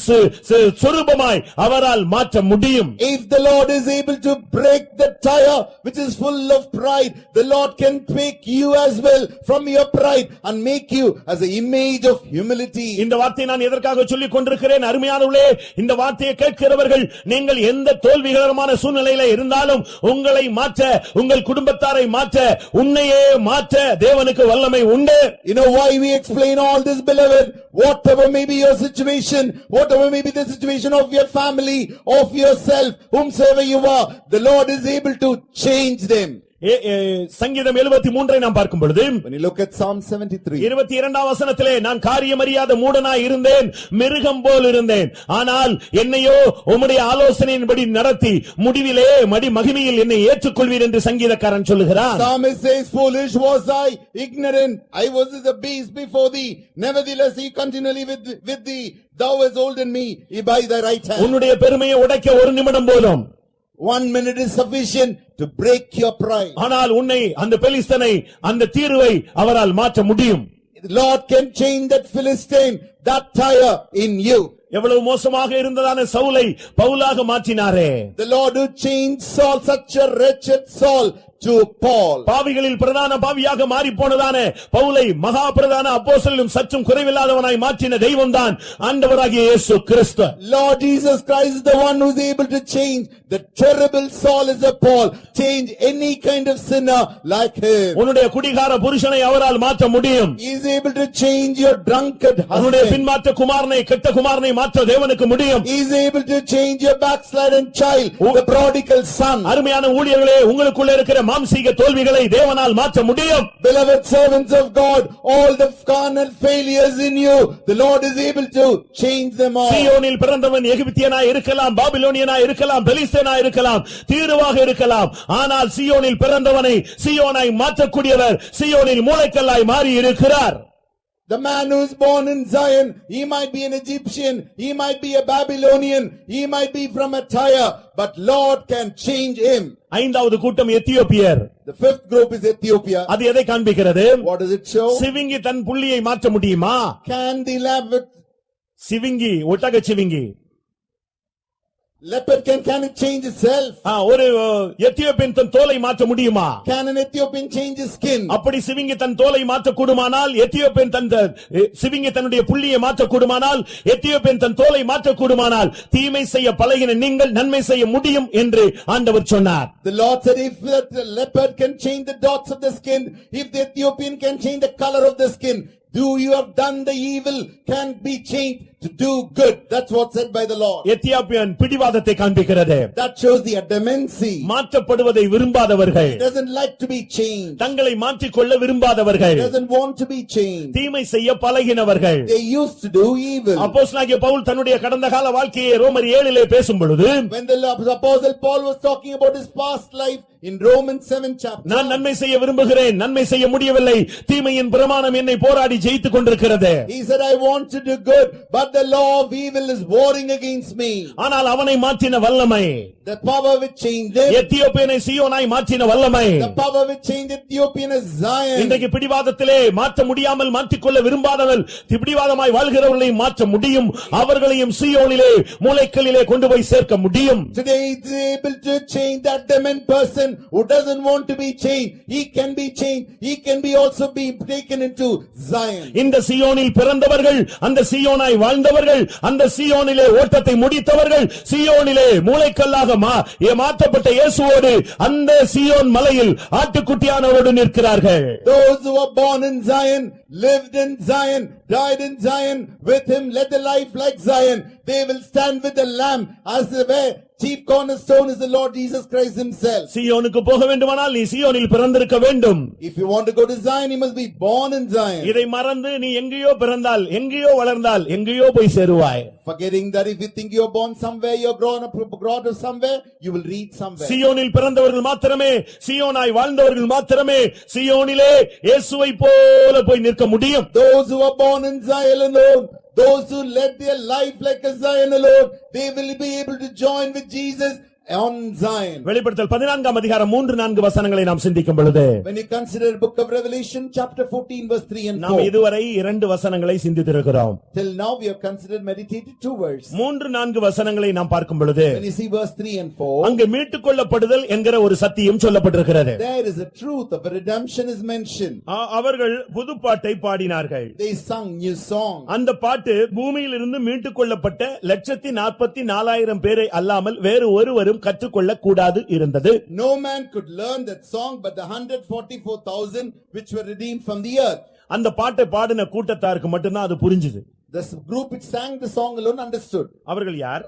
சொரூபமாய் அவரால் மாற்ற முடியும். If the Lord is able to break the Tyre which is full of pride, the Lord can take you as well from your pride and make you as an image of humility. இந்த வார்த்தையை நான் எதற்காக சொல்லிக் கொண்டிருக்கிறேன் அருமையானவர்களே, இந்த வார்த்தையை கேட்கிறவர்கள் நீங்கள் எந்த தோல்விகரமான சூழ்நிலையில இருந்தாலும் உங்களை மாற்ற, உங்கள் குடும்பத்தாரை மாற்ற, உன்னையே மாற்ற தேவனுக்கு வல்லமை உண்டு. You know why we explain all this, beloved? Whatever may be your situation, whatever may be the situation of your family, of yourself, whomsoever you are, the Lord is able to change them. சங்கீதம் 73 நாம் பார்க்கும் பொழுது When you look at Psalm 73, 22ஆம் வசனத்திலே நான் காரியமறியாத மூடனாய் இருந்தேன், மிருகம் போல் இருந்தேன், ஆனால் என்னையோ உம்முடைய ஆலோசனையின்படி நடத்தி முடிவிலே மகிமையில் என்னை ஏற்றுக்கொள்வீர் என்று சங்கீதக்காரன் சொல்லுகிறார். Psalmist says, foolish was I, ignorant, I was as a beast before thee, nevertheless he continually with thee, thou hast holden me by thy right hand. உன்னுடைய பெருமையை உடைக்க ஒரு நிமிடம் போதும், 1 minute is sufficient to break your pride. ஆனால் உன்னை அந்த பெலிஸ்தனை அந்த தீருவை அவரால் மாற்ற முடியும். The Lord can change that Philistine, that Tyre in you. எவ்வளவு மோசமாக இருந்ததான சவுலை பவுலாக மாற்றினாரே. The Lord who changed Saul, such a wretched Saul, to Paul. பாவிகளில் பிரதான பாவியாக மாறி போனதான பவுலை மகா பிரதான அப்போஸ்தலனும் சற்றும் குறைவில்லாதவனாய் மாற்றின தெய்வம்தான் ஆண்டவராகிய இயேசு கிறிஸ்து. Lord Jesus Christ is the one who is able to change the terrible Saul as a Paul, change any kind of sinner like him. உன்னுடைய குடிகார புருஷனை அவரால் மாற்ற முடியும். He is able to change your drunkard உன்னுடைய husband. பின்மாற்ற குமாரனை கெட்ட குமாரனை மாற்ற தேவனுக்கு முடியும். He is able to change your backslidden child, the prodigal son. அருமையான ஊழியர்களே, உங்களுக்குள்ள இருக்கிற மாம்சீக தோல்விகளை தேவனால் மாற்ற முடியும். Beloved servants of God, all the carnal failures in you, the Lord is able to change them all. சீயோனில் பிறந்தவன் எகிப்தியனாய் இருக்கலாம், பாபிலோனியனாய் இருக்கலாம், பெலிஸ்தேனாய் இருக்கலாம், தீருவாக இருக்கலாம், ஆனால் சீயோனில் பிறந்தவனை சீயோனாய் மாற்றக்கூடியவர் சீயோனில் மூலைக்கல்லாய் மாறி இருக்கிறார். The man who is born in Zion, he might be an Egyptian, he might be a Babylonian, he might be from a Tyre, but Lord can change him. ஐந்தாவது கூட்டம் எத்தியோப்பியர். The fifth group is Ethiopia. அது எதை காண்பிக்கிறது? What does it show? சிவிங்கி தன் புள்ளியை மாற்ற முடியுமா? Can the சிவிங்கி, ஒட்டக சிவிங்கி leopard can it change itself? ஒரு எத்தியோப்பியன் தன் தோலை மாற்ற முடியுமா? Can an Ethiopian change his skin? அப்படி சிவிங்கி தன் தோலை மாற்ற கூடுமானால், எத்தியோப்பியன் சிவிங்கி தன்னுடைய புள்ளியை மாற்ற கூடுமானால், எத்தியோப்பியன் தன் தோலை மாற்ற கூடுமானால், தீமை செய்ய பழகின நீங்கள் நன்மை செய்ய முடியும் என்று ஆண்டவர் சொன்னார். The Lord said, if the leopard can change the dots of the skin, if the Ethiopian can change the color of the skin, you have done the evil can be changed to do good. That's what's said by the Lord. Ethiopian பிடிவாதத்தை காண்பிக்கிறது. That shows the adamantly. மாற்றப்படுவதை விரும்பாதவர்கள், He doesn't like to be changed. தங்களை மாற்றிக்கொள்ள விரும்பாதவர்கள், He doesn't want to be changed. தீமை செய்ய பழகினவர்கள். They used to do evil. அப்போஸ்தலனாகிய பவுல் தன்னுடைய கடந்த கால வாழ்க்கையை ரோமர் 7 பேசும் பொழுது, When the apostle Paul was talking about his past life In Romans 7th chapter, நான் நன்மை செய்ய விரும்புகிறேன், நன்மை செய்ய முடியவில்லை, தீமையின் பிரமாணம் என்னை போராடி ஜெயித்துக் கொண்டிருக்கிறது. he said, I want to do good, but the law of evil is warring against me. ஆனால் அவனை மாற்றின வல்லமை, The power which changed him, எத்தியோப்பியனை சீயோனாய் மாற்றின வல்லமை, the power which changed Ethiopian as Zion. இன்றைக்கு பிடிவாதத்திலே மாற்ற முடியாமல் மாற்றிக்கொள்ள விரும்பாதவர்கள் பிடிவாதமாய் வாழ்கிறவர்களை மாற்ற முடியும், அவர்களையும் சீயோனிலே மூலைக்கல்லிலே கொண்டு போய் சேர்க்க முடியும். Today he is able to change that dement person who doesn't want to be changed. He can be changed. He can be also be taken into Zion. இந்த சீயோனில் பிறந்தவர்கள், அந்த சீயோனாய் வாழ்ந்தவர்கள், அந்த சீயோனிலே ஓட்டத்தை முடித்தவர்கள், சீயோனிலே மூலைக்கல்லாக மாற்றப்பட்ட இயேசுவோடு அந்த சீயோன் மலையில் ஆட்டுக்குட்டியானவரோடு நிற்கிறார்கள். Those who were born in Zion, lived in Zion, died in Zion, with him led a life like Zion. They will stand with the Lamb as the way. Chief cornerstone is the Lord Jesus Christ himself. சீயோனுக்கு போக வேண்டுமானால் நீ சீயோனில் பிறந்திருக்க வேண்டும். If you want to go to Zion, you must be born in Zion. இதை மறந்து நீ எங்கேயோ பிறந்தால், எங்கேயோ வளர்ந்தால், எங்கேயோ போய் சேருவாய். Forgetting that if you think you are born somewhere, you are grown up somewhere, you will reach somewhere. சீயோனில் பிறந்தவர்கள் மாத்திரமே, சீயோனாய் வாழ்ந்தவர்கள் மாத்திரமே சீயோனிலே இயேசுவை போல போய் நிற்க முடியும். Those who are born in Zion alone, those who led their life like a Zion alone, they will be able to join with Jesus on Zion. வெளிப்படுத்தல் 14ஆம் அதிகாரம் 3-4 வசனங்களை நாம் சிந்திக்கும் பொழுது, When you consider the book of Revelation chapter 14 verse 3 and நாம் 4, இதுவரை 2 வசனங்களை சிந்தித்திருக்கிறோம். till now we have considered meditated 2 verses. 3-4 வசனங்களை நாம் பார்க்கும் பொழுது, When you see verse 3 and 4, அங்கு மீட்டுக் கொள்ளப்படுதல் என்கிற ஒரு சத்தியம் சொல்லப்பட்டிருக்கிறது. there is a truth of a redemption is mentioned. அவர்கள் புதுப்பாட்டை பாடினார்கள். They sung new song. அந்த பாட்டு பூமியிலிருந்து மீட்டுக் கொள்ளப்பட்ட 144,000 பேரை அல்லாமல் வேறு ஒருவரும் கற்றுக்கொள்ள கூடாது இருந்தது. No man could learn that song but the 144,000 which were redeemed from the earth. அந்த பாட்டை பாடின கூட்டத்தாருக்கு மட்டும்தான் அது புரிஞ்சுது. The group which sang the song alone understood. அவர்கள் யார்?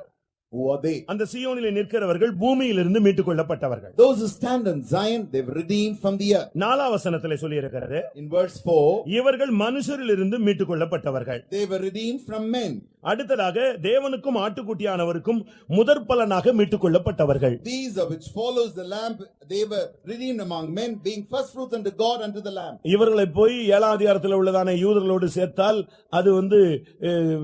Who are they? அந்த சீயோனிலே நிற்கிறவர்கள் பூமியிலிருந்து மீட்டுக் கொள்ளப்பட்டவர்கள். Those who stand on Zion, they were redeemed from the earth. 4ஆம் வசனத்திலே சொல்லி இருக்கிறது, In verse 4, இவர்கள் மனுஷரிலிருந்து மீட்டுக் கொள்ளப்பட்டவர்கள். they were redeemed from men. அடுத்ததாக தேவனுக்கும் ஆட்டுக்குட்டியானவருக்கும் முதற்பலனாக மீட்டுக் கொள்ளப்பட்டவர்கள். These are which follows the lamb, they were redeemed among men, being first fruits unto God unto the lamb. இவர்களை போய் 7ஆம் அதிகாரத்தில் உள்ளதான யூதர்களோடு சேர்த்தால் அது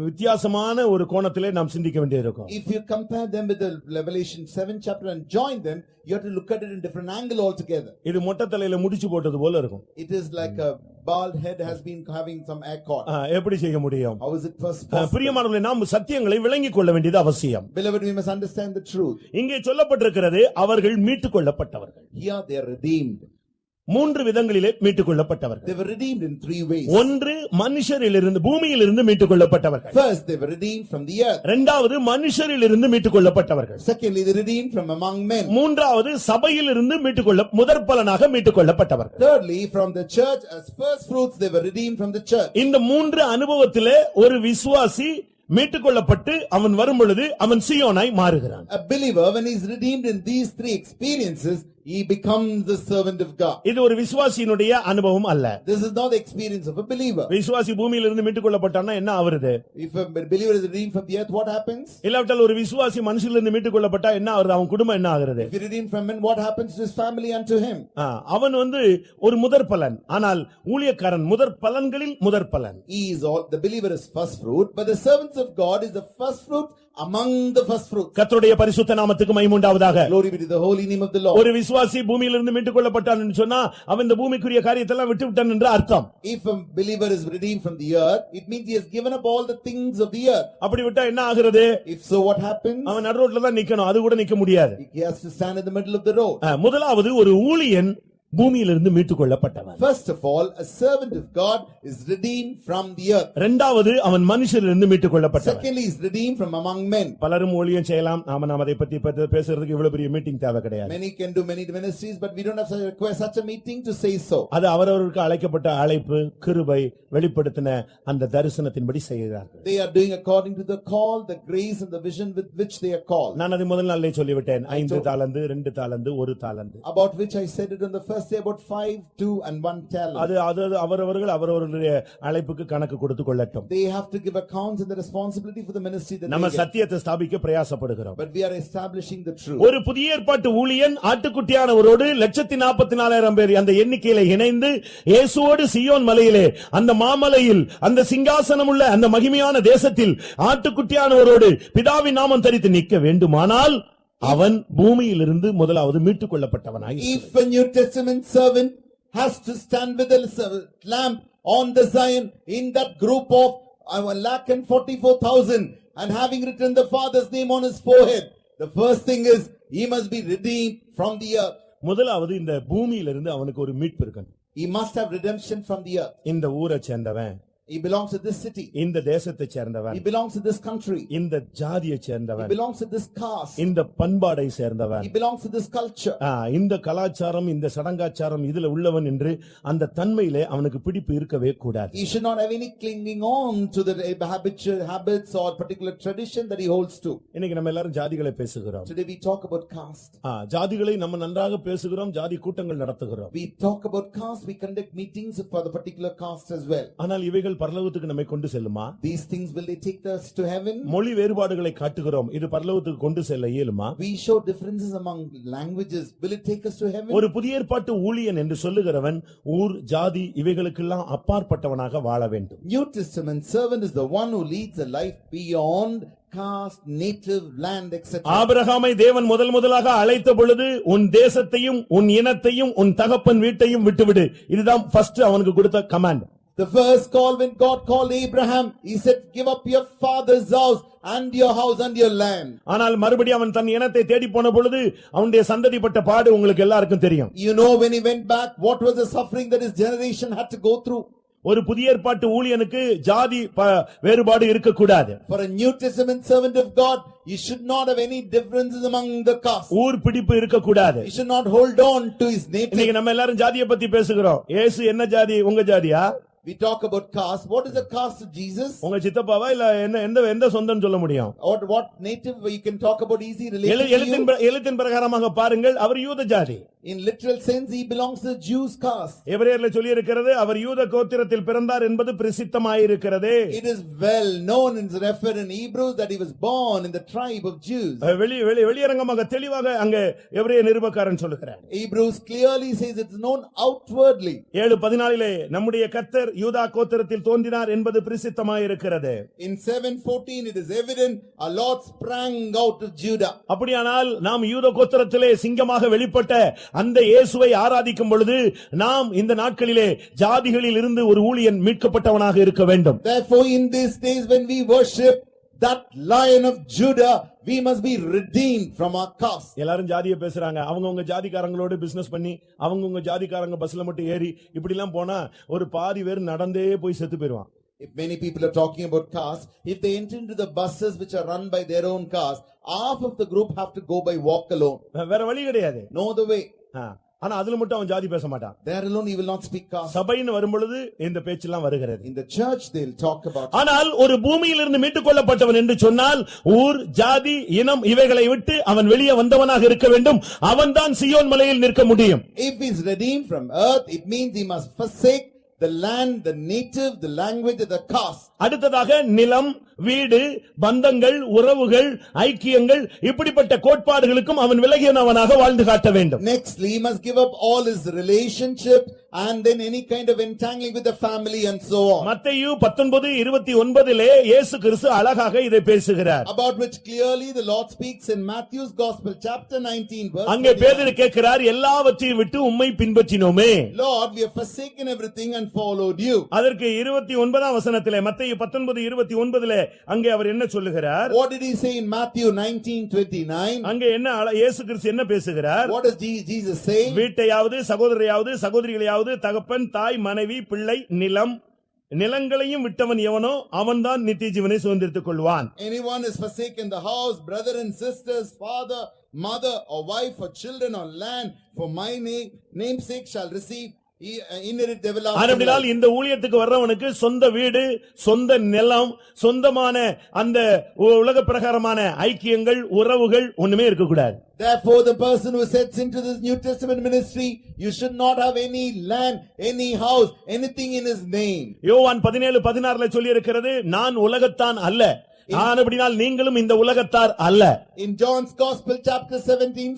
வித்தியாசமான ஒரு கோணத்திலே நாம் சிந்திக்க வேண்டியிருக்கும். If you compare them with the Revelation 7 chapter and join them, you have to look at it in different angle altogether. இது மொட்டை தலையில முடிச்சு போட்டது போல இருக்கும். It is like a bald head has been having some hair cord. எப்படி செய்ய முடியும்? How is it possible? பிரியமானவர்களே, நாம் சத்தியங்களை விளங்கிக் கொள்ள வேண்டியது அவசியம். Beloved, we must understand the truth. இங்கே சொல்லப்பட்டிருக்கிறது அவர்கள் மீட்டுக் கொள்ளப்பட்டவர்கள். Here they are redeemed. 3 விதங்களிலே மீட்டுக் கொள்ளப்பட்டவர்கள். They were redeemed in 3 ways. ஒன்று மனுஷரிலிருந்து பூமியிலிருந்து மீட்டுக் கொள்ளப்பட்டவர்கள். First, they were redeemed from the earth. இரண்டாவது மனுஷரிலிருந்து மீட்டுக் கொள்ளப்பட்டவர்கள். Secondly, they were redeemed from among men. மூன்றாவது சபையிலிருந்து முதற்பலனாக மீட்டுக் கொள்ளப்பட்டவர்கள். Thirdly, from the church as first fruits, they were redeemed from the church. இந்த 3 அனுபவத்திலே ஒரு விசுவாசி மீட்டுக் கொள்ளப்பட்டு அவன் வரும் பொழுது அவன் சீயோனாய் மாறுகிறான். A believer, when he is redeemed in these 3 experiences, he becomes the servant of God. இது ஒரு விசுவாசியினுடைய அனுபவம் அல்ல. This is not the experience of a believer. விசுவாசி பூமியிலிருந்து மீட்டுக் கொள்ளப்பட்டான்னா என்ன ஆவறது? If a believer is redeemed from the earth, what happens? இல்லாவிட்டால் ஒரு விசுவாசி மனுஷிலிருந்து மீட்டுக் கொள்ளப்பட்டா என்ன ஆகுது? அவன் குடும்பம் என்ன ஆகிறது? If he redeemed from men, what happens to his family and to him? அவன் ஒரு முதற்பலன். ஆனால் ஊழியக்காரன் முதற்பலன்களில் முதற்பலன். He is all, the believer is first fruit, but the servants of God is the first fruit among the first fruits. கர்த்தருடைய பரிசுத்த நாமத்துக்கு மகிமை உண்டாவதாக. Glory be to the holy name of the Lord. ஒரு விசுவாசி பூமியிலிருந்து மீட்டுக் கொள்ளப்பட்டான் என்று சொன்னா அவன் இந்த பூமிக்குரிய காரியத்தை எல்லாம் விட்டு விட்டான் என்று அர்த்தம். If a believer is redeemed from the earth, it means he has given up all the things of the earth. அப்படி விட்டா என்ன ஆகிறது? If so, what happens? அவன் நடு ரோட்ல தான் நிக்கணும், அது கூட நிக்க முடியாது. He has to stand in the middle of the road. முதலாவது ஒரு ஊழியன் பூமியிலிருந்து மீட்டுக் கொள்ளப்பட்டவன். First of all, a servant of God is redeemed from the earth. இரண்டாவது அவன் மனுஷரிலிருந்து மீட்டுக் கொள்ளப்பட்டவன். Secondly, is redeemed from among men. பலரும் ஊழியம் செய்யலாம். நாம் அதை பத்தி பேசுறதுக்கு இவ்வளவு பெரிய மீட்டிங் தேவை கிடையாது. Many can do many ministries, but we don't have to require such a meeting to say so. அது அவரவருக்கு அழைக்கப்பட்ட அழைப்பு, கிருபை வெளிப்படுத்தின அந்த தரிசனத்தின்படி செய்கிறார்கள். They are doing according to the call, the grace and the vision with which they are called. நான் அதை முதல் நாளிலே சொல்லிவிட்டேன். 5 தாலந்து, 2 தாலந்து, 1 தாலந்து. About which I said it on the first us say about 5, 2 and 1 talent. அது அது அவரவர்கள் அவரவர்களுடைய அழைப்புக்கு கணக்கு கொடுத்து கொள்ளட்டும். They have to give accounts and the responsibility for the ministry that நம்ம they get. சத்தியத்தை ஸ்தாபிக்க பிரயாசப்படுகிறோம். But we are establishing the truth. ஒரு புதிய ஏற்பாட்டு ஊழியன் ஆட்டுக்குட்டியானவரோடு 144,000 பேர் அந்த எண்ணிக்கையில இணைந்து இயேசுவோடு சீயோன் மலையிலே அந்த மாமலையில் அந்த சிங்காசனம் உள்ள அந்த மகிமையான தேசத்தில் ஆட்டுக்குட்டியானவரோடு பிதாவின் நாமம் தரித்து நிற்க வேண்டுமானால் அவன் பூமியிலிருந்து முதலாவது மீட்டுக் கொள்ளப்பட்டவனாய் If a New Testament servant has to stand with the lamb on the Zion in that group of 144,000 and having written the Father's name on his forehead, the first thing is he must be redeemed from the earth. முதலாவது இந்த பூமியிலிருந்து அவனுக்கு ஒரு மீட்பு இருக்கணும். He must have redemption from the earth. இந்த ஊரை சேர்ந்தவன், He belongs to this city. இந்த தேசத்தை சேர்ந்தவன், He belongs to this country. இந்த ஜாதியை He சேர்ந்தவன், belongs to this caste. இந்த பண்பாடை சேர்ந்தவன், He belongs to this culture. இந்த கலாச்சாரம் இந்த சடங்காச்சாரம் இதுல உள்ளவன் என்று அந்த தன்மையிலே அவனுக்கு பிடிப்பு இருக்கவே கூடாது. He should not have any clinging on to the habitual habits or particular tradition that he holds to. இன்னைக்கு நம்ம எல்லாரும் ஜாதிகளை பேசுகிறோம். Today we talk about caste. ஜாதிகளை நம்ம நன்றாக பேசுகிறோம், ஜாதி கூட்டங்கள் நடத்துகிறோம். We talk about caste, we conduct meetings for the particular caste as well. ஆனால் இவைகள் பரலோகத்துக்கு நம்மை கொண்டு செல்லுமா? These things, will they take us to heaven? மொழி வேறுபாடுகளை காட்டுகிறோம், இது பரலோகத்துக்கு கொண்டு செல்ல இயலுமா? We show differences among languages, will it take us to heaven? ஒரு புதிய ஏற்பாட்டு ஊழியன் என்று சொல்லுகிறவன் ஊர் ஜாதி இவைகளுக்கெல்லாம் அப்பாற்பட்டவனாக வாழ வேண்டும். New Testament servant is the one who leads a life beyond caste, native, land, etc. ஆபிரகாமை தேவன் முதலாக அழைத்த பொழுது உன் தேசத்தையும் உன் இனத்தையும் உன் தகப்பன் வீட்டையும் விட்டுவிடு, இதுதான் ஃபர்ஸ்ட் அவனுக்கு கொடுத்த command. The first call when God called Abraham, he said, give up your father's house and your house and your land. ஆனால் மறுபடியும் அவன் தன் இனத்தை தேடி போன பொழுது அவனுடைய சந்ததிப்பட்ட பாடு உங்களுக்கு எல்லாருக்கும் தெரியும். You know when he went back, what was the suffering that his generation had to go through? ஒரு புதிய ஏற்பாட்டு ஊழியனுக்கு ஜாதி வேறுபாடு இருக்கக்கூடாது. For a New Testament servant of God, you should not have any differences among the castes. ஊர் பிடிப்பு இருக்கக்கூடாது. He should not hold on to his native. இன்னைக்கு நம்ம எல்லாரும் ஜாதியை பத்தி பேசுகிறோம். இயேசு என்ன ஜாதி? உங்க ஜாதியா? We talk about caste. What is the caste of Jesus? உங்க சித்தப்பாவா இல்ல எந்த சொந்தம் சொல்ல முடியும்? Or what native you can talk about easy relation to you? எழுத்தின் பிரகாரமாக பாருங்கள், அவர் யூத ஜாதி. In literal sense, he belongs to the Jews caste. எபிரேயர்ல சொல்லி இருக்கிறது அவர் யூத கோத்திரத்தில் பிறந்தார் என்பது பிரசித்தமாயிருக்கிறது. It is well known and referred in Hebrews that he was born in the tribe of Jews. வெளியரங்கமாக தெளிவாக அங்க எபிரேய நிருபக்காரன் சொல்லுகிறார். Hebrews clearly says it's known outwardly. 7:14 நம்முடைய கர்த்தர் யூதா கோத்திரத்தில் தோன்றினார் என்பது பிரசித்தமாயிருக்கிறது. In 7:14 it is evident our Lord sprang out of Judah. அப்படியானால் நாம் யூத கோத்திரத்திலே சிங்கமாக வெளிப்பட்ட அந்த இயேசுவை ஆராதிக்கும் பொழுது நாம் இந்த நாட்களிலே ஜாதிகளில் இருந்து ஒரு ஊழியன் மீட்கப்பட்டவனாக இருக்க வேண்டும். Therefore in these days when we worship that Lion of Judah, we must be redeemed from our caste. எல்லாரும் ஜாதியை பேசுறாங்க, அவங்கவங்க ஜாதிகாரங்களோட பிசினஸ் பண்ணி அவங்கவங்க ஜாதிகாரங்க பஸ்ல மட்டும் ஏறி இப்படி எல்லாம் போனா ஒரு பாதி பேர் நடந்தே போய் செத்து போயிருவான். If many people are talking about caste, if they enter into the buses which are run by their own caste, half of the group have to go by walk alone. வேற வழி கிடையாது. No other way. ஆனா அதுல மட்டும் அவன் ஜாதி பேச மாட்டான். There alone he will not speak caste. சபைன்னு வரும்பொழுது இந்த பேச்செல்லாம் வருகிறது. In the church they'll talk about. ஆனால் ஒரு பூமியிலிருந்து மீட்டுக் கொள்ளப்பட்டவன் என்று சொன்னால் ஊர் ஜாதி இனம் இவைகளை விட்டு அவன் வெளியே வந்தவனாக இருக்க வேண்டும். அவன்தான் சீயோன் மலையில் நிற்க முடியும். If he is redeemed from earth, it means he must forsake the land, the native, the language, the caste. அடுத்ததாக நிலம், வீடு, பந்தங்கள், உறவுகள், ஐக்கியங்கள் இப்படிப்பட்ட கோட்பாடுகளுக்கும் அவன் விலகியவனாக வாழ்ந்து காட்ட வேண்டும். Nextly, he must give up all his relationships and then any kind of entangling with the family and so on. மத்தேயு 19:29 இயேசு கிறிஸ்து அழகாக இதை பேசுகிறார். About which clearly the Lord speaks in Matthew's Gospel chapter 19 verse 31. அங்கே பேதுரு கேட்கிறார், எல்லாவற்றையும் விட்டு உம்மை பின்பற்றினோமே. Lord, we have forsaken everything and followed you. அதற்கு 29ஆம் வசனத்திலே மத்தேயு 19:29 அங்கே அவர் என்ன சொல்லுகிறார்? What did he say in Matthew 19:29? அங்கே என்ன இயேசு கிறிஸ்து என்ன பேசுகிறார்? What does Jesus say? வீட்டையாவது சகோதரரையாவது சகோதரிகளையாவது தகப்பன் தாய் மனைவி பிள்ளை நிலங்களையும் விட்டவன் எவனோ அவன்தான் நித்திய ஜீவனை சுதந்தரித்துக் கொள்வான். Anyone is forsaken the house, brother and sisters, father, mother or wife or children or land for my name's sake shall receive inherit everlasting ஆனபடியால் life. இந்த ஊழியத்துக்கு வர்றவனுக்கு சொந்த வீடு, சொந்த நிலம், சொந்தமான அந்த உலக பிரகாரமான ஐக்கியங்கள், உறவுகள் ஒண்ணுமே இருக்கக்கூடாது. Therefore, the person who sets into this New Testament ministry, you should not have any land, any house, anything in his name. யோவான் 17:16 சொல்லி இருக்கிறது, நான் உலகத்தான் அல்ல, ஆனபடியால் நீங்களும் இந்த உலகத்தார் அல்ல. In John's Gospel chapter 17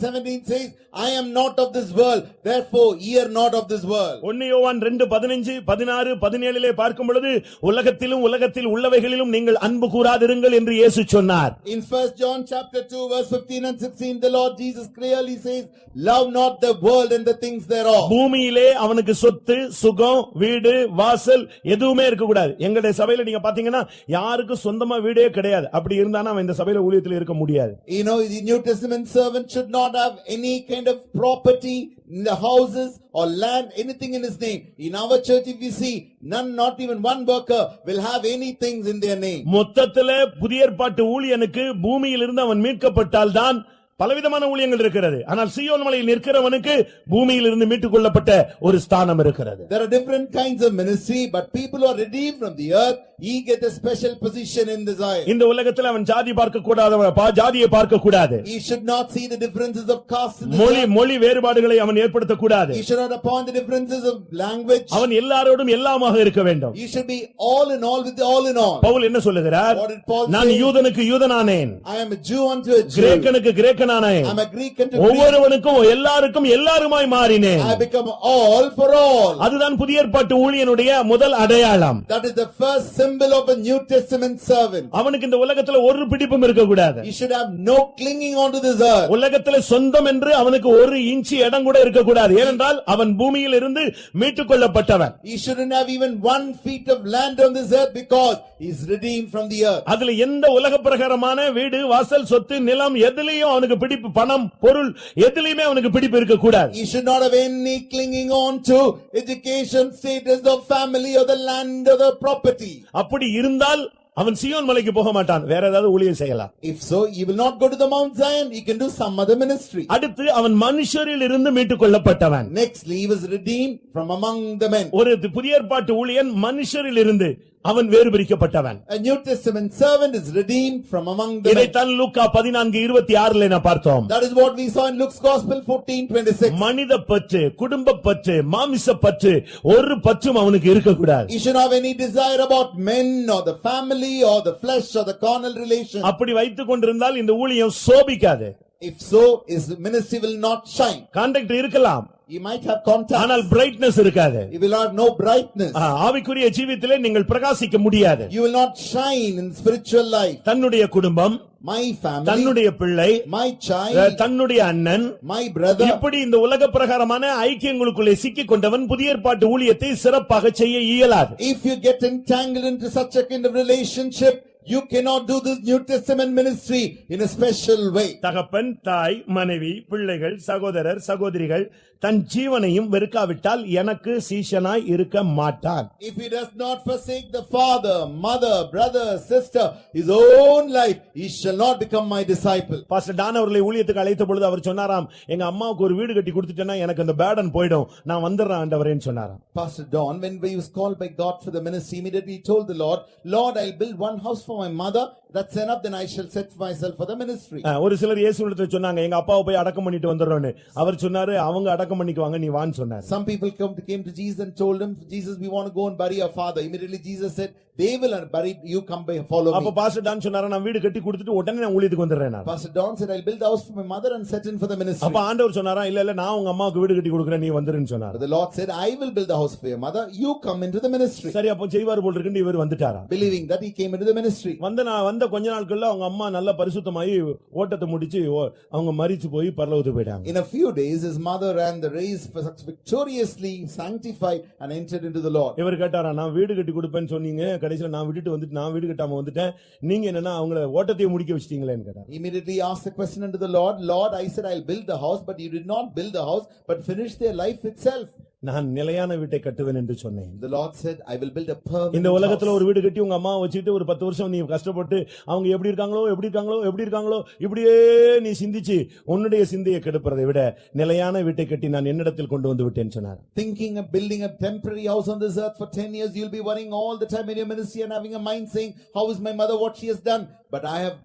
says, I am not of this world, therefore ye are not of this world. 1 யோவான் 2:15, 16, 17 பார்க்கும் பொழுது உலகத்திலும் உலகத்தில் உள்ளவைகளிலும் நீங்கள் அன்பு கூறாதிருங்கள் என்று இயேசு சொன்னார். In 1 John chapter 2 verse 15 and 16, the Lord Jesus clearly says, love not the world and the things thereof. பூமியிலே அவனுக்கு சொத்து, சுகம், வீடு, வாசல் எதுவுமே இருக்க கூடாது. எங்களுடைய சபையில நீங்க பாத்தீங்கன்னா யாருக்கும் சொந்தமா வீடே கிடையாது. அப்படி இருந்தானா அவன் இந்த சபையில ஊழியத்தில் இருக்க முடியாது. You know, the New Testament servant should not have any kind of property in the houses or land, anything in his name. In our church, if we see, none, not even one worker will have any things in their name. மொத்தத்திலே புதிய ஏற்பாட்டு ஊழியனுக்கு பூமியிலிருந்து அவன் மீட்கப்பட்டால்தான் பலவிதமான ஊழியங்கள் இருக்கிறது. ஆனால் சீயோன் மலையில் நிற்கிறவனுக்கு பூமியில் இருந்து மீட்டுக் கொள்ளப்பட்ட ஒரு ஸ்தானம் இருக்கிறது. There are different kinds of ministry, but people who are redeemed from the earth, he get a special position in the Zion. இந்த உலகத்தில் அவன் ஜாதி பார்க்க கூடாதவன், ஜாதியை பார்க்க கூடாது. He should not see the differences of caste in the earth. மொழி வேறுபாடுகளை அவன் ஏற்படுத்த கூடாது. He should not appoint the differences of language. அவன் எல்லாரோடும் எல்லாமாக இருக்க வேண்டும். He should be all in all with the all in all. Pavul என்ன சொல்லுகிறார்? What did Paul நான் say? யூதனுக்கு யூதனானேன், I am a Jew unto a Jew. கிரேக்கனுக்கு கிரேக்கனானேன், I am a Greek unto Greek. ஒவ்வொருவனுக்கும் எல்லாருக்கும் எல்லாருமாய் மாறினேன். I become all for all. அதுதான் புதிய ஏற்பாட்டு ஊழியனுடைய முதல் அடையாளம். That is the first symbol of a New Testament servant. அவனுக்கு இந்த உலகத்துல ஒரு பிடிப்பும் இருக்க கூடாது. He should have no clinging onto this earth. உலகத்துல சொந்தம் என்று அவனுக்கு ஒரு இன்ச் இடம் கூட இருக்க கூடாது. ஏனென்றால் அவன் பூமியில் இருந்து மீட்டுக் கொள்ளப்பட்டவன். He shouldn't have even 1 feet of land on this earth because he is redeemed from the earth. அதுல எந்த உலக பிரகாரமான வீடு, வாசல், சொத்து, நிலம் எதிலையும் அவனுக்கு பிடிப்பு, பணம், பொருள் எதிலையுமே அவனுக்கு பிடிப்பு இருக்க கூடாது. He should not have any clinging on to education, status of family or the land or the property. அப்படி இருந்தால் அவன் சீயோன் மலைக்கு போக மாட்டான், வேற ஏதாவது ஊழியம் செய்யலாம். If so, he will not go to the Mount Zion, he can do some other ministry. அடுத்து அவன் மனுஷரில் இருந்து மீட்டுக் கொள்ளப்பட்டவன். Nextly, he was redeemed from among the men. ஒரு புதிய ஏற்பாட்டு ஊழியன் மனுஷரில் இருந்து அவன் வேறு பிரிக்கப்பட்டவன். A New Testament servant is redeemed from among the men. இதைத்தான் லூக்கா 14:26 நான் பார்த்தோம். That is what we saw in Luke's Gospel 14:26. மனித பற்று, குடும்ப பற்று, மாமிச பற்று ஒரு பற்றும் அவனுக்கு இருக்கக்கூடாது. He should have any desire about men or the family or the flesh or the carnal relation. அப்படி வைத்துக் கொண்டிருந்தால் இந்த ஊழியம் சோபிக்காது. If so, his ministry will not shine. Contact இருக்கலாம், He might have contact. ஆனால் பிரைட்னஸ் இருக்காது. He will have no brightness. ஆவிக்குரிய ஜீவியத்திலே நீங்கள் பிரகாசிக்க முடியாது. You will not shine in spiritual life. தன்னுடைய குடும்பம், My family, தன்னுடைய பிள்ளை, my child, தன்னுடைய அண்ணன், my brother. இப்படி இந்த உலக பிரகாரமான ஐக்கியங்களுக்குள்ளே சிக்கிக் கொண்டவன் புதிய ஏற்பாட்டு ஊழியத்தை சிறப்பாக செய்ய இயலாது. If you get entangled into such a kind of relationship, you cannot do this New Testament ministry in a special way. தகப்பன், தாய், மனைவி, பிள்ளைகள், சகோதரர், சகோதரிகள் தன் ஜீவனையும் வெறுக்காவிட்டால் எனக்கு சீஷனாய் இருக்க மாட்டான். If he does not forsake the father, mother, brother, sister, his own life, he shall not become my disciple. Pastor Don அவர்களை ஊழியத்துக்கு அழைத்த பொழுது அவர் சொன்னாராம், எங்க அம்மாவுக்கு ஒரு வீடு கட்டி கொடுத்துட்டேன்னா எனக்கு அந்த பேர்டன் போயிடும், நான் வந்துடுறேன் ஆண்டவரேன்னு சொன்னாராம். Pastor Don, when he was called by God for the ministry, immediately he told the Lord, Lord, I'll build one house for my mother, that's enough, then I shall set myself for the ministry. ஒரு சிலர் இயேசுவிடத்தில் சொன்னாங்க, எங்க அப்பாவை போய் அடக்கம் பண்ணிட்டு வந்துடுறோன்னு. அவர் சொன்னாரு, அவங்க அடக்கம் பண்ணிக்குவாங்க, நீ வான்னு சொன்னார். Some people came to Jesus and told him, Jesus, we want to go and bury our father. Immediately Jesus said, they will bury, you come by, follow அப்ப me. பாஸ்டர் டான் சொன்னாரா, நான் வீடு கட்டி கொடுத்துட்டு உடனே நான் ஊழியத்துக்கு வந்துடுறேன். Pastor Don said, I'll build a house for my mother and set in for the ministry. அப்ப ஆண்டவர் சொன்னாரா, இல்ல இல்ல நான் உங்க அம்மாவுக்கு வீடு கட்டி கொடுக்குறேன், நீ வந்துருன்னு சொன்னார். But the Lord said, I will build a house for your mother, you come into the ministry. சரி, அப்ப செய்வார் போல் இருக்குன்னு இவர் வந்துட்டாரா. Believing that, he came into the ministry. வந்த கொஞ்ச நாட்கள்ல அவங்க அம்மா நல்ல பரிசுத்தமாயி ஓட்டத்தை முடிச்சு அவங்க மரிச்சு போய் பரலோகத்துக்கு போயிட்டாங்க. In a few days, his mother ran the race victoriously, sanctified and entered into the Lord. இவர் கேட்டாரா, நான் வீடு கட்டி கொடுப்பேன்னு சொன்னீங்க, கடைசில நான் விட்டுட்டு வந்துட்டு நான் வீடு கட்டாம வந்துட்டேன், நீங்க என்னன்னா அவங்கள ஓட்டத்தையே முடிக்க வச்சிட்டீங்களேன்னு கேட்டார். Immediately asked the question unto the Lord, Lord, I said I'll build the house, but you did not build the house, but finished their life itself. நான் நிலையான வீட்டை கட்டுவேன் என்று சொன்னேன். The Lord said, I will build a permanent இந்த உலகத்துல house. ஒரு வீடு கட்டி உங்க அம்மாவை வச்சுட்டு ஒரு 10 வருஷம் நீ கஷ்டப்பட்டு அவங்க எப்படி இருக்காங்களோ இப்படியே நீ சிந்திச்சு உன்னுடைய சிந்தையை கெடுப்பதை விட நிலையான வீட்டை கட்டி நான் என்னிடத்தில் கொண்டு வந்து விட்டேன்னு சொன்னார். Thinking of building a temporary house on this earth for 10 years, you'll be worrying all the time in your ministry and having a mind saying, how is my mother, what she has done? But I have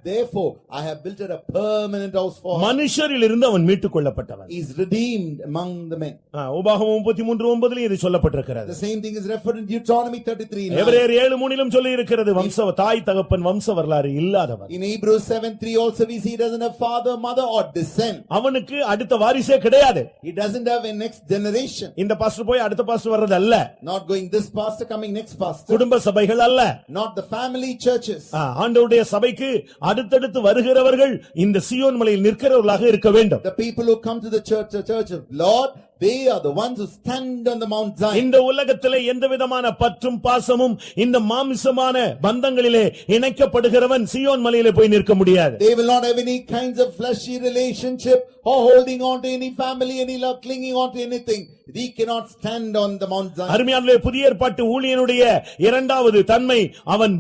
built a permanent house for her. மனுஷரில் இருந்து அவன் மீட்டுக் கொள்ளப்பட்டவன். He is redeemed among the men. உபாகமம் 33:9 இது சொல்லப்பட்டிருக்கிறது. The same thing is referred in Deuteronomy 33:9. எபிரேயர் 7:3 சொல்லி இருக்கிறது, தாய் தகப்பன் வம்ச வரலாறு இல்லாதவன். In Hebrews 7:3 also we see he doesn't have father, mother or descent. அவனுக்கு அடுத்த வாரிசே கிடையாது. He doesn't have a next generation. இந்த பாஸ்டர் போய் அடுத்த பாஸ்டர் வர்றது அல்ல. Not going this pastor coming next pastor. குடும்ப சபைகள் அல்ல. Not the family churches. ஆண்டவருடைய சபைக்கு அடுத்தடுத்து வருகிறவர்கள் இந்த சீயோன் மலையில் நிற்கிறவர்களாக இருக்க வேண்டும். The people who come to the church of Lord, they are the ones who stand on the Mount Zion. இந்த உலகத்திலே எந்த விதமான பற்றும் பாசமும் இந்த மாம்சமான பந்தங்களிலே இணைக்கப்படுகிறவன் சீயோன் மலையிலே போய் நிற்க முடியாது. They will not have any kinds of fleshy relationship or holding on to any family, any love, clinging on to anything. They cannot stand on the Mount Zion. அருமையானவர்களே, புதிய ஏற்பாட்டு ஊழியனுடைய இரண்டாவது தன்மை, அவன்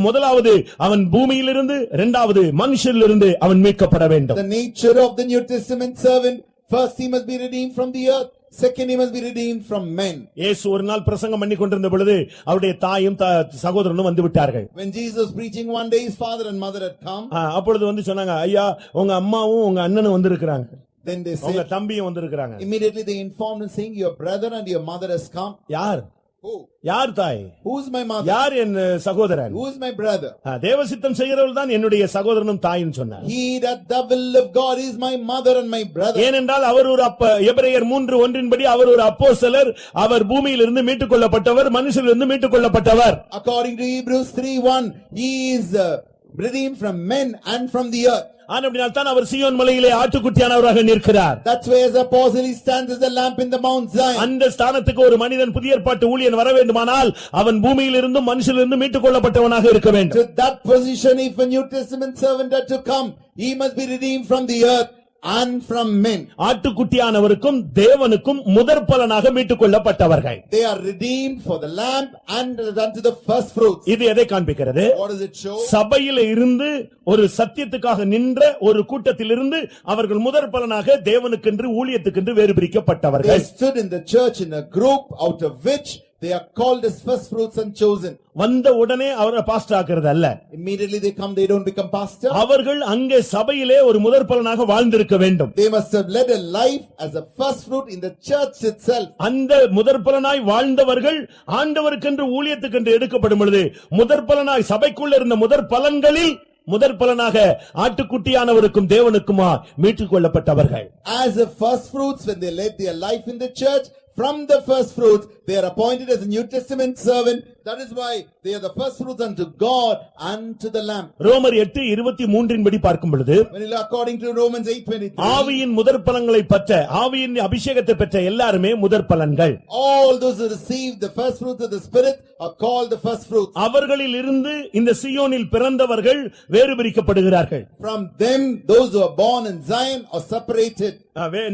முதலாவது அவன் பூமியிலிருந்து, இரண்டாவது மனுஷரிலிருந்து அவன் மீட்கப்பட வேண்டும். The nature of the New Testament servant, first he must be redeemed from the earth, second he must be redeemed from men. இயேசு ஒரு நாள் பிரசங்கம் பண்ணி கொண்டிருந்த பொழுது அவருடைய தாயும் சகோதரனும் வந்து விட்டார்கள். When Jesus was preaching one day, his father and mother had come. அப்பொழுது வந்து சொன்னாங்க, ஐயா உங்க அம்மாவும் உங்க அண்ணனும் வந்திருக்கிறாங்க. Then they உங்க said, தம்பியும் வந்திருக்கிறாங்க. immediately they informed and saying, your brother and your mother has come. யார்? Who? யார் தாய்? Who is my mother? யார் என் சகோதரன்? Who is my brother? தேவசித்தம் செய்கிறவள் தான் என்னுடைய சகோதரனும் தாயின்னு சொன்னார். He that the will of God is my mother and my brother. ஏனென்றால் அவர் ஒரு எபிரேயர் 3:1 அவர் ஒரு அப்போஸ்தலர், அவர் பூமியிலிருந்து மீட்டுக் கொள்ளப்பட்டவர், மனுஷரிலிருந்து மீட்டுக் கொள்ளப்பட்டவர். According to Hebrews 3:1, he is redeemed from men and from the earth. ஆனபடியால்தான் அவர் சீயோன் மலையிலே ஆட்டுக்குட்டியானவராக நிற்கிறார். That's why as apostle he stands as a lamp in the Mount Zion. அந்த ஸ்தானத்துக்கு ஒரு மனிதன் புதிய ஏற்பாட்டு ஊழியன் வர வேண்டுமானால் அவன் பூமியிலிருந்தும் மனுஷரிலிருந்து மீட்டுக் கொள்ளப்பட்டவனாக இருக்க வேண்டும். To that position, if a New Testament servant had to come, he must be redeemed from the earth and from men. ஆட்டுக்குட்டியானவருக்கும் தேவனுக்கும் முதற் பலனாக மீட்டுக் கொள்ளப்பட்டவர்கள். They are redeemed for the lamb and unto the first fruits. இது எதை காண்பிக்கிறது? What does it show? சபையில இருந்து ஒரு சத்தியத்துக்காக நின்ற ஒரு கூட்டத்திலிருந்து அவர்கள் முதற் பலனாக தேவனுக்கென்று ஊழியத்துக்கென்று வேறு They பிரிக்கப்பட்டவர்கள். stood in the church in a group out of which they are called as first fruits and chosen. வந்த உடனே அவரை பாஸ்டர் ஆக்குறது அல்ல. Immediately they come, they don't become pastor. அவர்கள் அங்கே சபையிலே ஒரு முதற் பலனாக வாழ்ந்திருக்க வேண்டும். They must have led a life as a first fruit in the church itself. அந்த முதற் பலனாய் வாழ்ந்தவர்கள் ஆண்டவருக்கென்று ஊழியத்துக்கென்று எடுக்கப்படும் பொழுது முதற் பலனாய் சபைக்குள்ள இருந்த முதற் பலன்களில் முதற் பலனாக ஆட்டுக்குட்டியானவருக்கும் தேவனுக்குமா மீட்டுக் கொள்ளப்பட்டவர்கள். As the first fruits, when they led their life in the church, from the first fruits, they are appointed as a New Testament servant. That is why they are the first fruits unto God and to the Lamb. ரோமர் 8:23 படி பார்க்கும் பொழுது, When you look according to Romans 8:23, ஆவியின் முதற் பலன்களை பெற்ற, ஆவியின் அபிஷேகத்தை பெற்ற எல்லாருமே முதற் பலன்கள். all those who receive the first fruits of the Spirit are called the first fruits. அவர்களில் இருந்து இந்த சீயோனில் பிறந்தவர்கள் வேறு பிரிக்கப்படுகிறார்கள். From them, those who are born in Zion are separated.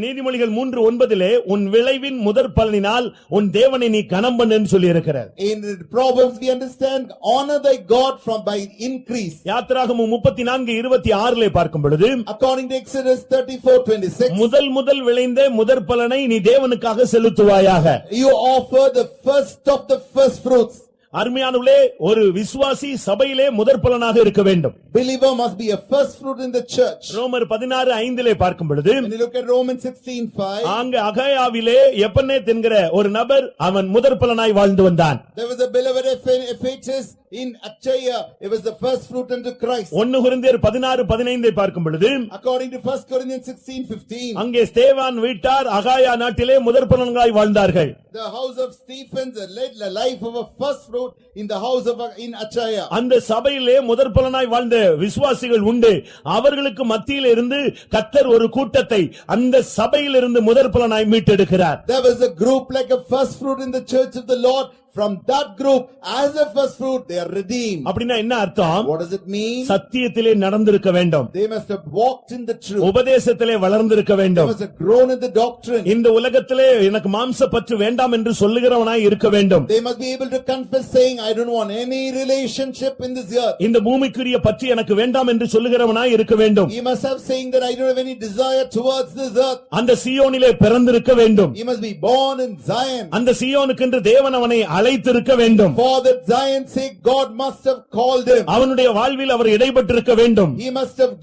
நீதிமொழிகள் 3:9 உன் விளைவின் முதற் பலனினால் உன் தேவனை நீ கனம் பண்ணுன்னு சொல்லி இருக்கிறார். In Proverbs we understand, honor thy God from by increase. யாத்திராகமம் 34:26 பார்க்கும் பொழுது, According to Exodus 34:26, முதல் விளைந்த முதற் பலனை நீ தேவனுக்காக செலுத்துவாயாக. you offer the first of the first fruits. அருமையானவர்களே, ஒரு விசுவாசி சபையிலே முதற் பலனாக இருக்க வேண்டும். Believer must be a first fruit in the church. ரோமர் 16:5 பார்க்கும் பொழுது, When you look at Romans 16:5, அங்க அகாயாவிலே எப்பனேத் என்கிற ஒரு நபர் அவன் முதற் பலனாய் வாழ்ந்து வந்தான். there was a beloved Ephesus in Achaia. It was the first fruit unto Christ. 1 கொரிந்தியர் 16:15 பார்க்கும் பொழுது, According to 1 Corinthians 16:15, அங்கே ஸ்தேவான் வீட்டார் அகாயா நாட்டிலே முதற் பலன்களாய் வாழ்ந்தார்கள். the house of Stephen led the life of a first fruit in the house of in Achaia. அந்த சபையிலே முதற் பலனாய் வாழ்ந்த விசுவாசிகள் உண்டு. அவர்களுக்கு மத்தியில் இருந்து கர்த்தர் ஒரு கூட்டத்தை அந்த சபையிலிருந்து முதற் பலனாய் மீட்டெடுக்கிறார். There was a group like a first fruit in the church of the Lord. from that group as a first fruit, they are redeemed. அப்படின்னா என்ன அர்த்தம்? What does it mean? சத்தியத்திலே நடந்திருக்க வேண்டும், They must have walked in the truth. உபதேசத்திலே வளர்ந்திருக்க They வேண்டும், must have grown in the doctrine. இந்த உலகத்திலே எனக்கு மாம்ச பற்று வேண்டாம் என்று சொல்லுகிறவனாய் இருக்க வேண்டும். They must be able to confess saying, I don't want any relationship in this earth. இந்த பூமிக்குரிய பற்று எனக்கு வேண்டாம் என்று சொல்லுகிறவனாய் இருக்க வேண்டும். He must have saying that I don't have any desire towards this earth. அந்த சீயோனிலே பிறந்திருக்க வேண்டும். He must be born in Zion. அந்த சீயோனுக்கென்று தேவன் அவனை அழைத்திருக்க வேண்டும். For that Zion's sake, God must have called him. அவனுடைய வாழ்வில் அவர் இடைப்பட்டிருக்க வேண்டும்.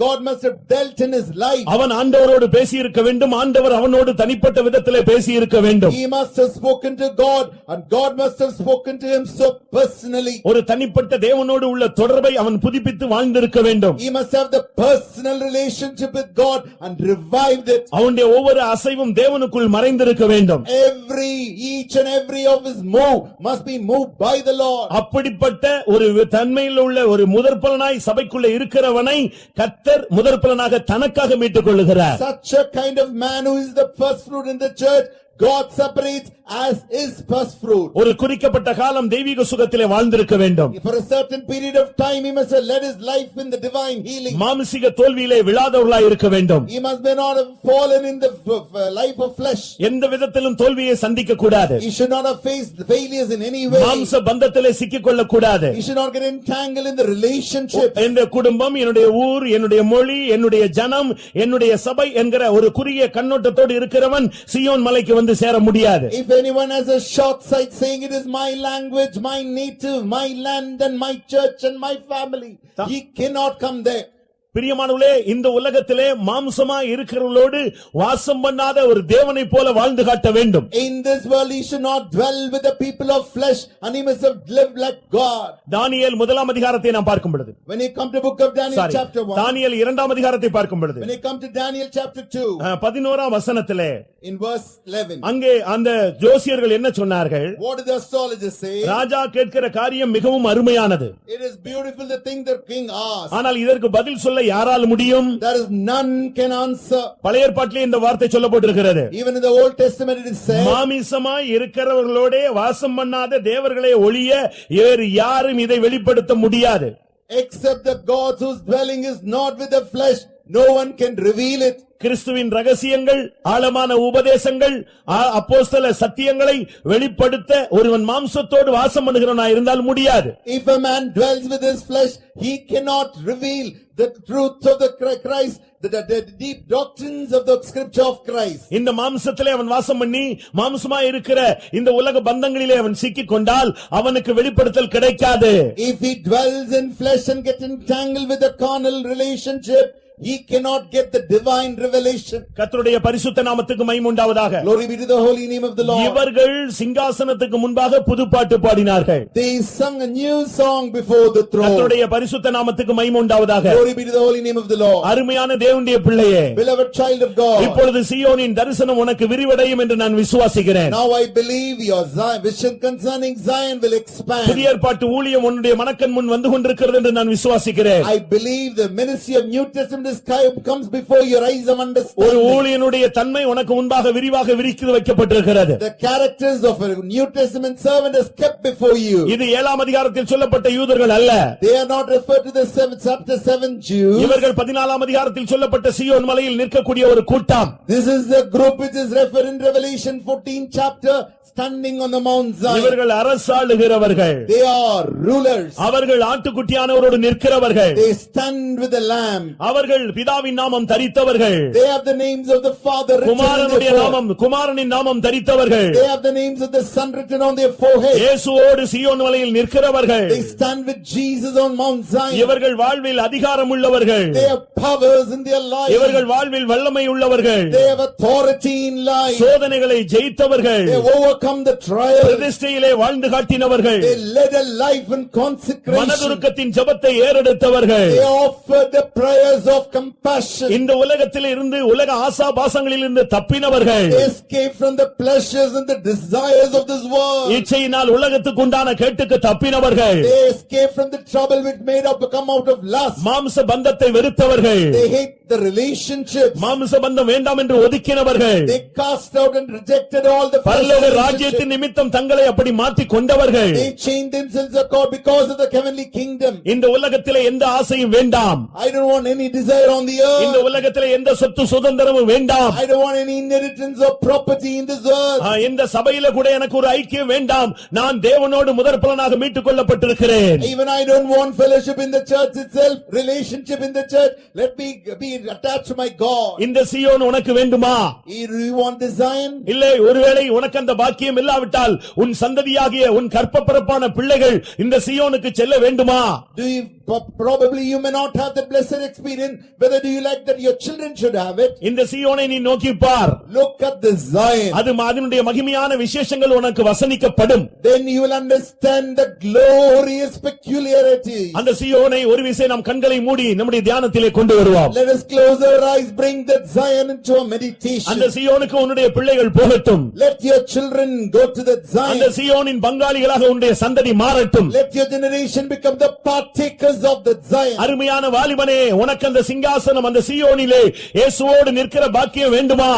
God must have dealt in his life. அவன் ஆண்டவரோடு பேசியிருக்க வேண்டும், ஆண்டவர் அவனோடு தனிப்பட்ட விதத்திலே பேசியிருக்க வேண்டும். He must have spoken to God and God must have spoken to him so personally. ஒரு தனிப்பட்ட தேவனோடு உள்ள தொடர்பை அவன் புதுப்பித்து வாழ்ந்திருக்க வேண்டும். He must have the personal relationship with God and revived it. அவனுடைய ஒவ்வொரு அசைவும் தேவனுக்குள் மறைந்திருக்க வேண்டும். Each and every of his move must be moved by the Lord. அப்படிப்பட்ட ஒரு தன்மையில் உள்ள ஒரு முதற்பலனாய் சபைக்குள்ள இருக்கிறவனை கர்த்தர் முதற்பலனாக தனக்காக மீட்டுக் கொள்ளுகிறார். Such a kind of man who is the first fruit in the church, God separates as his first fruit. ஒரு குறிக்கப்பட்ட காலம் தெய்வீக சுகத்திலே வாழ்ந்திருக்க வேண்டும். For a certain period of time he must have led his life in the divine healing. மாம்சீக தோல்வியிலே விழாதவர்களாய் இருக்க வேண்டும். He must be not have fallen in the life of flesh. எந்த விதத்திலும் தோல்வியை சந்திக்க கூடாது. He should not have faced failures in any way. மாம்ச பந்தத்திலே சிக்கிக் கொள்ள கூடாது. He should not get entangled in the relationship. என்னுடைய குடும்பம், என்னுடைய ஊர், என்னுடைய மொழி, என்னுடைய ஜனம், என்னுடைய சபை என்கிற ஒரு குறுகிய கண்ணோட்டத்தோடு இருக்கிறவன் சீயோன் மலைக்கு வந்து சேர முடியாது. If anyone has a short sight saying it is my language, my native, my land and my church and my family, he cannot come there. பிரியமானவர்களே, இந்த உலகத்திலே மாம்சமா இருக்கிறவர்களோடு வாசம் பண்ணாத ஒரு தேவனை போல வாழ்ந்து காட்ட வேண்டும். In this world he should not dwell with the people of flesh and he must have lived like God. தானியேல் முதலாம் அதிகாரத்தை நாம் பார்க்கும் பொழுது, When you come to book of Daniel chapter 1, தானியேல் இரண்டாம் அதிகாரத்தை பார்க்கும் பொழுது, when you come to Daniel chapter 2, 11ஆம் வசனத்திலே in verse 11, அங்கே அந்த ஜோசியர்கள் என்ன சொன்னார்கள்? what did the astrologers say? ராஜா கேட்கிற காரியம் மிகவும் அருமையானது, It is beautiful the thing the king asked. ஆனால் இதற்கு பதில் சொல்ல யாரால் முடியும்? There is none can answer. பழைய ஏற்பாட்டிலே இந்த வார்த்தை சொல்லப்பட்டிருக்கிறது. Even in the Old Testament it is said, மாமிசமாய் இருக்கிறவர்களோடே வாசம் பண்ணாத தேவர்களே ஒழிய வேறு யாரும் இதை வெளிப்படுத்த முடியாது. except the God whose dwelling is not with the flesh, no one can reveal it. கிறிஸ்துவின் ரகசியங்கள், ஆழமான உபதேசங்கள், அப்போஸ்தல சத்தியங்களை வெளிப்படுத்த ஒருவன் மாம்சத்தோடு வாசம் பண்ணுகிறவனாய் இருந்தால் முடியாது. If a man dwells with his flesh, he cannot reveal the truth of the Christ, the deep doctrines of the scripture of Christ. இந்த மாம்சத்திலே அவன் வாசம் பண்ணி மாம்சமாய் இருக்கிற இந்த உலக பந்தங்களிலே அவன் சிக்கிக் கொண்டால் அவனுக்கு வெளிப்படுத்தல் கிடைக்காது. If he dwells in flesh and get entangled with the carnal relationship, he cannot get the divine revelation. கர்த்தருடைய பரிசுத்த நாமத்துக்கு மகிமை உண்டாவதாக. Glory be to the holy name of the Lord. இவர்கள் சிங்காசனத்துக்கு முன்பாக புதுப்பாட்டு பாடினார்கள். They sung a new song before the throne. கர்த்தருடைய பரிசுத்த நாமத்துக்கு மகிமை உண்டாவதாக. Glory be to the holy name of the Lord. அருமையான தேவனுடைய பிள்ளையே, Beloved child of God, இப்பொழுது சீயோனின் தரிசனம் உனக்கு விரிவடையும் என்று நான் விசுவாசிக்கிறேன். now I believe your vision concerning Zion will expand. புதிய ஏற்பாட்டு ஊழியம் உன்னுடைய மனக்கண் முன் வந்து கொண்டிருக்கிறது என்று நான் விசுவாசிக்கிறேன். I believe the ministry of New Testament comes before your eyes of ஒரு understanding. ஊழியனுடைய தன்மை உனக்கு முன்பாக விரிவாக விரித்து வைக்கப்பட்டிருக்கிறது. The characters of a New Testament servant is kept before you. இது 7ஆம் அதிகாரத்தில் சொல்லப்பட்ட யூதர்கள் அல்ல. They are not referred to the chapter 7 Jews. இவர்கள் 14ஆம் அதிகாரத்தில் சொல்லப்பட்ட சீயோன் மலையில் நிற்கக்கூடிய ஒரு கூட்டம். This is the group which is referred in Revelation 14 chapter, standing on the Mount Zion. இவர்கள் அரசாளுகிறவர்கள். They are rulers. அவர்கள் ஆட்டுக்குட்டியானவரோடு நிற்கிறவர்கள். They stand with the lamb. அவர்கள் பிதாவின் நாமம் தரித்தவர்கள். They have the names of the Father written on குமாரனுடைய their நாமம், குமாரனின் நாமம் தரித்தவர்கள். They have the names of the Son written on their forehead. இயேசுவோடு சீயோன் மலையில் நிற்கிறவர்கள். They stand with Jesus on Mount Zion. இவர்கள் வாழ்வில் அதிகாரம் உள்ளவர்கள். They have powers in their life. இவர்கள் வாழ்வில் வல்லமை உள்ளவர்கள். They have authority in life. சோதனைகளை ஜெயித்தவர்கள். They have overcome the trials. பிரதிஷ்டையிலே வாழ்ந்து காட்டினவர்கள். They led a life in consecration. மனதுருக்கத்தின் ஜெபத்தை ஏறெடுத்தவர்கள். They offered the prayers of compassion. இந்த உலகத்தில் இருந்து உலக ஆசாபாசங்களில் இருந்து தப்பினவர்கள், They escape from the pleasures and the desires of this world. இச்சையினால் உலகத்துக்கு உண்டான கேட்டுக்கு தப்பினவர்கள், They escape from the trouble which made up come out of lust. மாம்ச பந்தத்தை வெறுத்தவர்கள், They hate the relationships. மாம்ச பந்தம் வேண்டாம் என்று ஒதுக்கினவர்கள், They cast out and rejected all the பரலோக relationships. ராஜ்யத்தின் நிமித்தம் தங்களை அப்படி மாற்றிக் கொண்டவர்கள். They chained themselves because of the heavenly kingdom. இந்த உலகத்திலே எந்த ஆசையும் வேண்டாம், I don't want any desire on the இந்த earth. உலகத்திலே எந்த சொத்து சுதந்திரமும் வேண்டாம், I don't want any inheritance or property in this earth. இந்த சபையில கூட எனக்கு ஒரு ஐக்கியம் வேண்டாம், நான் தேவனோடு முதற் பலனாக மீட்டுக் கொள்ளப்பட்டிருக்கிறேன். Even I don't want fellowship in the church itself, relationship in the church. Let me be attached to my God. இந்த சீயோன் உனக்கு வேண்டுமா? Do you want the Zion? இல்லை, ஒருவேளை உனக்கு அந்த பாக்கியம் இல்லாவிட்டால் உன் சந்ததியாகிய உன் கற்பப்பிறப்பான பிள்ளைகள் இந்த சீயோனுக்கு செல்ல வேண்டுமா? Do you probably you may not have the blessed experience. Whether do you like that your children should have it? இந்த சீயோனை நீ நோக்கி பார், Look at the Zion. அதனுடைய மகிமையான விசேஷங்கள் உனக்கு வசனிக்கப்படும். Then you will understand the glorious peculiarity. அந்த சீயோனை ஒரு விசை நாம் கண்களை மூடி நம்முடைய தியானத்திலே கொண்டு வருவோம். Let us close our eyes, bring that Zion into our meditation. அந்த சீயோனுக்கு உன்னுடைய பிள்ளைகள் போகட்டும். Let your children go to that அந்த Zion. சீயோனின் பங்காளிகளாக உன்னுடைய சந்ததி மாறட்டும். Let your generation become the partakers of that Zion. அருமையான வாலிபனே, உனக்கு அந்த சிங்காசனம் அந்த சீயோனிலே இயேசுவோடு நிற்கிற பாக்கியம் வேண்டுமா?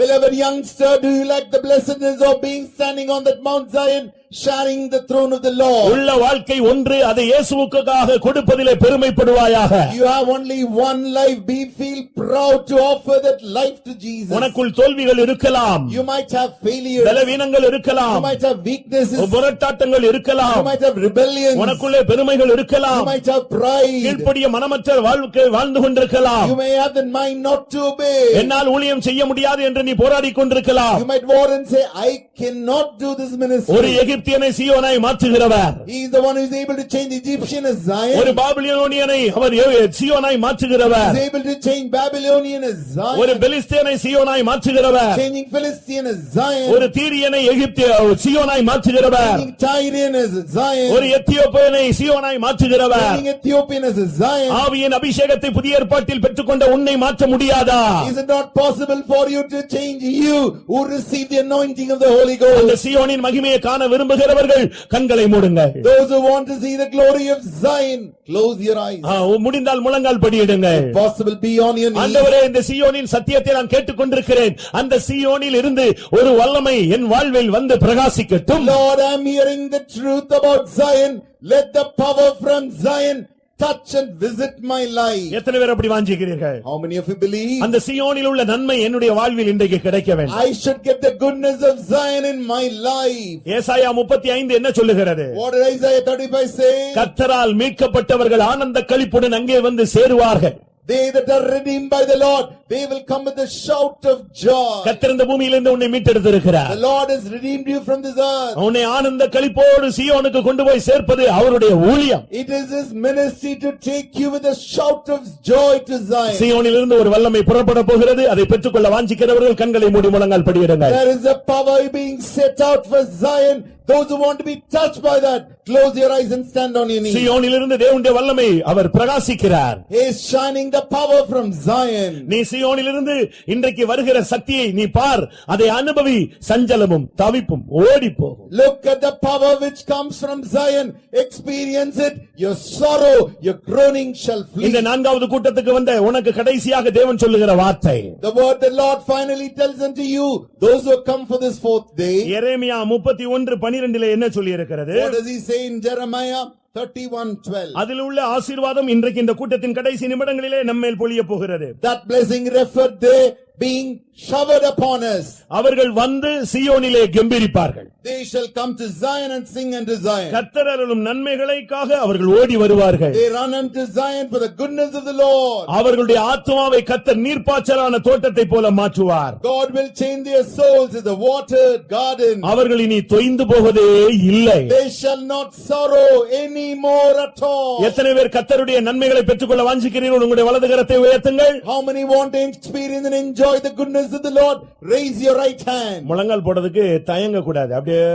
Beloved youngster, do you like the blessedness of being standing on that Mount Zion, sharing the throne of the Lord? உள்ள வாழ்க்கை ஒன்று, அதை இயேசுவுக்காக கொடுப்பதிலே பெருமைப்படுவாயாக. You have only one life. Feel proud to offer that life to Jesus. உனக்குள் தோல்விகள் இருக்கலாம், You might have failures. பலவீனங்கள் You இருக்கலாம், might have weaknesses. முரட்டாட்டங்கள் You இருக்கலாம், might have rebellions. உனக்குள்ளே பெருமைகள் You இருக்கலாம், might have pride. கீழ்ப்படிய மனமற்ற வாழ்க்கை வாழ்ந்து கொண்டிருக்கலாம், You may have the mind not to obey. என்னால் ஊழியம் செய்ய முடியாது என்று நீ போராடிக் கொண்டிருக்கலாம். You might war and say, I cannot do this ஒரு ministry. எகிப்தியனை சீயோனாய் மாற்றுகிறவர், He is the one who is able to change Egyptian as ஒரு Zion. பாபிலோனியனை our சீயோனாய் He மாற்றுகிறவர், is able to change Babylonian as ஒரு Zion. பெலிஸ்தியனை சீயோனாய் மாற்றுகிறவர், Changing Philistine as Zion. ஒரு தீரியனை எகிப்திய சீயோனாய் மாற்றுகிறவர், Changing Tyrian as Zion. ஒரு எத்தியோப்பியனை சீயோனாய் மாற்றுகிறவர். Changing Ethiopian as a Zion. ஆவியின் அபிஷேகத்தை புதிய ஏற்பாட்டில் பெற்றுக்கொண்ட உன்னை மாற்ற முடியாதா? Is it not possible for you to change you who receive the anointing of the Holy அந்த Ghost? சீயோனின் மகிமையை காண விரும்புகிறவர்கள் கண்களை மூடுங்கள். Those who want to see the glory of Zion, close your eyes. முடிந்தால் முழங்கால் படியிடுங்க. Possible, be on your knees. ஆண்டவரே, இந்த சீயோனின் சத்தியத்தை நான் கேட்டுக்கொண்டிருக்கிறேன். அந்த சீயோனில் இருந்து ஒரு வல்லமை என் வாழ்வில் வந்து பிரகாசிக்கட்டும். Lord, I am hearing the truth about Zion. Let the power from Zion touch and visit my life. எத்தனை பேர் அப்படி வாஞ்சிக்கிறீர்கள்? How many of you believe? அந்த சீயோனில் உள்ள நன்மை என்னுடைய வாழ்வில் இன்றைக்கு கிடைக்க வேண்டும். I should get the goodness of Zion in my life. ஏசாயா 35 என்ன சொல்லுகிறது? What did Isaiah 35 say? கர்த்தரால் மீட்கப்பட்டவர்கள் ஆனந்த களிப்புடன் அங்கே வந்து சேருவார்கள். They that are redeemed by the Lord, they will come with a shout of joy. கர்த்தர் இந்த பூமியிலிருந்து உன்னை மீட்டெடுத்திருக்கிறார். The Lord has redeemed you from this earth. உன்னை ஆனந்த களிப்போடு சீயோனுக்கு கொண்டு போய் சேர்ப்பது அவருடைய ஊழியம். It is His ministry to take you with a shout of joy to Zion. சீயோனிலிருந்து ஒரு வல்லமை புறப்பட போகிறது. அதை பெற்றுக்கொள்ள வாஞ்சிக்கிறவர்கள் கண்களை மூடி முழங்கால் படியிடுங்கள். There is a power being set out for Zion. Those who want to be touched by that, close your eyes and stand on your knees. சீயோனிலிருந்து தேவனுடைய வல்லமை அவர் பிரகாசிக்கிறார். He is shining the power from Zion. நீ சீயோனிலிருந்து இன்றைக்கு வருகிற சக்தியை நீ பார், அதை அனுபவி, சஞ்சலமும் தவிப்பும் ஓடி போகும். Look at the power which comes from Zion. Experience it. Your sorrow, your groaning shall flee. இந்த நான்காவது கூட்டத்துக்கு வந்த உனக்கு கடைசியாக தேவன் சொல்லுகிற வார்த்தை, The word the Lord finally tells unto you, those who come for this fourth day. எரேமியா 31:12 என்ன சொல்லி இருக்கிறது? What does he say in Jeremiah 31:12? அதில் உள்ள ஆசீர்வாதம் இன்றைக்கு இந்த கூட்டத்தின் கடைசி நிமிடங்களிலே நம்மேல் பொழிய போகிறது. That blessing referred there being showered upon us. அவர்கள் வந்து சீயோனிலே கெம்பீரிப்பார்கள். They shall come to Zion and sing unto Zion. கர்த்தர் அருளும் நன்மைகளுக்காக அவர்கள் ஓடி வருவார்கள். They run unto Zion for the goodness of the Lord. அவர்களுடைய ஆத்துமாவை கர்த்தர் நீர்ப்பாய்ச்சலான தோட்டத்தை போல மாற்றுவார். God will change their souls as a watered garden. அவர்கள் இனி தொய்ந்து போவதே இல்லை. They shall not sorrow any any more at all. எத்தனை பேர் கர்த்தருடைய நன்மைகளை பெற்றுக்கொள்ள வாஞ்சிக்கிறீர்கள்? உங்களுடைய வலது கரத்தை உயர்த்துங்கள். How many want to experience and enjoy the goodness of the Lord? Raise your right hand. முழங்கால் போடுறதுக்கு தயங்க கூடாது. அப்படியே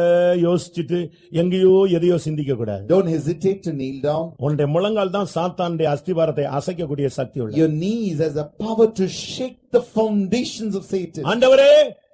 யோசிச்சுட்டு எங்கேயோ எதையோ சிந்திக்க கூடாது. Don't hesitate to kneel down. உன்னுடைய முழங்கால் தான் சாத்தானுடைய அஸ்திவாரத்தை அசைக்கக்கூடிய சக்தி உள்ளது. Your knees has a power to shake the foundations of Satan. ஆண்டவரே,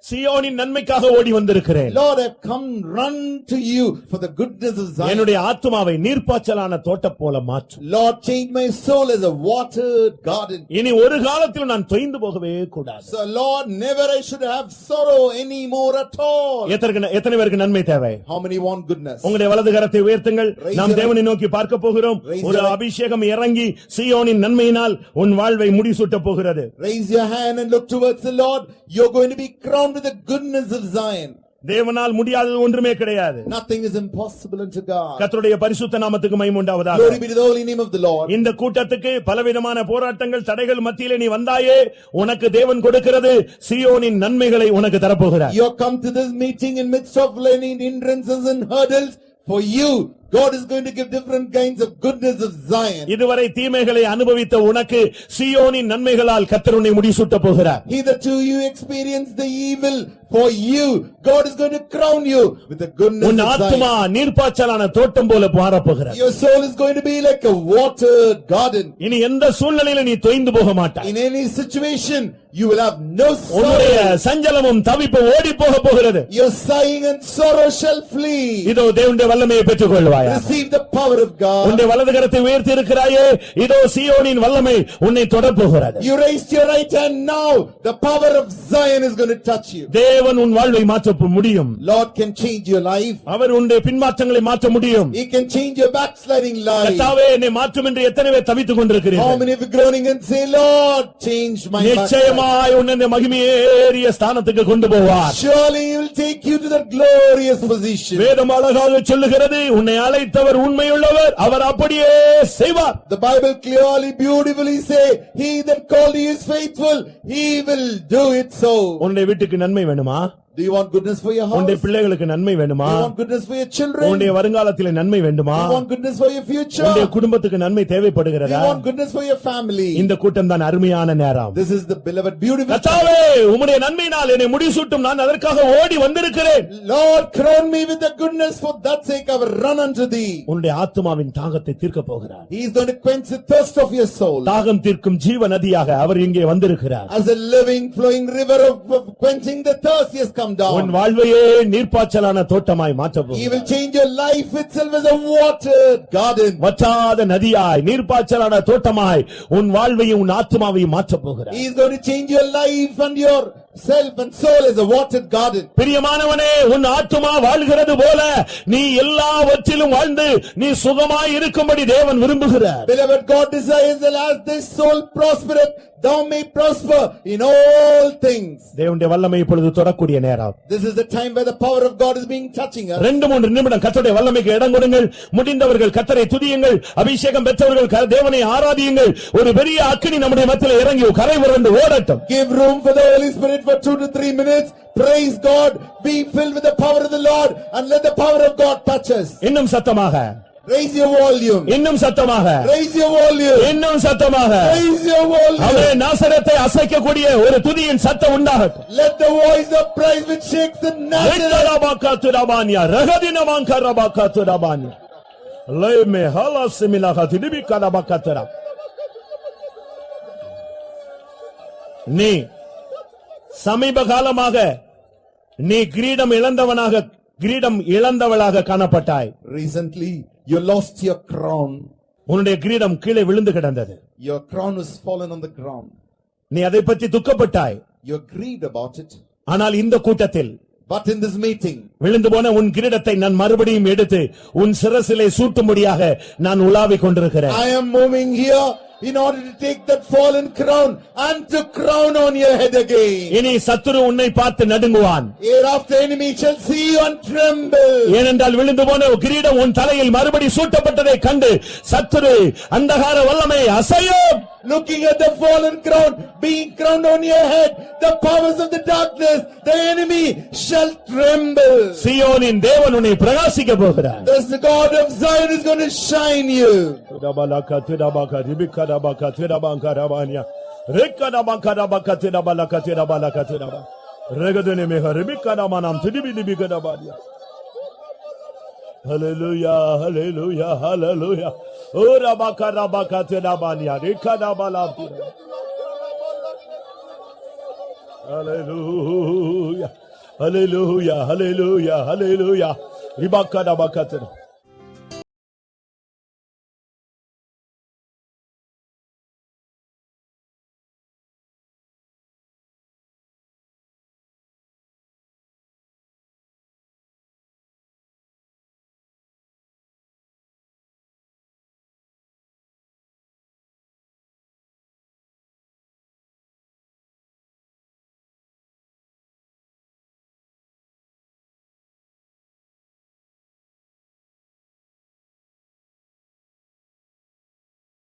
சீயோனின் நன்மைக்காக ஓடி வந்திருக்கிறேன். Lord, I've come run to you for the goodness of Zion. என்னுடைய ஆத்துமாவை நீர்ப்பாய்ச்சலான தோட்டம் போல மாற்று. Lord, change my soul as a watered garden. இனி ஒரு காலத்தில் நான் தொய்ந்து போகவே கூடாது. So Lord, never I should have sorrow anymore at all. எத்தனை பேருக்கு நன்மை தேவை? How many want goodness? உங்களுடைய வலது கரத்தை உயர்த்துங்கள். நாம் தேவனை நோக்கி பார்க்க போகிறோம். ஒரு அபிஷேகம் இறங்கி சீயோனின் நன்மையினால் உன் வாழ்வை முடிசூட்ட போகிறது. Raise your hand and look towards the Lord. You're going to be crowned with the goodness of Zion. தேவனால் முடியாதது ஒன்றுமே கிடையாது. Nothing is impossible unto God. கர்த்தருடைய பரிசுத்த நாமத்துக்கு மகிமை உண்டாவதாக. Glory be to the holy name of the Lord. இந்த கூட்டத்துக்கு பலவிதமான போராட்டங்கள் தடைகள் மத்தியிலே நீ வந்தாயே, உனக்கு தேவன் கொடுக்கிறது சீயோனின் நன்மைகளை உனக்கு தரப்போகிறார். You come to this meeting in midst of many hindrances and hurdles. For you, God is going to give different kinds of goodness of Zion. இதுவரை தீமைகளை அனுபவித்த உனக்கு சீயோனின் நன்மைகளால் கர்த்தர் உன்னை முடிசூட்ட போகிறார். Hitherto you experienced the evil. For you, God is going to crown you with the goodness உன் of ஆத்துமா Zion. நீர்ப்பாய்ச்சலான தோட்டம் போல மாறப்போகிறார். Your soul is going to be like a watered garden. இனி எந்த சூழ்நிலையில நீ தொய்ந்து போக மாட்டாய். In any situation, you will have no உன்னுடைய sorrow. சஞ்சலமும் தவிப்பும் ஓடி போக போகிறது. Your sighing and sorrow shall flee. இதோ தேவனுடைய வல்லமையை பெற்றுக்கொள்வாயா? Receive the power of God. உன்னுடைய வலது கரத்தை உயர்த்தி இருக்கிறாயே, இதோ சீயோனின் வல்லமை உன்னை தொடப் போகிறது. You raised your right hand now. The power of Zion is going to touch you. தேவன் உன் வாழ்வை மாற்ற முடியும். Lord can change your life. அவர் உன்னுடைய பின்மாற்றங்களை மாற்ற முடியும். He can change your backsliding life. கர்த்தாவே, என்னை மாற்றும் என்று எத்தனை பேர் தவித்துக் How கொண்டிருக்கிறீர்கள்? many of you groaning and say, Lord, change my backsliding? நிச்சயமாய் உன்னை இந்த மகிமையேறிய ஸ்தானத்துக்கு கொண்டு போவார். Surely he will take you to that glorious position. வேதம் அழகாக சொல்லுகிறது, உன்னை அழைத்தவர் உண்மையுள்ளவர், அவர் அப்படியே செய்வார். The Bible clearly, beautifully say, he that called you is faithful, he will do it so. உன்னுடைய வீட்டுக்கு நன்மை வேணுமா? Do you want goodness for your house? உன்னுடைய பிள்ளைகளுக்கு நன்மை வேணுமா? Do you want goodness for your children? உன்னுடைய வருங்காலத்திலே நன்மை வேண்டுமா? Do you want goodness for your future? உன்னுடைய குடும்பத்துக்கு நன்மை Do தேவைப்படுகிறதா? you want goodness for your family? இந்த கூட்டம் தான் அருமையான நேரம். This is the beloved, beautiful. கர்த்தாவே, உம்முடைய நன்மையினால் என்னை முடிசூட்டும், நான் அதற்காக ஓடி வந்திருக்கிறேன். Lord, crown me with the goodness, for that sake I will run unto thee. உன்னுடைய ஆத்துமாவின் தாகத்தை தீர்க்க போகிறார். He is going to quench the thirst of your soul. தாகம் தீர்க்கும் ஜீவ நதியாக அவர் இங்கே வந்திருக்கிறார். As a living, flowing river of quenching the thirst, he has come உன் down. வாழ்வையே நீர்ப்பாய்ச்சலான தோட்டமாய் மாற்ற He போகிறார். will change your life itself as a watered garden. வற்றாத நதியாய் நீர்ப்பாய்ச்சலான தோட்டமாய் உன் வாழ்வையும் உன் ஆத்துமாவையும் மாற்ற போகிறார். He is going to change your life and your self and soul as a watered garden. பிரியமானவனே, உன் ஆத்துமா வாழ்கிறது போல நீ எல்லாவற்றிலும் வாழ்ந்து நீ சுகமாய் இருக்கும்படி தேவன் விரும்புகிறார். Beloved, God desires that as this soul prospereth, thou may prosper in all things. தேவனுடைய வல்லமை இப்பொழுது தொடக்கூடிய நேரம். This is the time where the power of God is being touching us. 2-3 நிமிடம் கர்த்தருடைய வல்லமைக்கு இடம் கொடுங்கள். முடிந்தவர்கள் கர்த்தரை துதியுங்கள். அபிஷேகம் பெற்றவர்கள் தேவனை ஆராதியுங்கள். ஒரு பெரிய அக்கினி நம்முடைய மத்தியிலே இறங்கி கரை புரண்டு ஓடட்டும். Give room for the Holy Spirit for 2 to 3 minutes. Praise God. Be filled with the power of the Lord and let the power of God touch us. இன்னும் சத்தமாக, Raise your volume. இன்னும் சத்தமாக, Raise your volume. இன்னும் சத்தமாக. Raise your volume. அவரே நாசரத்தை அசைக்கக்கூடிய ஒரு துதியின் சத்தம் உண்டாகட்டும். Let the voice of praise which shakes the Nazareth. ரகதினமாங்கரபானியா, ரகதினமாங்கரபாகத்துரபானியா. லேமே ஹலசிமிலக திடிபிகரபகதரா. நீ சமீப காலமாக நீ கிரீடம் இழந்தவளாக காணப்பட்டாய். Recently, you lost your crown. உன்னுடைய கிரீடம் கீழே விழுந்து கிடந்தது. Your crown was fallen on the ground. நீ அதை பற்றி துக்கப்பட்டாய். You grieved about it. ஆனால் இந்த கூட்டத்தில் But in this meeting, விழுந்து போன உன் கிரீடத்தை நான் மறுபடியும் எடுத்து உன் சிரசிலே சூட்டும்படியாக நான் உலாவிக் கொண்டிருக்கிறேன். I am moving here in order to take that fallen crown and to crown on your head again. இனி சத்துரு உன்னை பார்த்து நடுங்குவான். Hereafter enemy shall see you and tremble. ஏனென்றால் விழுந்து போன கிரீடம் உன் தலையில் மறுபடி சூட்டப்பட்டதை கண்டு சத்துரு அந்தகார வல்லமை அசையும். Looking at the fallen crown being crowned on your head, the powers of the darkness, the enemy shall tremble. சீயோனின் தேவன் உன்னை பிரகாசிக்க போகிறார். Thus the God of Zion is going to shine you. திடபலக திடபக திபிகடபக திடபங்கரபானியா ரெக்கடபங்கரபக திடபலக திடபலக திடப ரெகதனே மெஹ ரிபிகடமானம் திடிபிடிபிகடபானியா. Hallelujah, hallelujah, hallelujah. Ora bakara bakate na bania, rekada balabti. Hallelujah, hallelujah, hallelujah, hallelujah. Ribakada bakate.